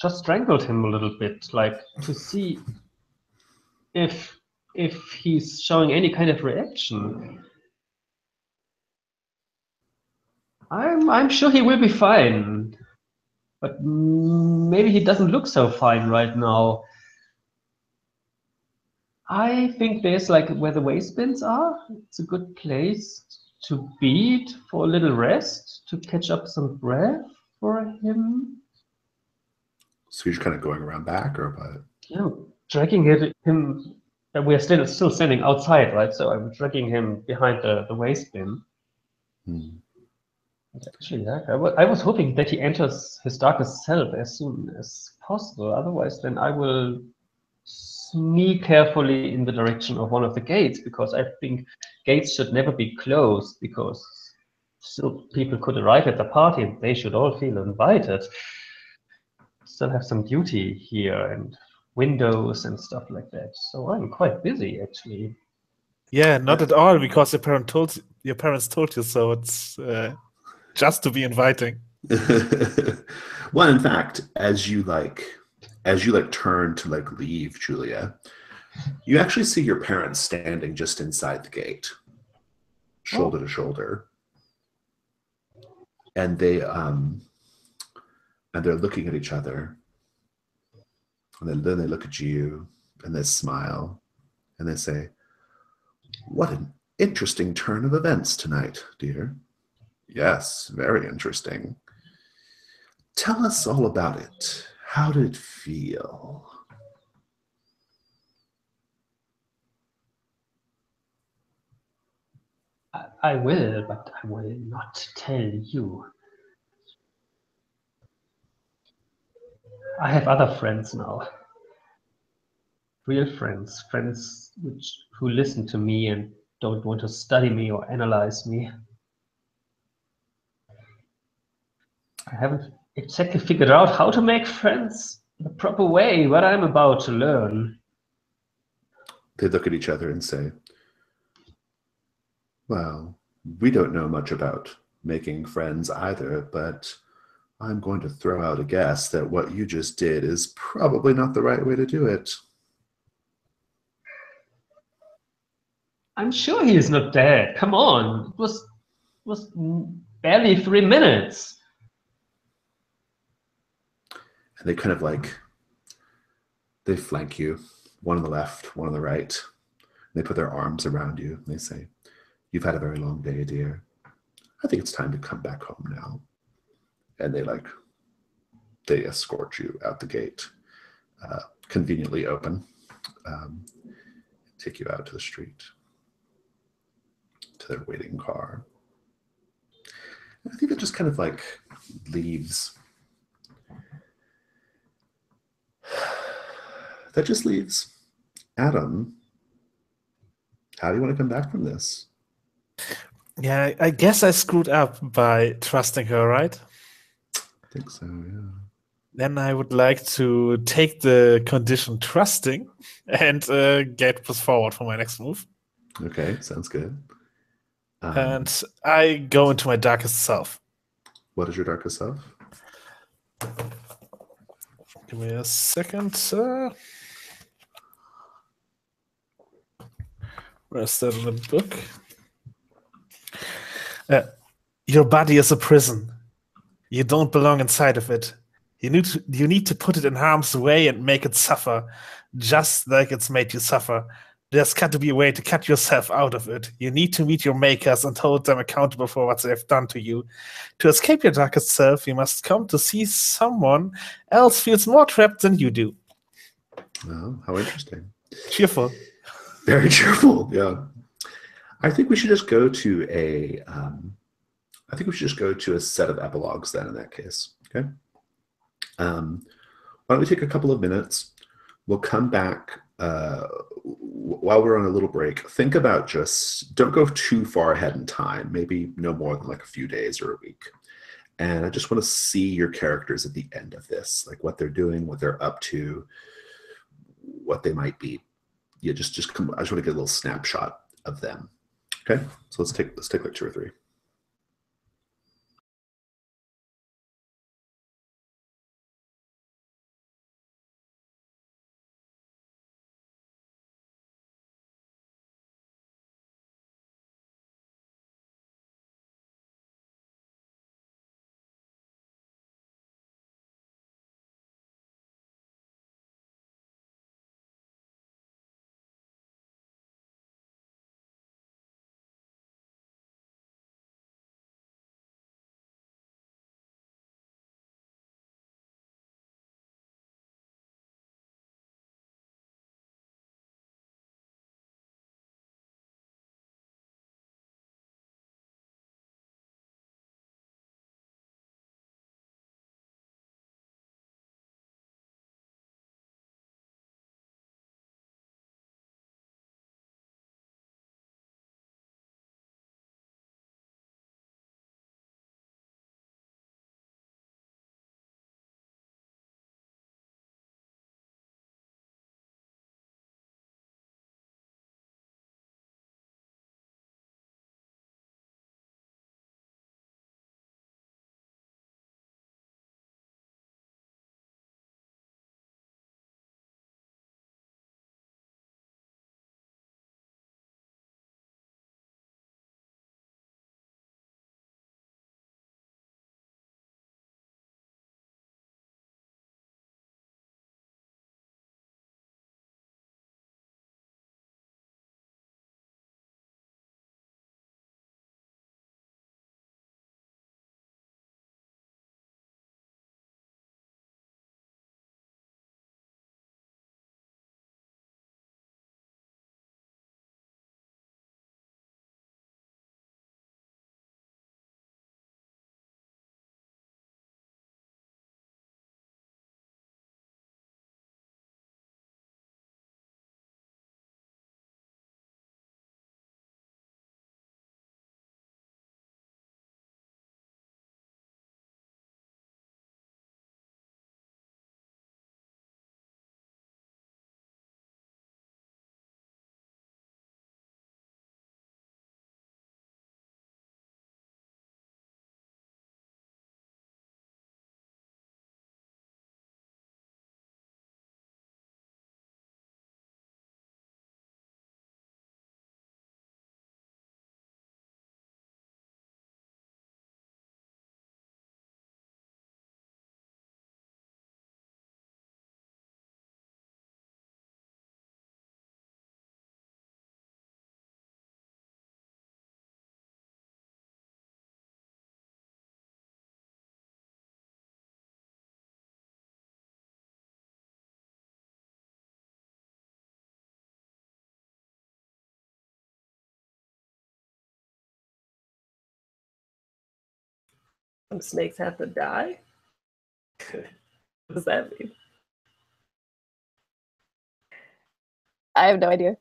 Just strangled him a little bit, like to see if he's showing any kind of reaction. I'm sure he will be fine, but maybe he doesn't look so fine right now. I think there's like where the waste bins are. It's a good place to beat for a little rest, to catch up some breath for him. So you're just kind of going around back, or what? Yeah, dragging him. We're still standing outside, right? So I'm dragging him behind the waste bin. Hmm. Actually, yeah, I was hoping that he enters his darkest self as soon as possible. Otherwise, then I will sneak carefully in the direction of one of the gates, because I think gates should never be closed, because still people could arrive at the party and they should all feel invited. Still have some duty here and windows and stuff like that. So I'm quite busy actually. Yeah, not at all, because your parents told you so. It's just to be inviting. Well, in fact, as you turn to like leave, Julia, you actually see your parents standing just inside the gate, shoulder to shoulder, and they're looking at each other, and then they look at you, and they smile, and they say, "What an interesting turn of events tonight, dear." "Yes, very interesting. Tell us all about it. How did it feel?" I will, but I will not tell you. I have other friends now. Real friends, who listen to me and don't want to study me or analyze me. I haven't exactly figured out how to make friends the proper way, but I'm about to learn. They look at each other and say, "Well, we don't know much about making friends either, but I'm going to throw out a guess that what you just did is probably not the right way to do it." I'm sure he is not dead. Come on, it was barely 3 minutes. And they kind of they flank you, one on the left, one on the right. They put their arms around you and they say, "You've had a very long day, dear. I think it's time to come back home now." And they escort you out the gate, conveniently open, take you out to the street, to their waiting car. And I think it just kind of leaves. That just leaves Adam. How do you want to come back from this? Yeah, I guess I screwed up by trusting her, right? I think so, yeah. Then I would like to take the condition trusting and get plus forward for my next move. Okay, sounds good. And I go into my darkest self. What is your darkest self? Give me a second. Where's that in the book? Your body is a prison. You don't belong inside of it. You need to put it in harm's way and make it suffer, just like it's made you suffer. There's got to be a way to cut yourself out of it. You need to meet your makers and hold them accountable for what they've done to you. To escape your darkest self, you must come to see someone else feels more trapped than you do. Oh, how interesting. Cheerful. Very cheerful, yeah. I think we should just go to a set of epilogues then in that case. Okay. Why don't we take a couple of minutes? We'll come back while we're on a little break. Think about don't go too far ahead in time, maybe no more than like a few days or a week. And I just want to see your characters at the end of this, like what they're doing, what they're up to, what they might be. Yeah, just come. I just want to get a little snapshot of them. Okay, so let's take like 2 or 3. Some snakes have to die? What does that mean? I have no idea.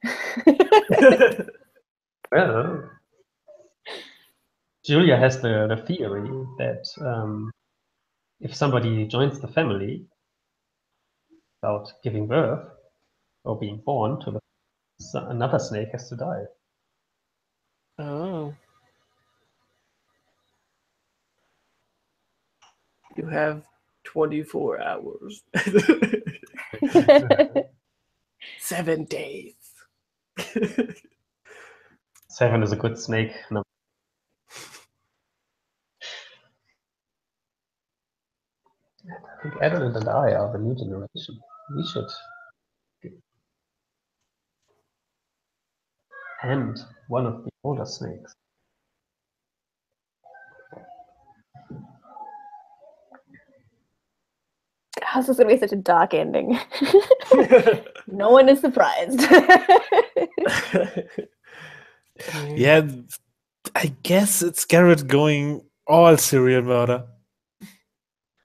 Well, Julia has the theory that if somebody joins the family without giving birth or being born to another snake has to die. Oh. You have 24 hours. 7 days. 7 is a good snake number. I think Adeline and I are the new generation. We should hand one of the older snakes. How's this gonna be such a dark ending? No one is surprised. Yeah, I guess it's Garrett going all serial murder.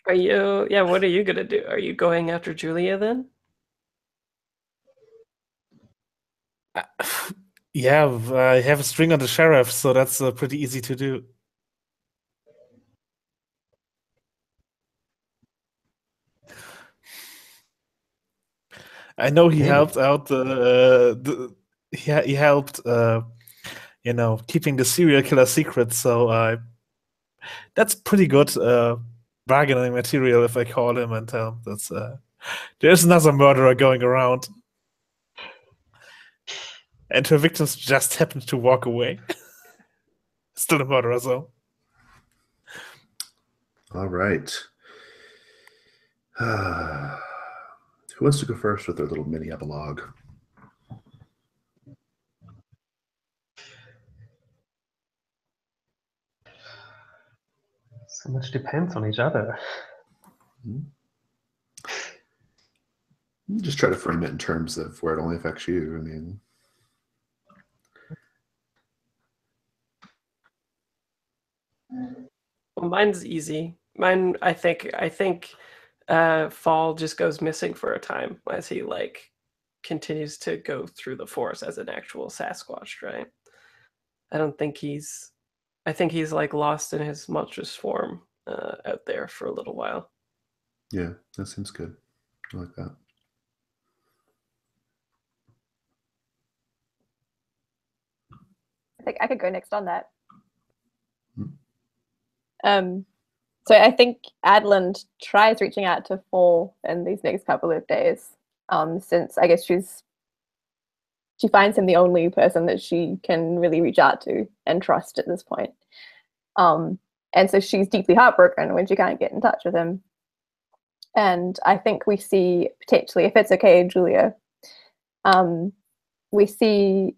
Are you, yeah, what are you gonna do? Are you going after Julia then? Yeah, I have a string on the sheriff, so that's pretty easy to do. I know he Maybe. helped out he helped keeping the serial killer secret, so that's pretty good bargaining material if I call him and tell him that's there's another murderer going around. And her victims just happened to walk away. Still a murderer, though. All right. Who wants to go first with their little mini epilogue? So much depends on each other. Just try to frame it in terms of where it only affects you. I mean, Well, mine's easy. Mine, I think Fall just goes missing for a time as he like continues to go through the forest as an actual Sasquatch, right? I think he's like lost in his monstrous form out there for a little while. yeah, that seems good. I like that. I think I could go next on that. Hmm. So I think Adland tries reaching out to Fall in these next couple of days, since I guess she finds him the only person that she can really reach out to and trust at this point. And so she's deeply heartbroken when she can't get in touch with him. And I think we see potentially, if it's okay, Julia, we see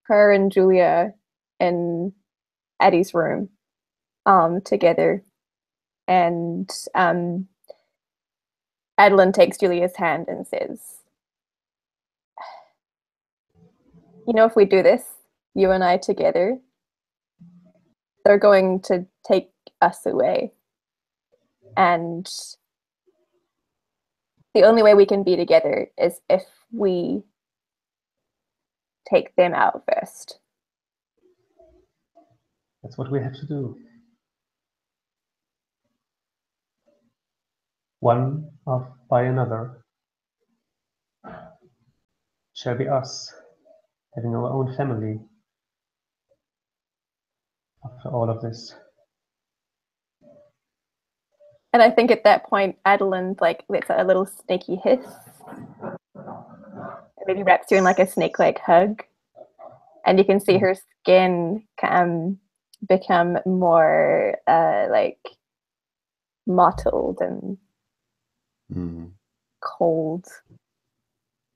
her and Julia in Eddie's room together. And Adeline takes Julia's hand and says, you know, if we do this, you and I together, they're going to take us away. And the only way we can be together is if we take them out first. That's what we have to do. One off by another shall be us, having our own family after all of this. And I think at that point, Adeline like lets out a little snaky hiss. And maybe wraps you in like a snake-like hug. And you can see her skin become more like mottled and cold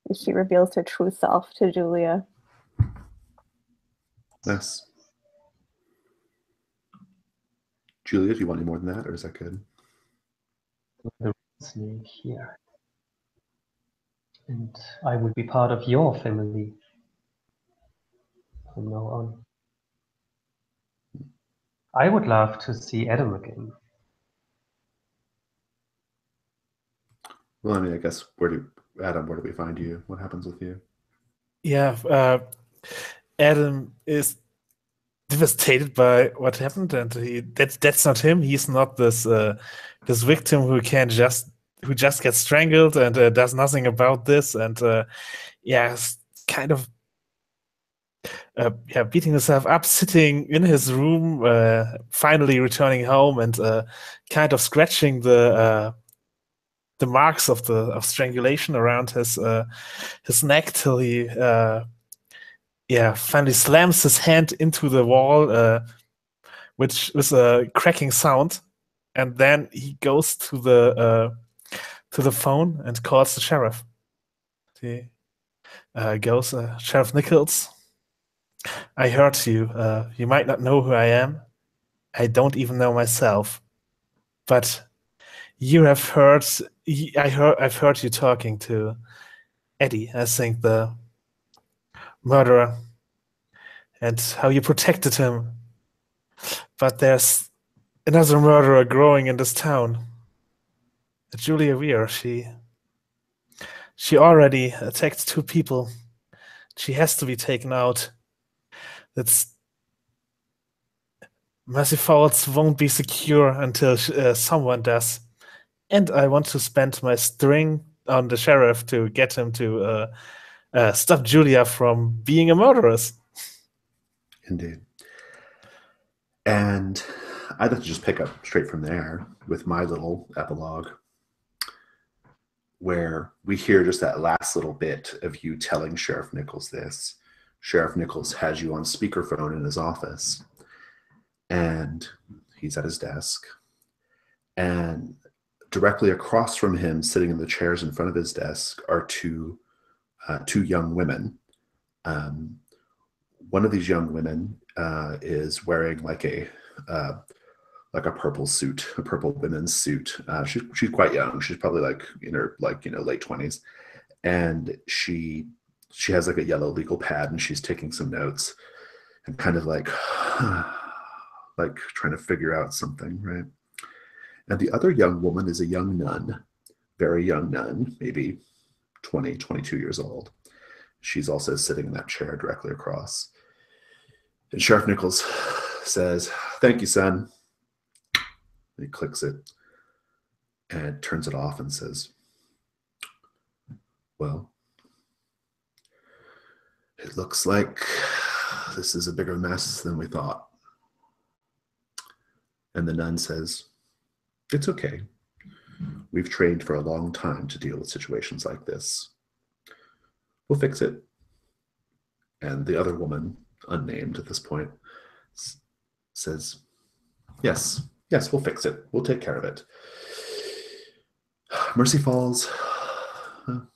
as she reveals her true self to Julia. Yes. Julia, do you want any more than that, or is that good? The snake here. And I will be part of your family from now on. I would love to see Adam again. Well, I mean, I guess Adam, where do we find you? What happens with you? Yeah, Adam is devastated by what happened, and that's not him. He's not this victim who just gets strangled and does nothing about this, and yeah, is kind of beating himself up, sitting in his room, finally returning home, and kind of scratching the marks of strangulation around his neck till he finally slams his hand into the wall, which is a cracking sound, and then he goes to the phone and calls the sheriff. He goes, Sheriff Nichols, I heard you. You might not know who I am. I don't even know myself, but you have heard. I've heard you talking to Eddie. I think the murderer, and how you protected him. But there's another murderer growing in this town. Julia Weir. She already attacked 2 people. She has to be taken out. That's Mercy Falls won't be secure until someone does. And I want to spend my string on the sheriff to get him to stop Julia from being a murderess. Indeed. And I'd like to just pick up straight from there with my little epilogue, where we hear just that last little bit of you telling Sheriff Nichols this. Sheriff Nichols has you on speakerphone in his office, and he's at his desk. And directly across from him, sitting in the chairs in front of his desk, are two young women. One of these young women is wearing like a purple suit, a purple women's suit. She's quite young. She's probably like in her late 20s, and she has like a yellow legal pad, and she's taking some notes and kind of like like trying to figure out something, right? And the other young woman is a young nun, very young nun, maybe 20, 22 years old. She's also sitting in that chair directly across. And Sheriff Nichols says, "Thank you, son." He clicks it and turns it off and says, "Well, it looks like this is a bigger mess than we thought." And the nun says, "It's okay. We've trained for a long time to deal with situations like this. We'll fix it." And the other woman, unnamed at this point, says, Yes, we'll fix it. We'll take care of it. Mercy Falls, the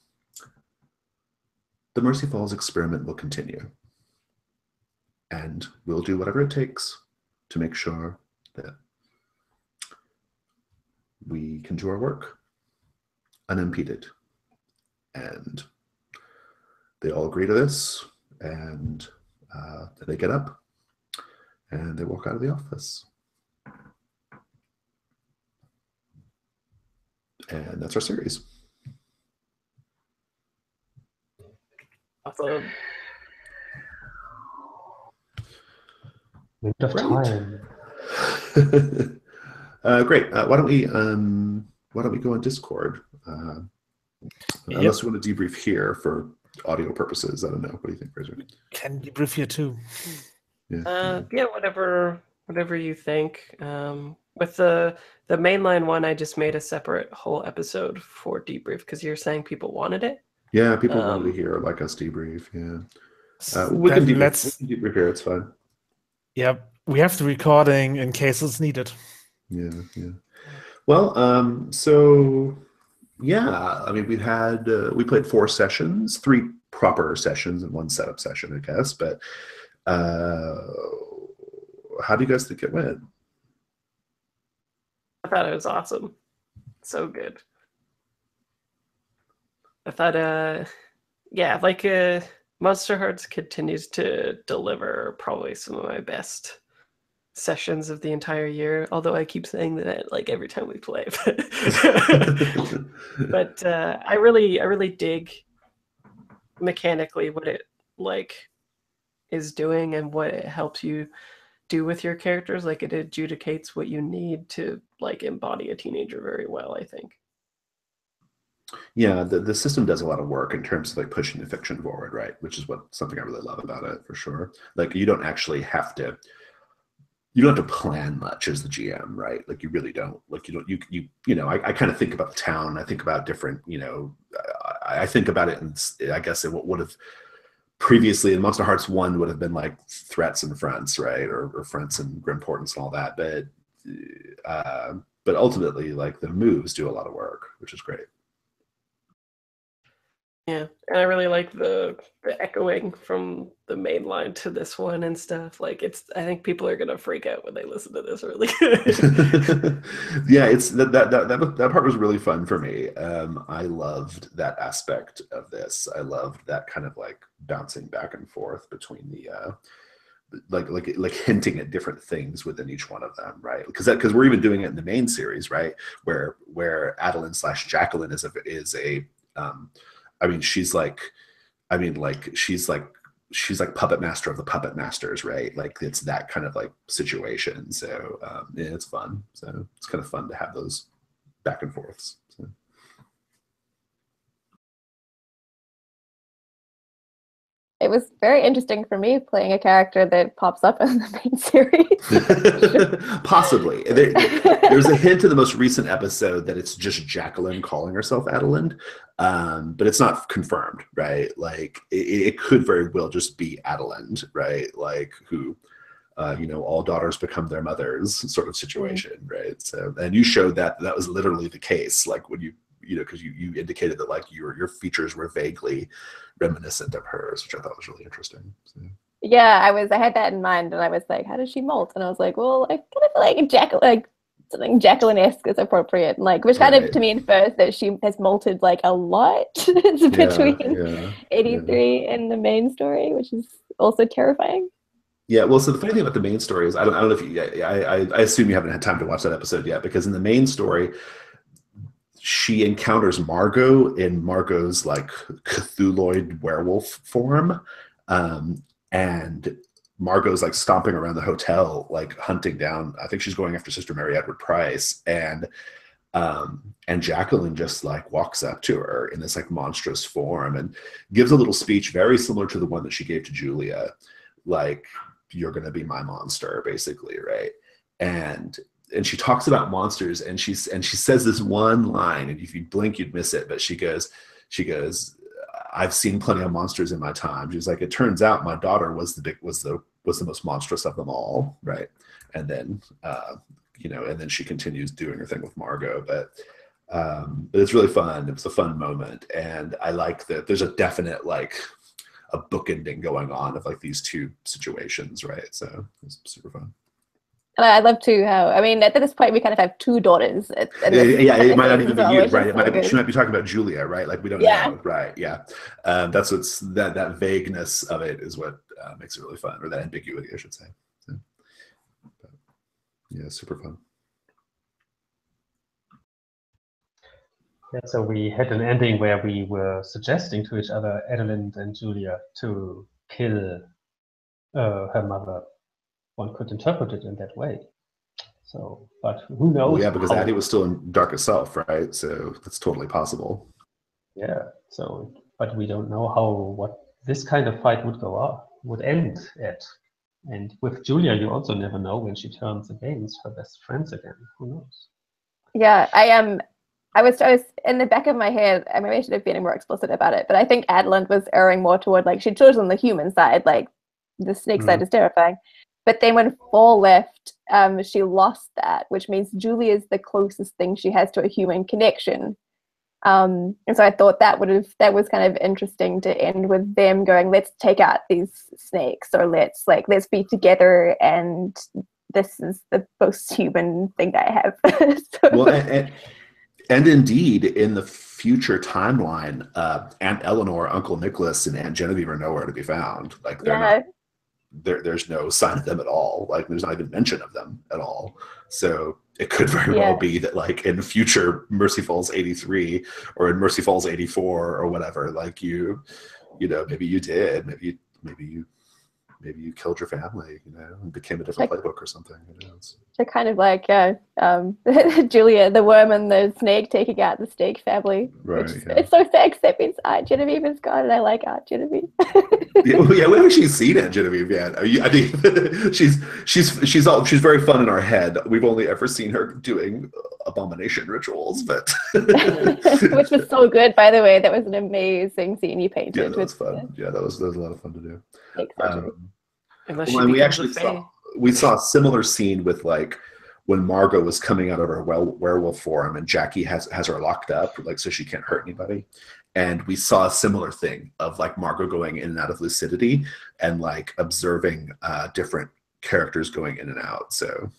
Mercy Falls experiment will continue. And we'll do whatever it takes to make sure that we can do our work unimpeded. And they all agree to this, and they get up and they walk out of the office. And that's our series. Awesome. Wind of time. Great. Why don't we go on Discord? Unless we want to debrief here for audio purposes. I don't know. What do you think, Fraser? Can debrief here too. Yeah. Yeah, whatever you think. With the mainline one, I just made a separate whole episode for debrief because you're saying people wanted it. Yeah, people wanted to hear like us debrief. Yeah. We can debrief here. It's fine. Yeah, we have the recording in case it's needed. Yeah. Well, so yeah, I mean, we played 4 sessions, 3 proper sessions and 1 setup session, I guess. But how do you guys think it went? I thought it was awesome. So good. I thought, Monsterhearts continues to deliver probably some of my best sessions of the entire year. Although I keep saying that like every time we play, but I really dig mechanically what it like is doing and what it helps you do with your characters. Like it adjudicates what you need to like embody a teenager very well, I think. Yeah, the system does a lot of work in terms of like pushing the fiction forward, right? Which is something I really love about it, for sure. Like you don't actually have to, you don't have to plan much as the GM, right? Like you really don't. Like you don't, you know, I kind of think about the town. I think about different, you know, I think about it, and I guess it would have previously in Monsterhearts 1 would have been like threats and fronts, right? Or fronts and Grimportants and all that. But ultimately, like the moves do a lot of work, which is great. Yeah, and I really like the echoing from the main line to this one and stuff. Like I think people are gonna freak out when they listen to this. Really. Yeah, it's that part was really fun for me. I loved that aspect of this. I loved that kind of like bouncing back and forth between the like hinting at different things within each one of them, right? Because we're even doing it in the main series, right? Where Adeline / Jacqueline is a I mean, she's like puppet master of the puppet masters, right? Like it's that kind of like situation. So yeah, it's fun. So it's kind of fun to have those back and forths. So. It was very interesting for me playing a character that pops up in the main series. Possibly. There's a hint in the most recent episode that it's just Jacqueline calling herself Adeline, but it's not confirmed, right? Like it could very well just be Adeline, right? Like who, you know, all daughters become their mothers sort of situation, right? So, and you showed that was literally the case, like when you know, because you indicated that like your features were vaguely reminiscent of hers, which I thought was really interesting. So. Yeah, I had that in mind, and I was like, how does she molt? And I was like, well, I kind of feel like something Jacqueline-esque is appropriate, and like, which kind of to me infers that she has molted like a lot between 83 and the main story, which is also terrifying. Yeah, well, so the funny thing about the main story is I don't know if you, I assume you haven't had time to watch that episode yet, because in the main story, she encounters Margot in Margot's like Cthulhuid werewolf form, and Margot's like stomping around the hotel, like hunting down. I think she's going after Sister Mary Edward Price, and Jacqueline just like walks up to her in this like monstrous form and gives a little speech very similar to the one that she gave to Julia, like you're gonna be my monster, basically, right? And she talks about monsters, and she says this one line, and if you blink, you'd miss it. But she goes, I've seen plenty of monsters in my time. She's like, it turns out my daughter was the most monstrous of them all, right? And then you know, and then she continues doing her thing with Margot, but it's really fun. It was a fun moment, and I like that there's a definite like a bookending going on of like these two situations, right? So it's super fun. And I love too how, I mean, at this point we kind of have two daughters. Yeah, it might not even be you, right? She might be talking about Julia, right? Like we don't know, right? Yeah, that's what's that vagueness of it is what makes it really fun, or that ambiguity, I should say. So, yeah, super fun. Yeah, so we had an ending where we were suggesting to each other, Adeline and Julia, to kill her mother. One could interpret it in that way. So, but who knows? Well, yeah, because Addie was still in Darkest Self, right? So that's totally possible. Yeah. So, but we don't know what this kind of fight would end at. And with Julia, you also never know when she turns against her best friends again. Who knows? Yeah, I was in the back of my head, I maybe I should have been more explicit about it, but I think Adeline was erring more toward like she chose on the human side, like the snake side is terrifying. But then when Fall left, she lost that, which means Julia is the closest thing she has to a human connection. And so I thought that was kind of interesting to end with them going, let's take out these snakes, or let's be together, and this is the most human thing I have. Well, and indeed, in the future timeline, Aunt Eleanor, Uncle Nicholas, and Aunt Genevieve are nowhere to be found. Like they're not. there's no sign of them at all. Like there's not even mention of them at all. So it could very well be that like in future Mercy Falls 83 or in Mercy Falls 84 or whatever, like you know, maybe you did, maybe you killed your family, you know, and became a different playbook or something. Who knows? So kind of like Julia, the worm and the snake taking out the snake family. Right. Which it's so sad because that means Aunt Genevieve is gone, and I like Aunt Genevieve. We haven't actually seen Aunt Genevieve yet. I mean, she's very fun in our head. We've only ever seen her doing abomination rituals, but which was so good, by the way. That was an amazing scene you painted. Yeah, that was fun. Yeah, that was a lot of fun to do. We saw a similar scene with like when Margot was coming out of her werewolf form and Jackie has her locked up, like so she can't hurt anybody. And we saw a similar thing of like Margot going in and out of lucidity and like observing different characters going in and out. So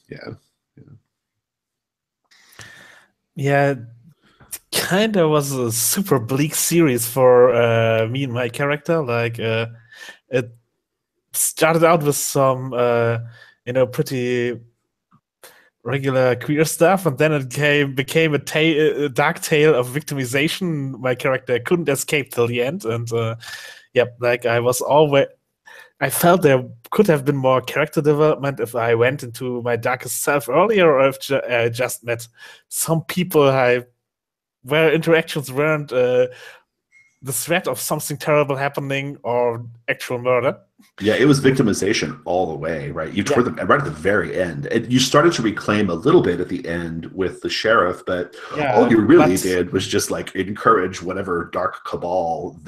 yeah, it kind of was a super bleak series for me and my character. Like it started out with some pretty regular queer stuff, and then it became a dark tale of victimization. My character couldn't escape till the end, and I felt there could have been more character development if I went into my darkest self earlier, or if I just met some people where interactions weren't the threat of something terrible happening or actual murder. Yeah, it was victimization all the way, right? You toward them right at the very end. And you started to reclaim a little bit at the end with the sheriff, but all you really did was just like encourage whatever dark cabal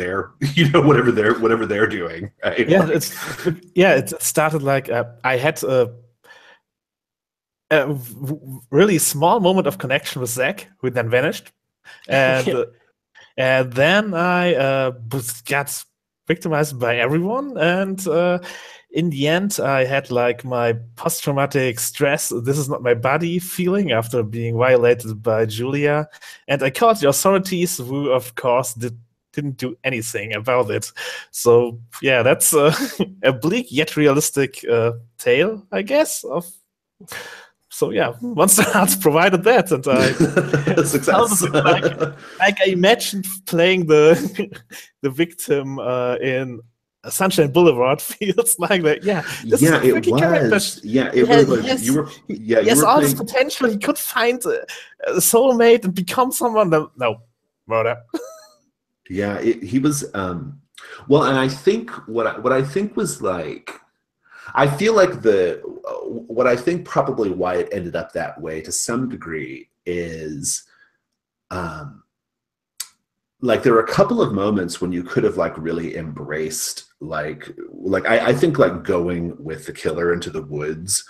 whatever they're doing. Right? Yeah, it started like I had a really small moment of connection with Zach, who then vanished, and and then I got victimized by everyone, and in the end I had like my post-traumatic stress, this is not my body feeling after being violated by Julia, and I called the authorities, who of course didn't do anything about it. So yeah, that's a bleak yet realistic tale, I guess, of... So yeah, Monsterhearts provided that, and I success. Like I imagined playing the victim in Sunshine Boulevard feels like that. Yeah, this is a it was. Character. Yeah, it was like yes, you were. Yeah, yes, all this potential. He could find a soulmate and become someone. No, murder. Yeah, he was. Well, and I think what I think was like. I feel like what I think probably why it ended up that way to some degree is like there were a couple of moments when you could have like really embraced like I think like going with the killer into the woods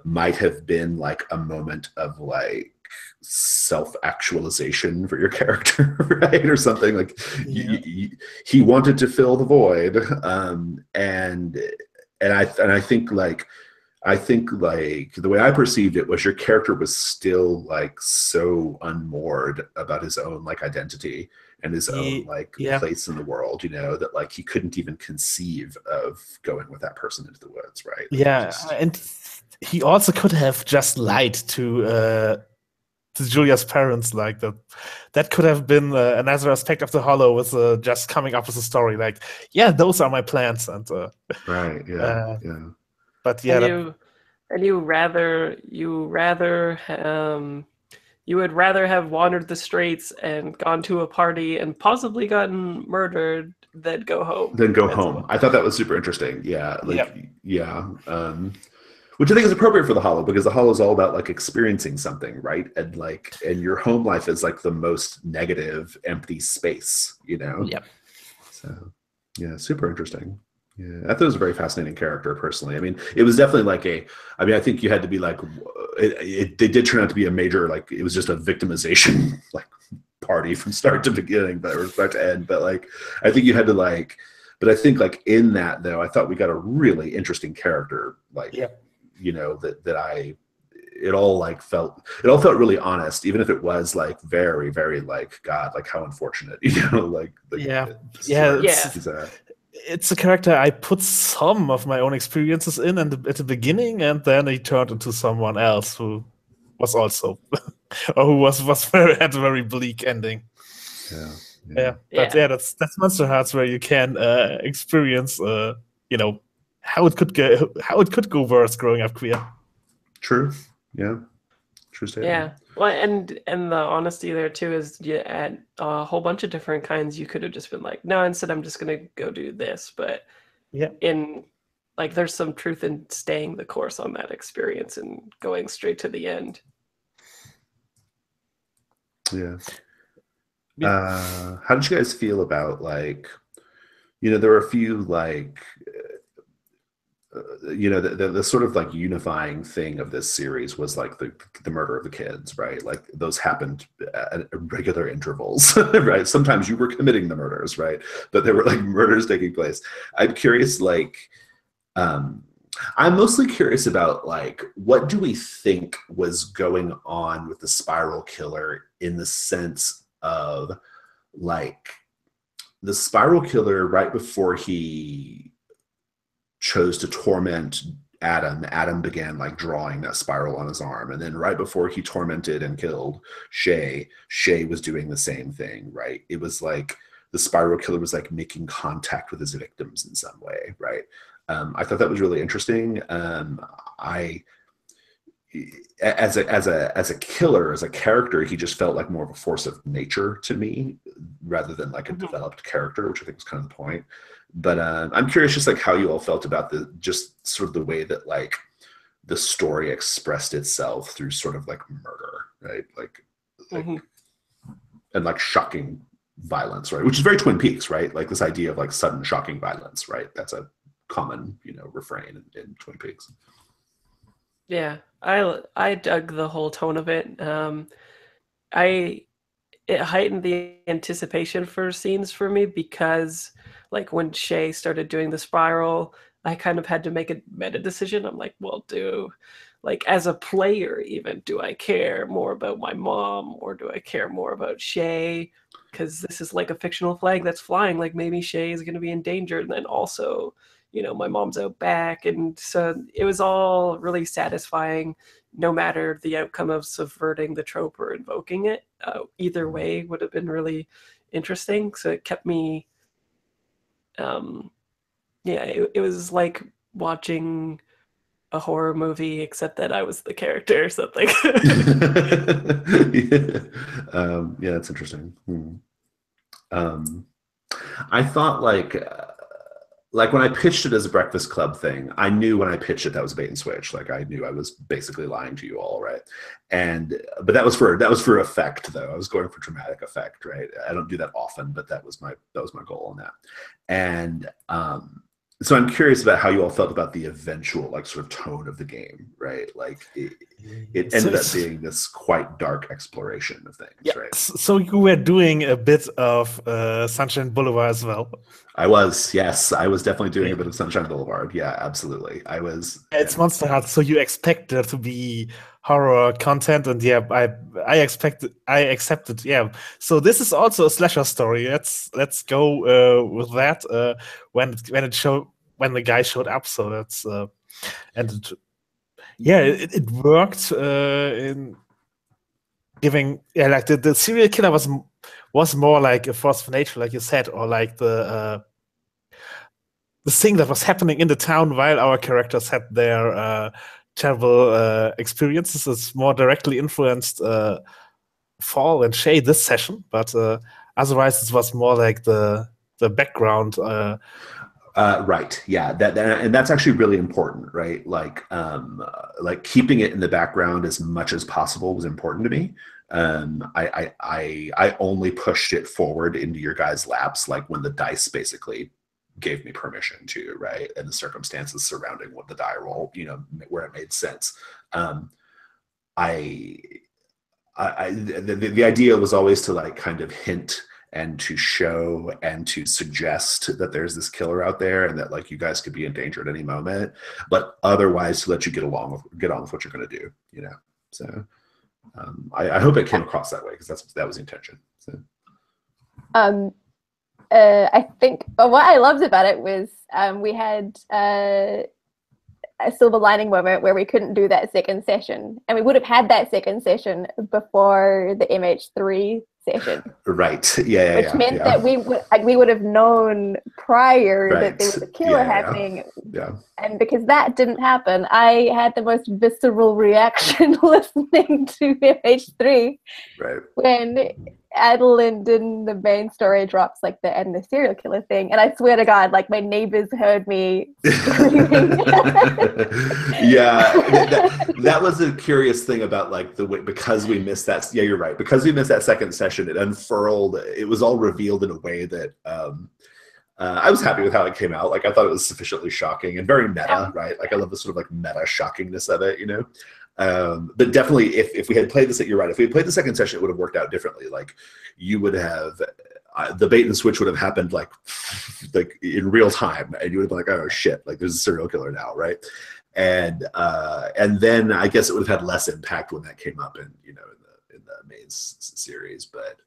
might have been like a moment of like self-actualization for your character, right? Or something like he wanted to fill the void, and I think the way I perceived it was your character was still like so unmoored about his own like identity and his own like place in the world, you know, that like he couldn't even conceive of going with that person into the woods, right? Like, and he also could have just lied to Julia's parents, like that. That could have been another aspect of the Hollow, was just coming up with a story like, yeah, those are my plans, and right, yeah. But yeah, you would rather have wandered the streets and gone to a party and possibly gotten murdered than go home. I thought that was super interesting. Yeah, which I think is appropriate for the Hollow, because the Hollow is all about like experiencing something, right? And your home life is like the most negative, empty space, you know? Yep. So yeah, super interesting. Yeah, I thought it was a very fascinating character personally. I mean, it was definitely like I think you had to be like, it did turn out to be a major, like it was just a victimization like party from start to beginning, or start to end. But like, I think you had to like, but I think like in that though, I thought we got a really interesting character, like, you know, it all felt really honest, even if it was like very, very like, God, like how unfortunate, you know, it's a character I put some of my own experiences in and at the beginning, and then he turned into someone else who was also, or who was had a very bleak ending. Yeah. But Yeah. that's Monsterhearts, where you can experience, how it could go worse growing up queer. True. Yeah. True statement. Yeah. Well, and the honesty there too is you at a whole bunch of different kinds. You could have just been like, no, instead I'm just gonna go do this. But Yeah. in like, there's some truth in staying the course on that experience and going straight to the end. Yeah. How did you guys feel about, like, there were a few, like, the sort of like unifying thing of this series was like the murder of the kids, right? Like those happened at regular intervals, right? Sometimes you were committing the murders, right? But there were like murders taking place. I'm curious, like, I'm mostly curious about, like, what do we think was going on with the spiral killer, in the sense of, like, the spiral killer right before he chose to torment Adam began, like, drawing that spiral on his arm. And then right before he tormented and killed Shay was doing the same thing, right? It was like the spiral killer was like making contact with his victims in some way, right? I thought that was really interesting. As a killer, as a character, he just felt like more of a force of nature to me, rather than like a developed character, which I think was kind of the point. But I'm curious, just like how you all felt about just sort of the way that, like, the story expressed itself through sort of like murder, right? Like and like shocking violence, right? Which is very Twin Peaks, right? Like this idea of like sudden shocking violence, right? That's a common, refrain in Twin Peaks. Yeah, I dug the whole tone of it. It heightened the anticipation for scenes for me, because like when Shay started doing the spiral, I kind of had to make a meta decision. I'm like, well, like, as a player, even, do I care more about my mom, or do I care more about Shay? Because this is like a fictional flag that's flying. Like, maybe Shay is going to be in danger, and then also, my mom's out back, and so it was all really satisfying, no matter the outcome of subverting the trope or invoking it. Either way would have been really interesting. So it kept me, it was like watching a horror movie, except that I was the character or something. Yeah, that's interesting. I thought, like when I pitched it as a Breakfast Club thing, I knew when I pitched it that was a bait and switch. Like, I knew I was basically lying to you all, right? But that was for effect, though. I was going for dramatic effect, right? I don't do that often, but that was my goal on that. And so I'm curious about how you all felt about the eventual, like, sort of tone of the game, right? Like it ended up being this quite dark exploration of things, right? So you were doing a bit of Sunshine Boulevard as well. I was definitely doing a bit of Sunshine Boulevard. Yeah, absolutely. I was. It's Monsterhearts, so you expect there to be horror content, and I accepted. Yeah, so this is also a slasher story. Let's go with that. When the guy showed up, so that's it worked in giving, like the serial killer was more like a force of nature, like you said, or like the thing that was happening in the town while our characters had their terrible experiences. Is more directly influenced Fall and Shay this session, but otherwise it was more like the background. Right. Yeah. And that's actually really important, right? Like keeping it in the background as much as possible was important to me. I only pushed it forward into your guys' laps, like when the dice basically gave me permission to, right? And the circumstances surrounding what the die roll, where it made sense. The idea was always to, like, kind of hint and to show and to suggest that there's this killer out there, and that, like, you guys could be in danger at any moment, but otherwise to let you get on with what you're going to do, So I hope it came across that way, because that was the intention. So. I think, but what I loved about it was we had a silver lining moment where we couldn't do that second session, and we would have had that second session before the MH3 session. Right. Yeah. Which meant that we would have known prior that there was a killer happening. Yeah. And because that didn't happen, I had the most visceral reaction listening to MH3 when Adeline in the main story drops like the serial killer thing, and I swear to God, like my neighbors heard me screaming. Yeah, that was a curious thing about like the way, because we missed that. Yeah, you're right. Because we missed that second session, it unfurled. It was all revealed in a way that I was happy with how it came out. Like I thought it was sufficiently shocking and very meta, right? Like I love the sort of like meta shockingness of it, you know. But definitely, if we had played this, you're right. If we had played the second session, it would have worked out differently. Like you would have, the bait and switch would have happened like in real time, and you would have been like, oh shit, like there's a serial killer now, right? And then I guess it would have had less impact when that came up in the main series, but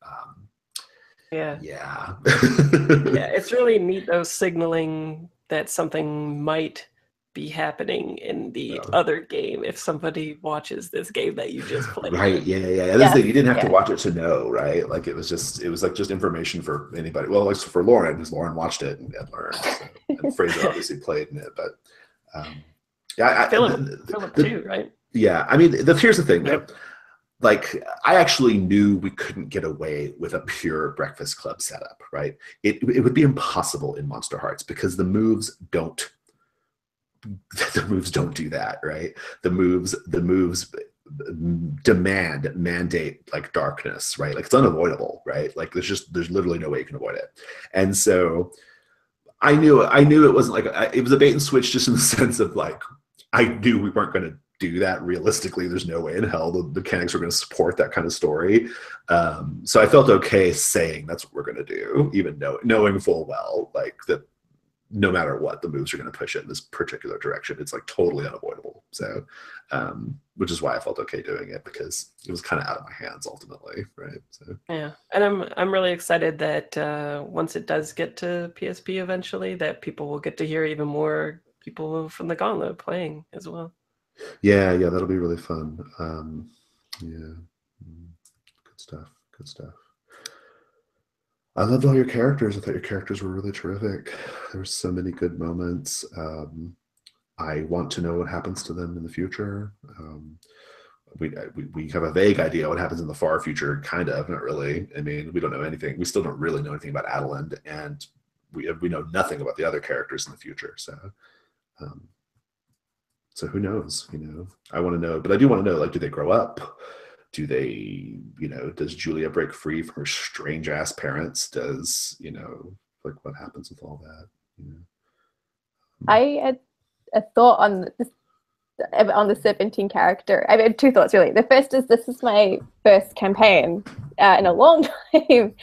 yeah, yeah, it's really neat though, signaling that something might be happening in the other game if somebody watches this game that you just played. Right. Yeah. And that's the thing, you didn't have to watch it to know, right? Like it was like just information for anybody. Well, like for Lauren, because Lauren watched it and learned. So. And Fraser obviously played in it, but Philip too, right? Yeah. I mean, here's the thing, though. Like I actually knew we couldn't get away with a pure Breakfast Club setup, right? It would be impossible in Monsterhearts because the moves don't do that, right? The moves mandate like darkness, right? Like it's unavoidable, right? Like there's literally no way you can avoid it. And so I knew it wasn't like it was a bait and switch, just in the sense of like I knew we weren't going to do that realistically. There's no way in hell the mechanics were going to support that kind of story. So I felt okay saying that's what we're going to do, even knowing full well like that no matter what, the moves are going to push it in this particular direction. It's like totally unavoidable. So, which is why I felt okay doing it, because it was kind of out of my hands ultimately, right? So yeah, and I'm really excited that once it does get to PSP eventually, that people will get to hear even more people from the Gauntlet playing as well. Yeah, that'll be really fun. Yeah, good stuff. I loved all your characters. I thought your characters were really terrific. There were so many good moments. I want to know what happens to them in the future. We have a vague idea what happens in the far future, kind of, not really. I mean, we don't know anything. We still don't really know anything about Adeline, and we know nothing about the other characters in the future. So who knows? I want to know, but I do want to know, like, do they grow up? Do they, does Julia break free from her strange ass parents? Does, like what happens with all that? I had a thought on the Serpentine character. I had two thoughts really. The first is this is my first campaign in a long time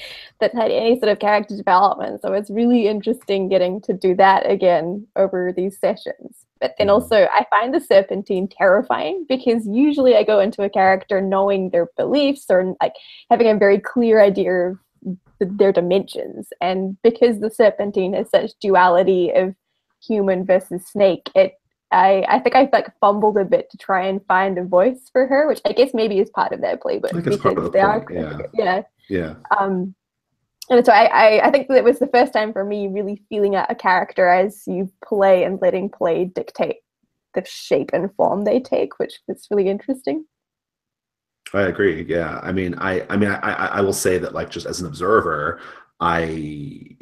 that had any sort of character development. So it's really interesting getting to do that again over these sessions. But then also I find the Serpentine terrifying because usually I go into a character knowing their beliefs or like having a very clear idea of their dimensions. And because the Serpentine has such duality of human versus snake, I think I like fumbled a bit to try and find a voice for her, which I guess maybe is part of their playbook. I think it's part of the point. Yeah. And so I think that it was the first time for me really feeling a character as you play and letting play dictate the shape and form they take, which is really interesting. I agree. Yeah. I mean, I will say that, like, just as an observer, I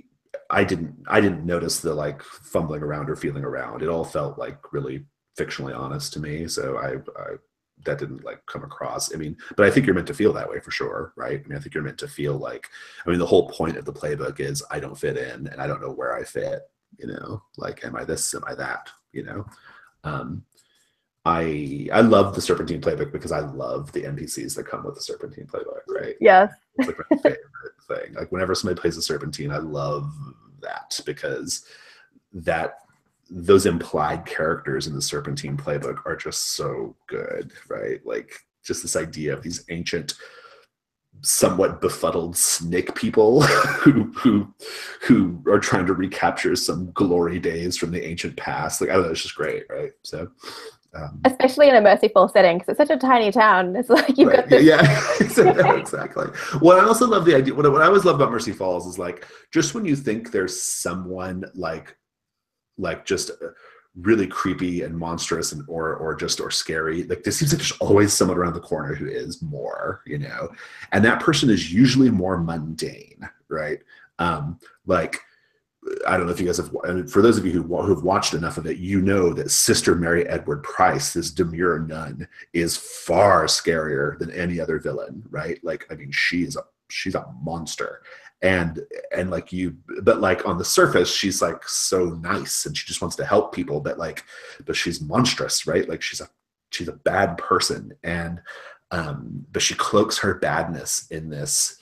didn't notice the like fumbling around or feeling around. It all felt like really fictionally honest to me. So I that didn't like come across. I mean, but I think you're meant to feel that way for sure, right? I mean, I think you're meant to feel like, the whole point of the playbook is I don't fit in and I don't know where I fit, like, am I this, am I that, I love the Serpentine playbook because I love the NPCs that come with the Serpentine playbook, right? Yes. It's like my favorite thing. Like whenever somebody plays the Serpentine, I love that because those implied characters in the Serpentine playbook are just so good, right? Like just this idea of these ancient somewhat befuddled snake people who are trying to recapture some glory days from the ancient past. Like, I don't know, it's just great, right? So especially in a merciful setting, because it's such a tiny town. It's like you've got this. Yeah, exactly. Well, I also love the idea. What I always love about Mercy Falls is like, just when you think there's someone like just really creepy and monstrous and or scary, like there seems like there's always someone around the corner who is more, you know, and that person is usually more mundane, right? Like, I don't know if you guys have, and for those of you who've watched enough of it, you know that Sister Mary Edward Price, this demure nun, is far scarier than any other villain, right? Like, I mean, she's a monster, and like but like on the surface, she's like so nice and she just wants to help people, but she's monstrous, right? Like she's a bad person, and but she cloaks her badness in this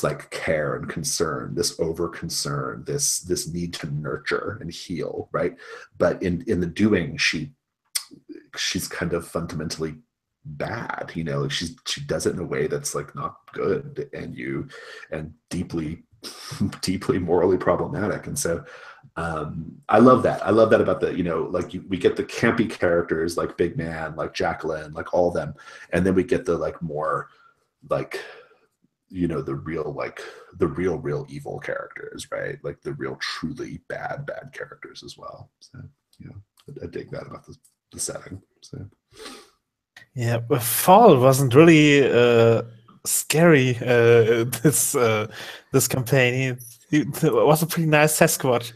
like care and concern, this over concern, this need to nurture and heal, right? But in the doing, she's kind of fundamentally bad, you know. Like she does it in a way that's like not good and deeply morally problematic. And so I love that about the, you know, like we get the campy characters like Big Man, like Jacqueline, like all of them, and then we get the like more like, you know, the real evil characters, right? Like the real truly bad characters as well. So, you know, I dig that about the setting. So Yeah, but Fall wasn't really scary. This campaign, it was a pretty nice Sasquatch.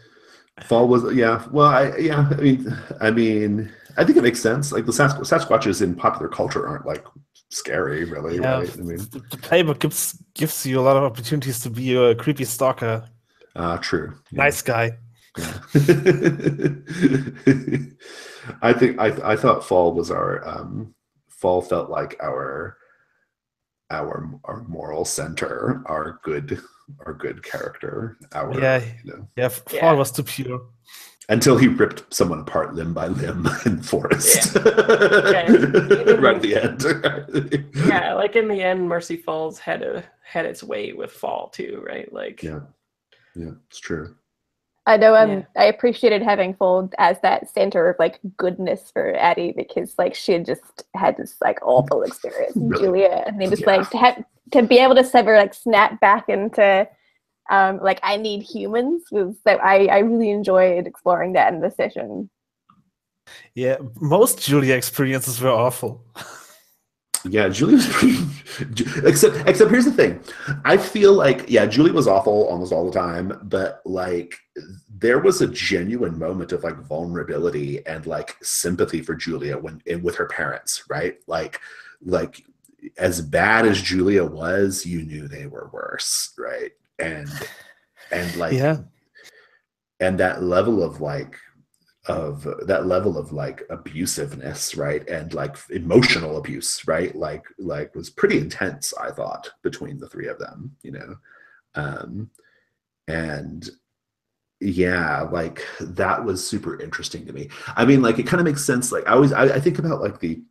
Fall was, yeah. Well, I mean, I think it makes sense. Like the Sasquatches in popular culture aren't like scary, really, Yeah, right? I mean, the playbook gives you a lot of opportunities to be a creepy stalker. True. Yeah. Nice guy. Yeah. I thought Fall was Fall felt like our moral center, our good character, Fall was too pure. Until he ripped someone apart limb by limb in the forest. Yeah. Right at the end. Yeah, like in the end, Mercy Falls had its way with Fall too, right? Like, yeah, it's true. I know I appreciated having Fold as that center of like goodness for Addie, because like she had just had this like awful experience with Really? Julia, and then just like to be able to sever, like snap back into like I need humans, was that I really enjoyed exploring that in the session. Yeah, most Julia experiences were awful. Yeah, Julie was pretty. Except here's the thing. I feel like, yeah, Julie was awful almost all the time, but like there was a genuine moment of like vulnerability and like sympathy for Julia with her parents, right? Like as bad as Julia was, you knew they were worse, right? And like, yeah, and that level of abusiveness, right, and like emotional abuse, right, like was pretty intense, I thought, between the three of them, you know. And yeah, like that was super interesting to me. I mean, like it kind of makes sense. Like I think about like the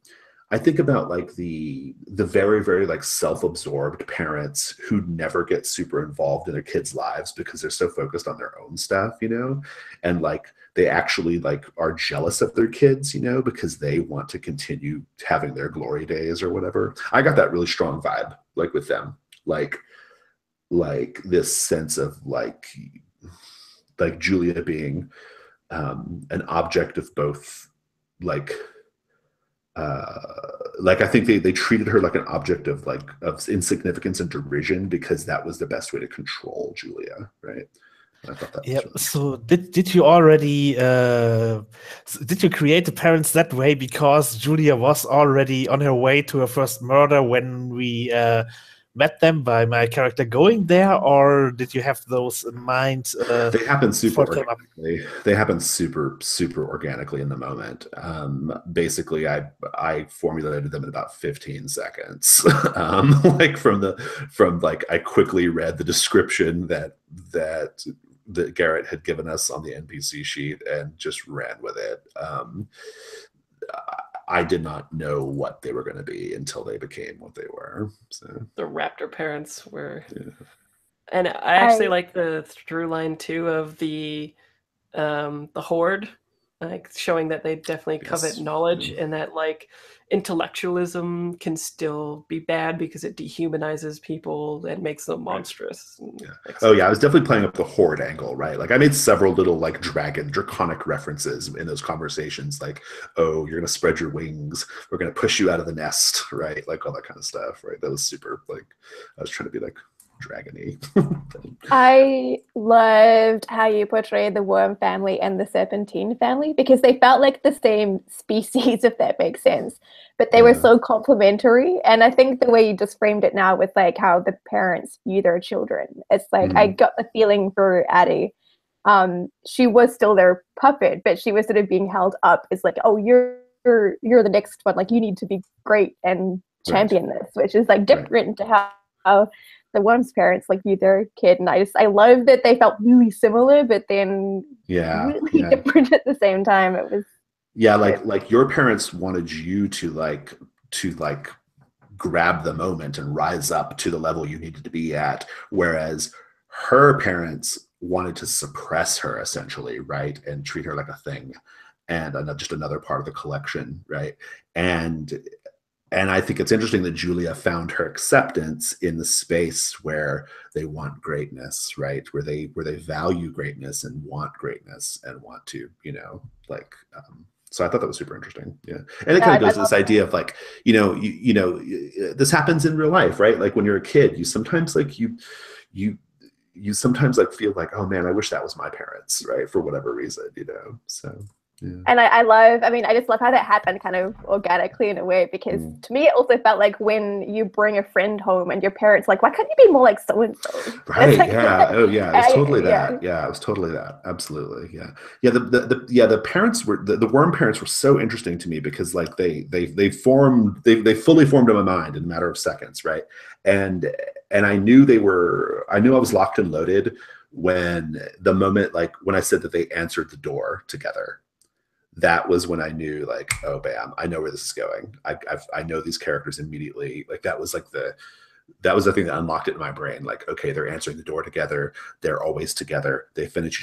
very, very like self-absorbed parents who never get super involved in their kids' lives because they're so focused on their own stuff, you know, and like they actually like are jealous of their kids, you know, because they want to continue having their glory days or whatever. I got that really strong vibe like with them, like this sense of like Julia being an object of both like I think they treated her like an object of insignificance and derision because that was the best way to control Julia, right? And I thought that was really so did you already did you create the parents that way because Julia was already on her way to her first murder when we met them by my character going there, or did you have those in mind? They happen super organically. They happen super organically in the moment. Basically, I formulated them in about 15 seconds. Like I quickly read the description that Garrett had given us on the NPC sheet and just ran with it. I did not know what they were going to be until they became what they were. So The raptor parents were, yeah. and I actually like the through line too of the horde, like showing that they definitely covet knowledge, and that like intellectualism can still be bad because it dehumanizes people and makes them monstrous. Oh yeah, I was definitely playing up the horde angle, right? Like I made several little like draconic references in those conversations, like, oh, you're gonna spread your wings, we're gonna push you out of the nest, right? Like all that kind of stuff, right? That was super, like, I was trying to be like dragony. I loved how you portrayed the worm family and the serpentine family, because they felt like the same species, if that makes sense, but they were so complementary. And I think the way you just framed it now with like how the parents view their children, it's like I got the feeling for Addie. She was still their puppet, but she was sort of being held up as like, oh, you're the next one, like you need to be great and champion this, which is like different to how the worm's parents like view their kid. And I love that they felt really similar, but then really different at the same time. It was like your parents wanted you to like grab the moment and rise up to the level you needed to be at, whereas her parents wanted to suppress her essentially, right, and treat her like a thing and just another part of the collection, right? And I think it's interesting that Julia found her acceptance in the space where they want greatness, right? Where they value greatness and want greatness and want to, like. So I thought that was super interesting. Yeah, and it kind of goes to this idea of like, this happens in real life, right? Like when you're a kid, you sometimes like you sometimes like feel like, oh man, I wish that was my parents, right? For whatever reason, So. Yeah. And I just love how that happened kind of organically in a way, because to me it also felt like when you bring a friend home and your parents like, why can't you be more like so and so? Right. Like, yeah. Oh yeah. It was totally that. Yeah. It was totally that. Absolutely. Yeah. Yeah. The parents were the worm parents were so interesting to me because like they fully formed in my mind in a matter of seconds. Right. And I knew I was locked and loaded when the moment, like when I said that they answered the door together. That was when I knew, like, oh, bam, I know where this is going. I know these characters immediately. Like that was the thing that unlocked it in my brain. Like, okay, they're answering the door together. They're always together. They finish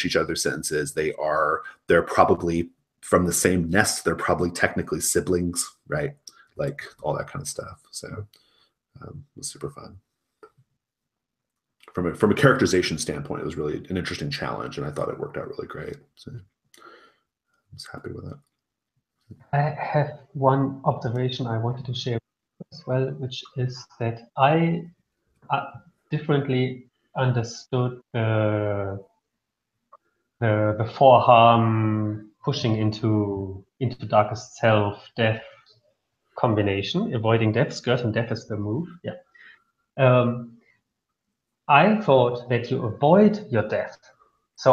each other's sentences. They're probably from the same nest. They're probably technically siblings, right? Like all that kind of stuff. So it was super fun. From a characterization standpoint, it was really an interesting challenge, and I thought it worked out really great. So I was happy with it. I have one observation I wanted to share as well, which is that I differently understood the forearm pushing into darkest self, death combination, avoiding death, skirting death is the move. Yeah. I thought that you avoid your death. So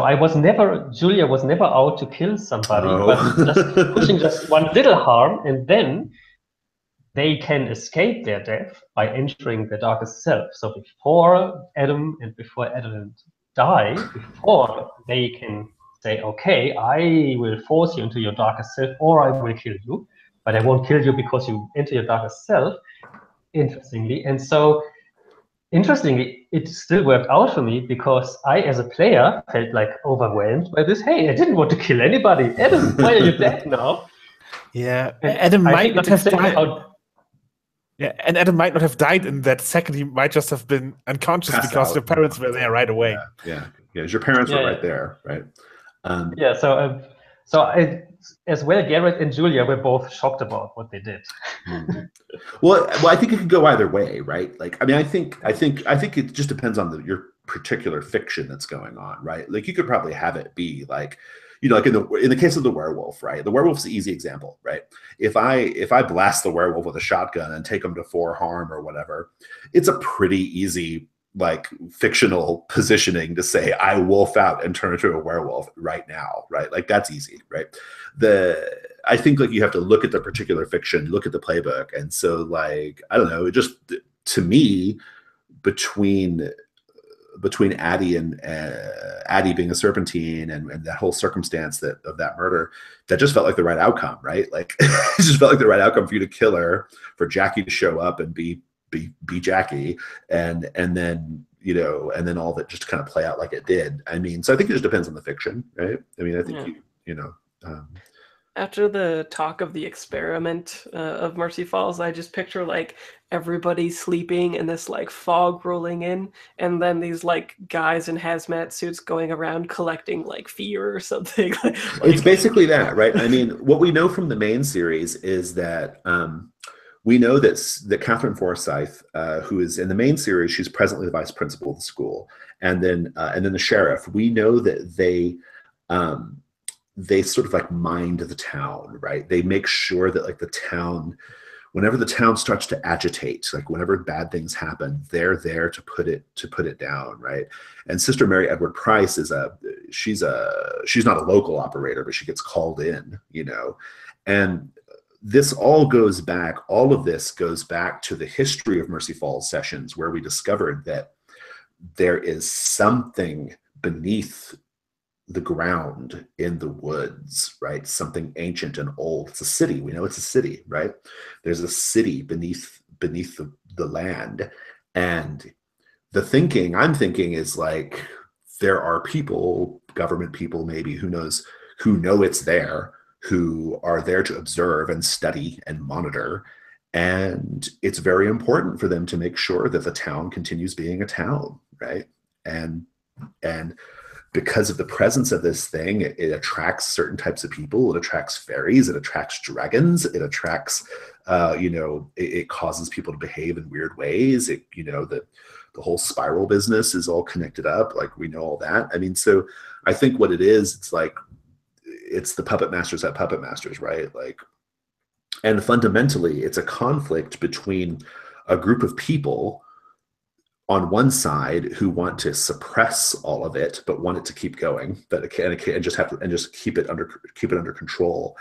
Julia was never out to kill somebody, but just pushing just one little harm, and then they can escape their death by entering the darkest self. So before Adam die, before they can say, okay, I will force you into your darkest self, or I will kill you, but I won't kill you because you enter your darkest self, interestingly. And so interestingly, it still worked out for me because I, as a player, felt like overwhelmed by this. Hey, I didn't want to kill anybody. Adam, why are you dead now? Yeah, and Adam might not have died. And Adam might not have died in that second. He might just have been unconscious because your parents were there right away. Yeah. Your parents were right there, right? So I, as well, Garrett and Julia were both shocked about what they did. Well, I think it could go either way, right? Like, I mean, I think it just depends on your particular fiction that's going on, right? Like, you could probably have it be like, like in the case of the werewolf, right? The werewolf's the easy example, right? If I blast the werewolf with a shotgun and take him to 4 harm or whatever, it's a pretty easy like fictional positioning to say I wolf out and turn into a werewolf right now, right? Like that's easy, right? I think like you have to look at the particular fiction, look at the playbook, and so like I don't know, it just to me between Addie and Addie being a serpentine and that whole circumstance of that murder, that just felt like the right outcome, right? Like it just felt like the right outcome for you to kill her, for Jackie to show up and be Jackie, and then and then all that just to kind of play out like it did. I mean, so I think it just depends on the fiction, right? I mean, I think after the talk of the experiment of Mercy Falls, I just picture like everybody sleeping and this like fog rolling in, and then these like guys in hazmat suits going around collecting like fear or something. It's basically that, right? I mean, what we know from the main series is that we know that Catherine Forsyth, who is in the main series, she's presently the vice principal of the school, and then the sheriff. We know that they sort of like mind the town, right? They make sure that like the town, whenever the town starts to agitate, like whenever bad things happen, they're there to put it down, right? And Sister Mary Edward Price she's not a local operator, but she gets called in, and all of this goes back to the history of Mercy Falls sessions, where we discovered that there is something beneath the ground in the woods, right? Something ancient and old. It's a city. We know it's a city, right? There's a city beneath the land. And I'm thinking is like, there are people, government people maybe, who knows, who know it's there, who are there to observe and study and monitor. And it's very important for them to make sure that the town continues being a town, right? And because of the presence of this thing, it attracts certain types of people. It attracts fairies. It attracts dragons. It attracts, it causes people to behave in weird ways. The whole spiral business is all connected up. Like, we know all that. I mean, so I think what it is, it's like, it's the puppet masters at puppet masters, right? Like, and fundamentally, it's a conflict between a group of people on one side who want to suppress all of it, but want it to keep going, and just keep it under control,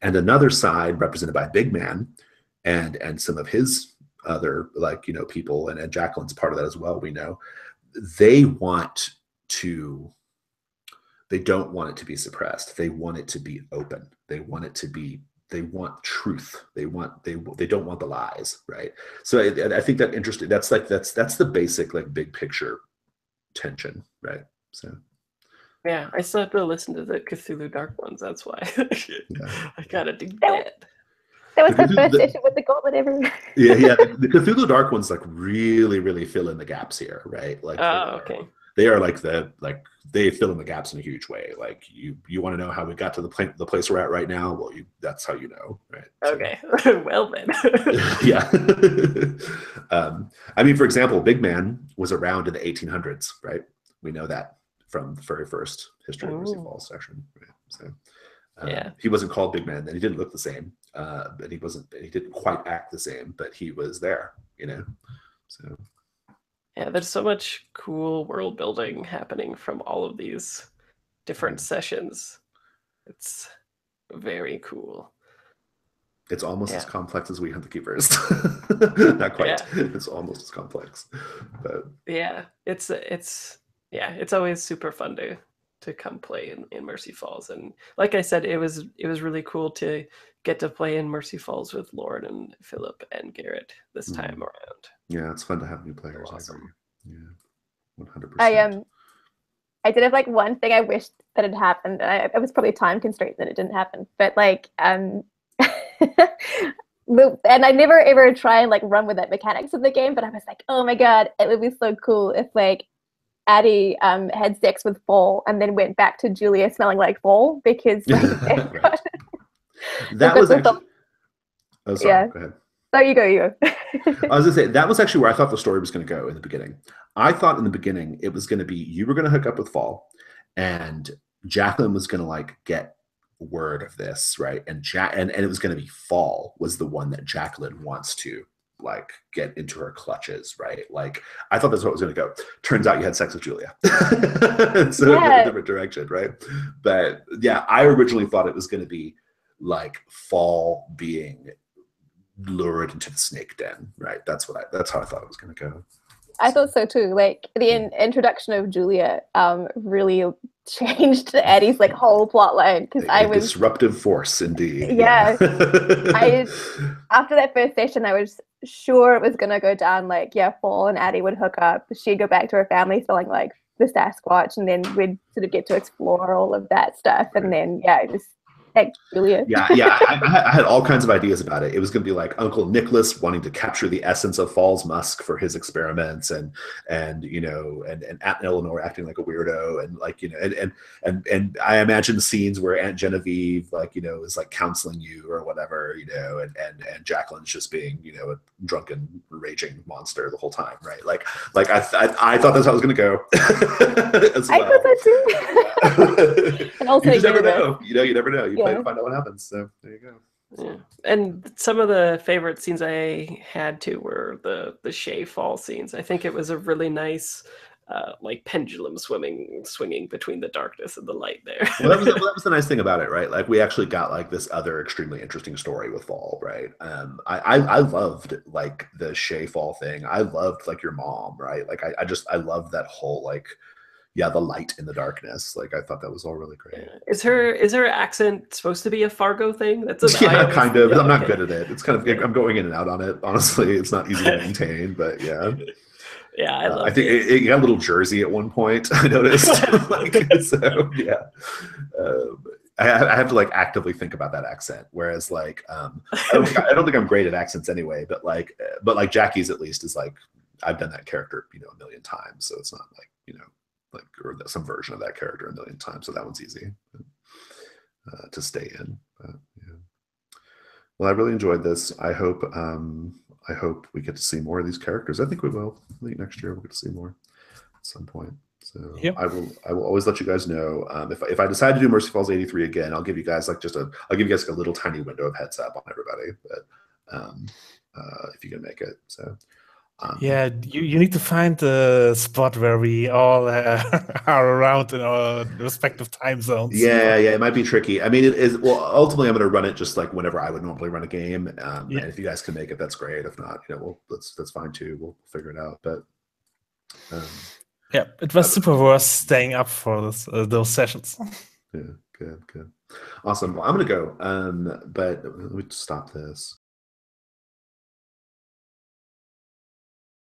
and another side represented by Big Man and some of his other people, and Jacqueline's part of that as well. We know they don't want it to be suppressed. They want it to be open. They want truth. They don't want the lies, right? So I think that interesting. That's the basic like big picture tension, right? So yeah, I still have to listen to the Cthulhu Dark Ones. That's why I gotta do that. That was the first session with the gauntlet ever. yeah. The Cthulhu Dark Ones like really, really fill in the gaps here, right? Like, okay. They are they fill in the gaps in a huge way. Like, you want to know how we got to the place we're at right now? Well, that's how you know, right? Okay. Well then. Yeah. I mean, for example, Big Man was around in the 1800s, right? We know that from the very first History of Mercy Falls session, right? So yeah, he wasn't called Big Man, and he didn't look the same, and he didn't quite act the same, but he was there, So. Yeah, there's so much cool world building happening from all of these different sessions. It's very cool. It's almost as complex as We Hunt the Keepers. Not quite. Yeah. It's almost as complex. But yeah, it's always super fun to come play in Mercy Falls. And like I said, it was really cool to get to play in Mercy Falls with Lauren and Philip and Garrett this time around. Yeah, it's fun to have new players. Awesome. Yeah, 100%. I did have like one thing I wished that had happened. It was probably time constraint that it didn't happen. But like, and I never ever try and like run with that mechanics of the game. But I was like, oh my god, it would be so cool if like Addie had sex with Fall and then went back to Julia smelling like Fall, because like right. That was actually. Oh, sorry. Yeah. Go ahead. Oh, you go. I was gonna say, that was actually where I thought the story was going to go in the beginning. I thought in the beginning it was going to be you were going to hook up with Fall, and Jacqueline was going to like get word of this, right? And it was going to be Fall was the one that Jacqueline wants to like get into her clutches, right? Like, I thought that's what it was going to go. Turns out you had sex with Julia. So it went a different direction, right? But yeah, I originally thought it was going to be like Fall being lured into the snake den, right? That's how I thought it was going to go. I thought so too. Like the introduction of Julia really changed Addie's like whole plot line because I was disruptive force indeed. Yeah. After that first session, I was sure it was gonna go down like Fall and Addie would hook up. She'd go back to her family feeling like the Sasquatch, and then we'd sort of get to explore all of that stuff. And then just like Julia. I had all kinds of ideas about it. It was going to be like Uncle Nicholas wanting to capture the essence of Fall's musk for his experiments, and Aunt Eleanor acting like a weirdo, and like and I imagine scenes where Aunt Genevieve is like counseling you or whatever, and Jacqueline's just being a drunken raging monster the whole time, right? Like I thought that's how it was going to go. As well. I thought that too. And also, you just never know. You never know. You play to find out what happens. So there you go. Yeah. And some of the favorite scenes I had too were the Shay Fall scenes. I think it was a really nice like pendulum swinging between the darkness and the light there. Well, that was the nice thing about it, right? Like we actually got like this other extremely interesting story with Fall, right? I loved like the Shay Fall thing. I loved like your mom, right? Like I loved that whole like the light in the darkness. Like I thought that was all really great. Is her accent supposed to be a Fargo thing? That's kind of. I'm not good at it. It's kind of I'm going in and out on it. Honestly, it's not easy to maintain, but yeah. Yeah, I think it got a little Jersey at one point. I noticed. So yeah. I have to like actively think about that accent. Whereas like I don't think I'm great at accents anyway. But like Jackie's at least is like I've done that character a million times, so it's not like or some version of that character a million times. So that one's easy to stay in. But, yeah. Well, I really enjoyed this. I hope we get to see more of these characters. I think we will. I think next year we'll get to see more at some point. So I will always let you guys know if I decide to do Mercy Falls 83 again. I'll give you guys like a little tiny window of heads up on everybody. But if you can make it, so. You need to find the spot where we all are around in our respective time zones. Yeah, it might be tricky. I mean, it is. Well, ultimately, I'm going to run it just like whenever I would normally run a game. And if you guys can make it, that's great. If not, that's fine too. We'll figure it out. But it was super worth staying up for those sessions. Yeah, good. Awesome. Well, I'm going to go. But let me stop this.